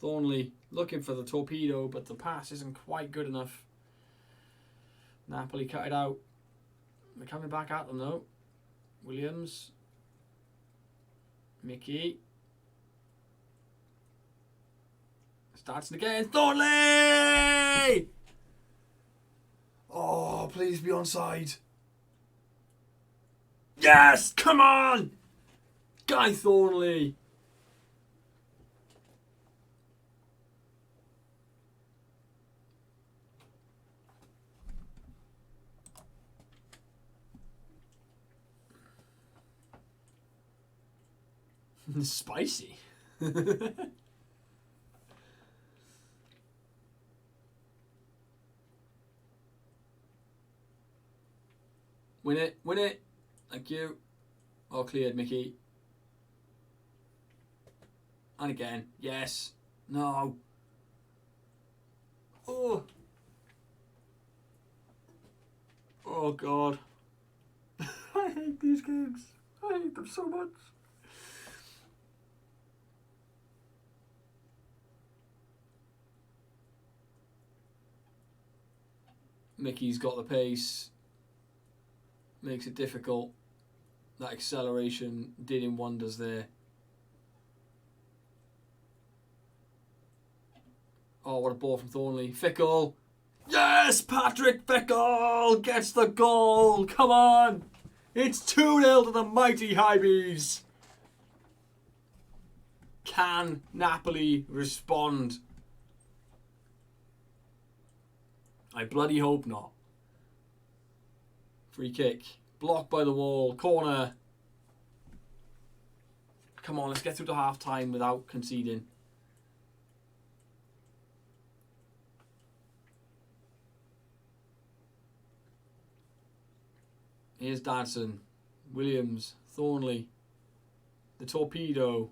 Thornley looking for the torpedo, but the pass isn't quite good enough. Napoli cut it out. We're coming back at them though. Williams. Mickey. Starts it again. Thornley! Oh, please be onside. Yes! Come on! Guy Thornley. Spicy. Win it, win it. Thank you. All cleared, Mickey. And again. Yes. No. Oh. Oh, God. I hate these games. I hate them so much. Mickey's got the pace. Makes it difficult. That acceleration did him wonders there. Oh, what a ball from Thornley. Fickle. Yes, Patrick Fickle gets the goal. Come on. It's 2-0 to the mighty Hibs. Can Napoli respond? I bloody hope not. Free kick. Blocked by the wall. Corner. Come on, let's get through to half time without conceding. Here's Dadson. Williams. Thornley. The torpedo.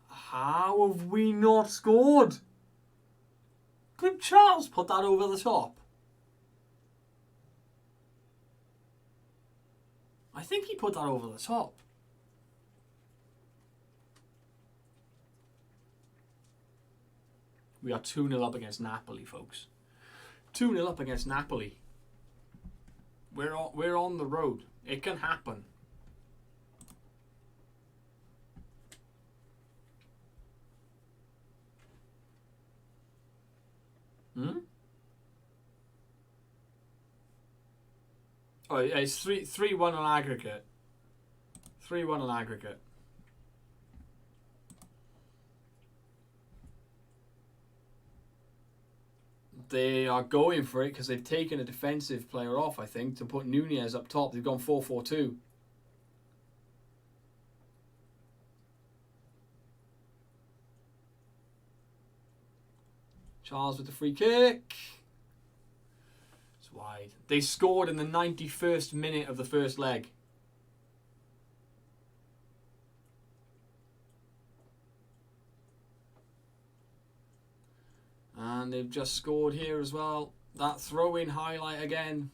How have we not scored? Did Charles put that over the top? I think he put that over the top. We are 2-0 up against Napoli, folks. 2-0 up against Napoli. We're on the road. It can happen. Oh, yeah, it's 3-1 on aggregate. 3-1 on aggregate. They are going for it because they've taken a defensive player off, I think, to put Nunez up top. They've gone 4-4-2. Charles with the free kick. It's wide. They scored in the 91st minute of the first leg. And they've just scored here as well. That throw-in highlight again.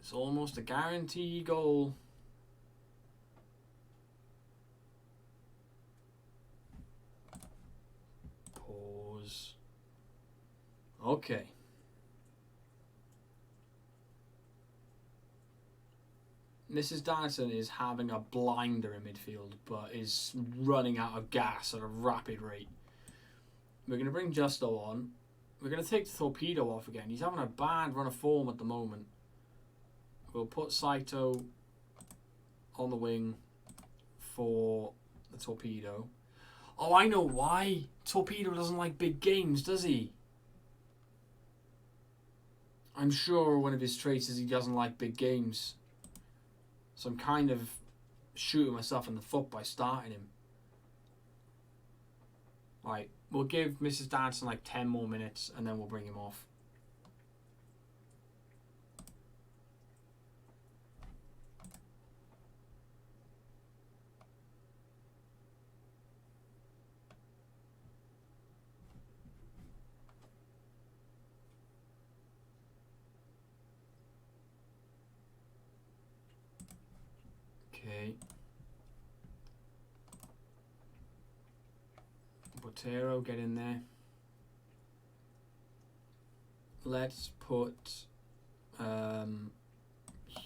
It's almost a guaranteed goal. Pause. Okay. Mrs. Dyson is having a blinder in midfield, but is running out of gas at a rapid rate. We're going to bring Justo on. We're going to take the torpedo off again. He's having a bad run of form at the moment. We'll put Saito on the wing for the torpedo. Oh, I know why. Torpedo doesn't like big games, does he? I'm sure one of his traits is he doesn't like big games. So I'm kind of shooting myself in the foot by starting him. Right. We'll give Mrs. Danson like 10 more minutes and then we'll bring him off. Okay. Botero, get in there. let's put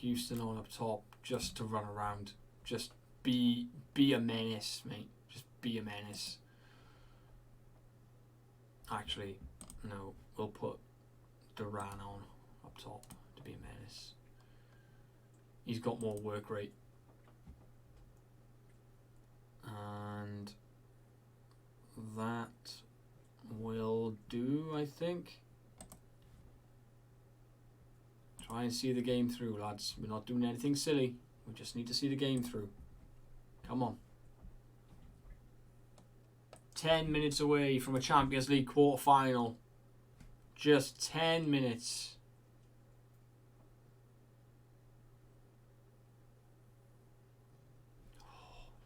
Houston on up top just to run around. Just be a menace, mate. Just be a menace. Actually, no, we'll put Duran on up top to be a menace. He's got more work rate. And that will do, I think. Try and see the game through, lads. We're not doing anything silly. We just need to see the game through. Come on. 10 minutes away from a Champions League quarter-final. Just 10 minutes. Oh,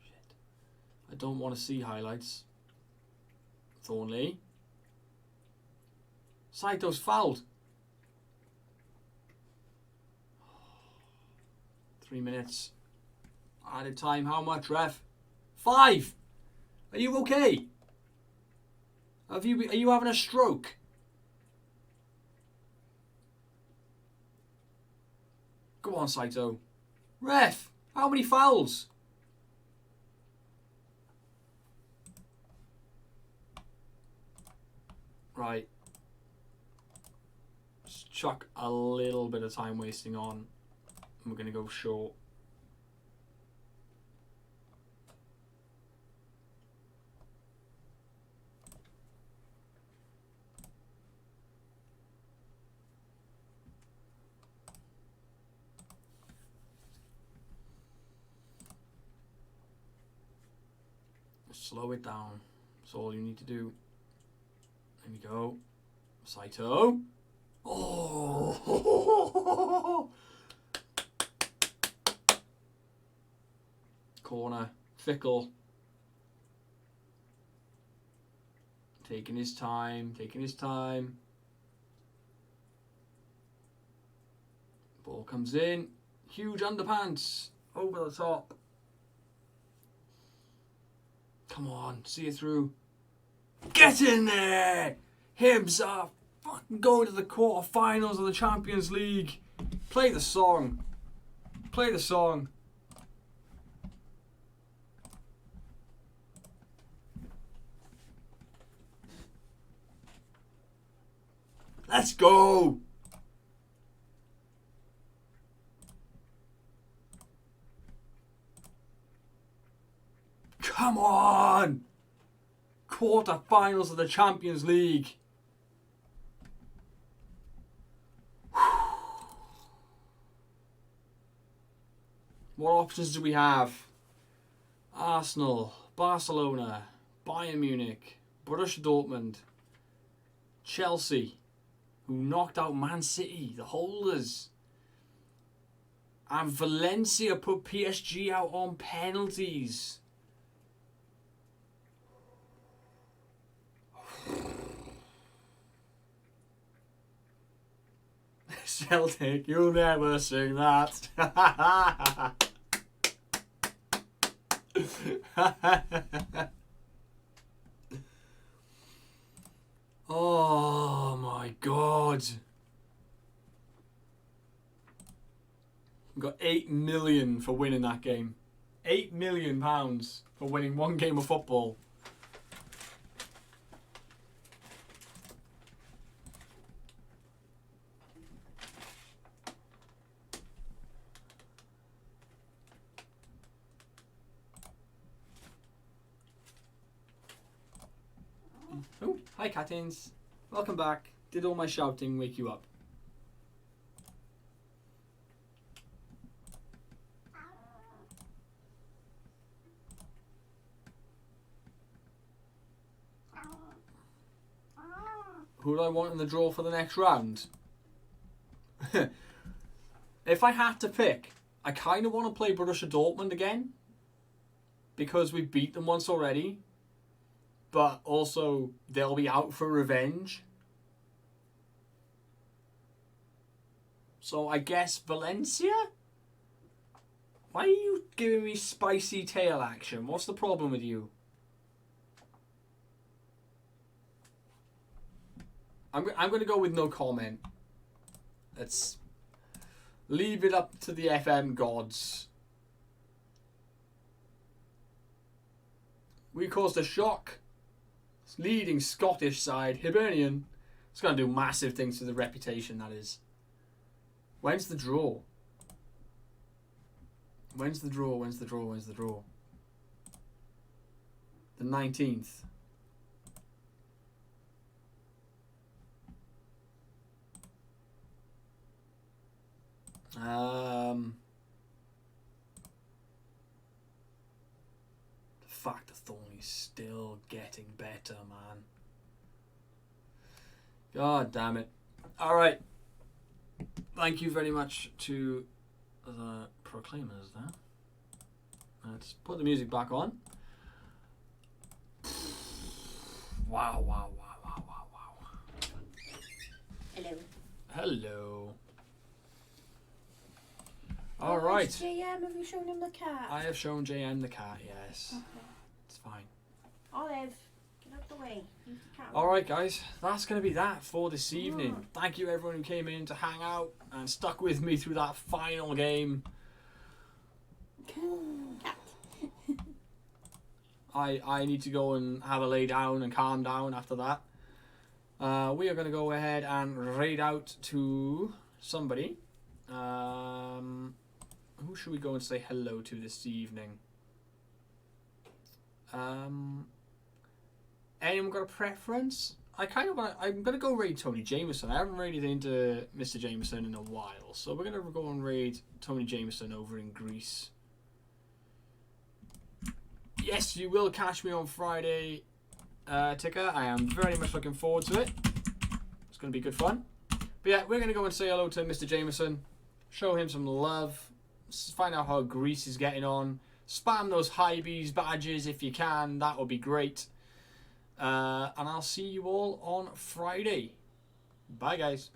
shit. I don't want to see highlights. Thornley. Saito's fouled. 3 minutes. Added time. How much, ref? 5. Are you okay? Are you having a stroke? Go on, Saito. Ref, how many fouls? Right. Let's chuck a little bit of time wasting on. We're going to go short. Slow it down. That's all you need to do. There we go. Saito. Oh! Corner. Fickle. Taking his time. Ball comes in. Huge underpants. Over the top. Come on, see it through. Get in there! Hibs are fucking going to the quarterfinals of the Champions League. Play the song. Play the song. Let's go! Come on! Quarterfinals of the Champions League. What options do we have? Arsenal, Barcelona, Bayern Munich, Borussia Dortmund, Chelsea, who knocked out Man City, the holders. And Valencia put PSG out on penalties. Celtic, you'll never sing that. Oh my God. We got 8 million for winning that game. £8 million for winning one game of football. Oh, hi Catins. Welcome back. Did all my shouting wake you up? Who do I want in the draw for the next round? If I had to pick, I kind of want to play Borussia Dortmund again. Because we beat them once already. But also, they'll be out for revenge. So I guess Valencia? Why are you giving me spicy tail action? What's the problem with you? I'm going to go with no comment. Let's leave it up to the FM gods. We caused a shock. Leading Scottish side, Hibernian. It's going to do massive things to the reputation, that is. When's the draw? When's the draw? When's the draw? When's the draw? The 19th. The fact that Thorny's still getting better, man. God damn it. Alright. Thank you very much to the Proclaimers there. Let's put the music back on. Wow, wow, wow, wow, wow, wow.
Hello.
Hello. Alright.
JM, have you shown him the cat?
I have shown JM the cat, yes.
Okay.
It's fine.
Olive, get out the way. Use the cat.
Alright guys, that's going to be that for this evening. Thank you everyone who came in to hang out and stuck with me through that final game.
Cat.
I need to go and have a lay down and calm down after that. We are going to go ahead and raid out to somebody. Who should we go and say hello to this evening? Anyone got a preference? I'm gonna go raid Tony Jameson. I haven't raided into Mr. Jameson in a while, so we're gonna go and raid Tony Jameson over in Greece. Yes, you will catch me on Friday, Ticker. I am very much looking forward to it. It's gonna be good fun. But yeah, we're gonna go and say hello to Mr. Jameson, show him some love, find out how Greece is getting on. Spam those Hibs badges if you can. That would be great. And I'll see you all on Friday. Bye, guys.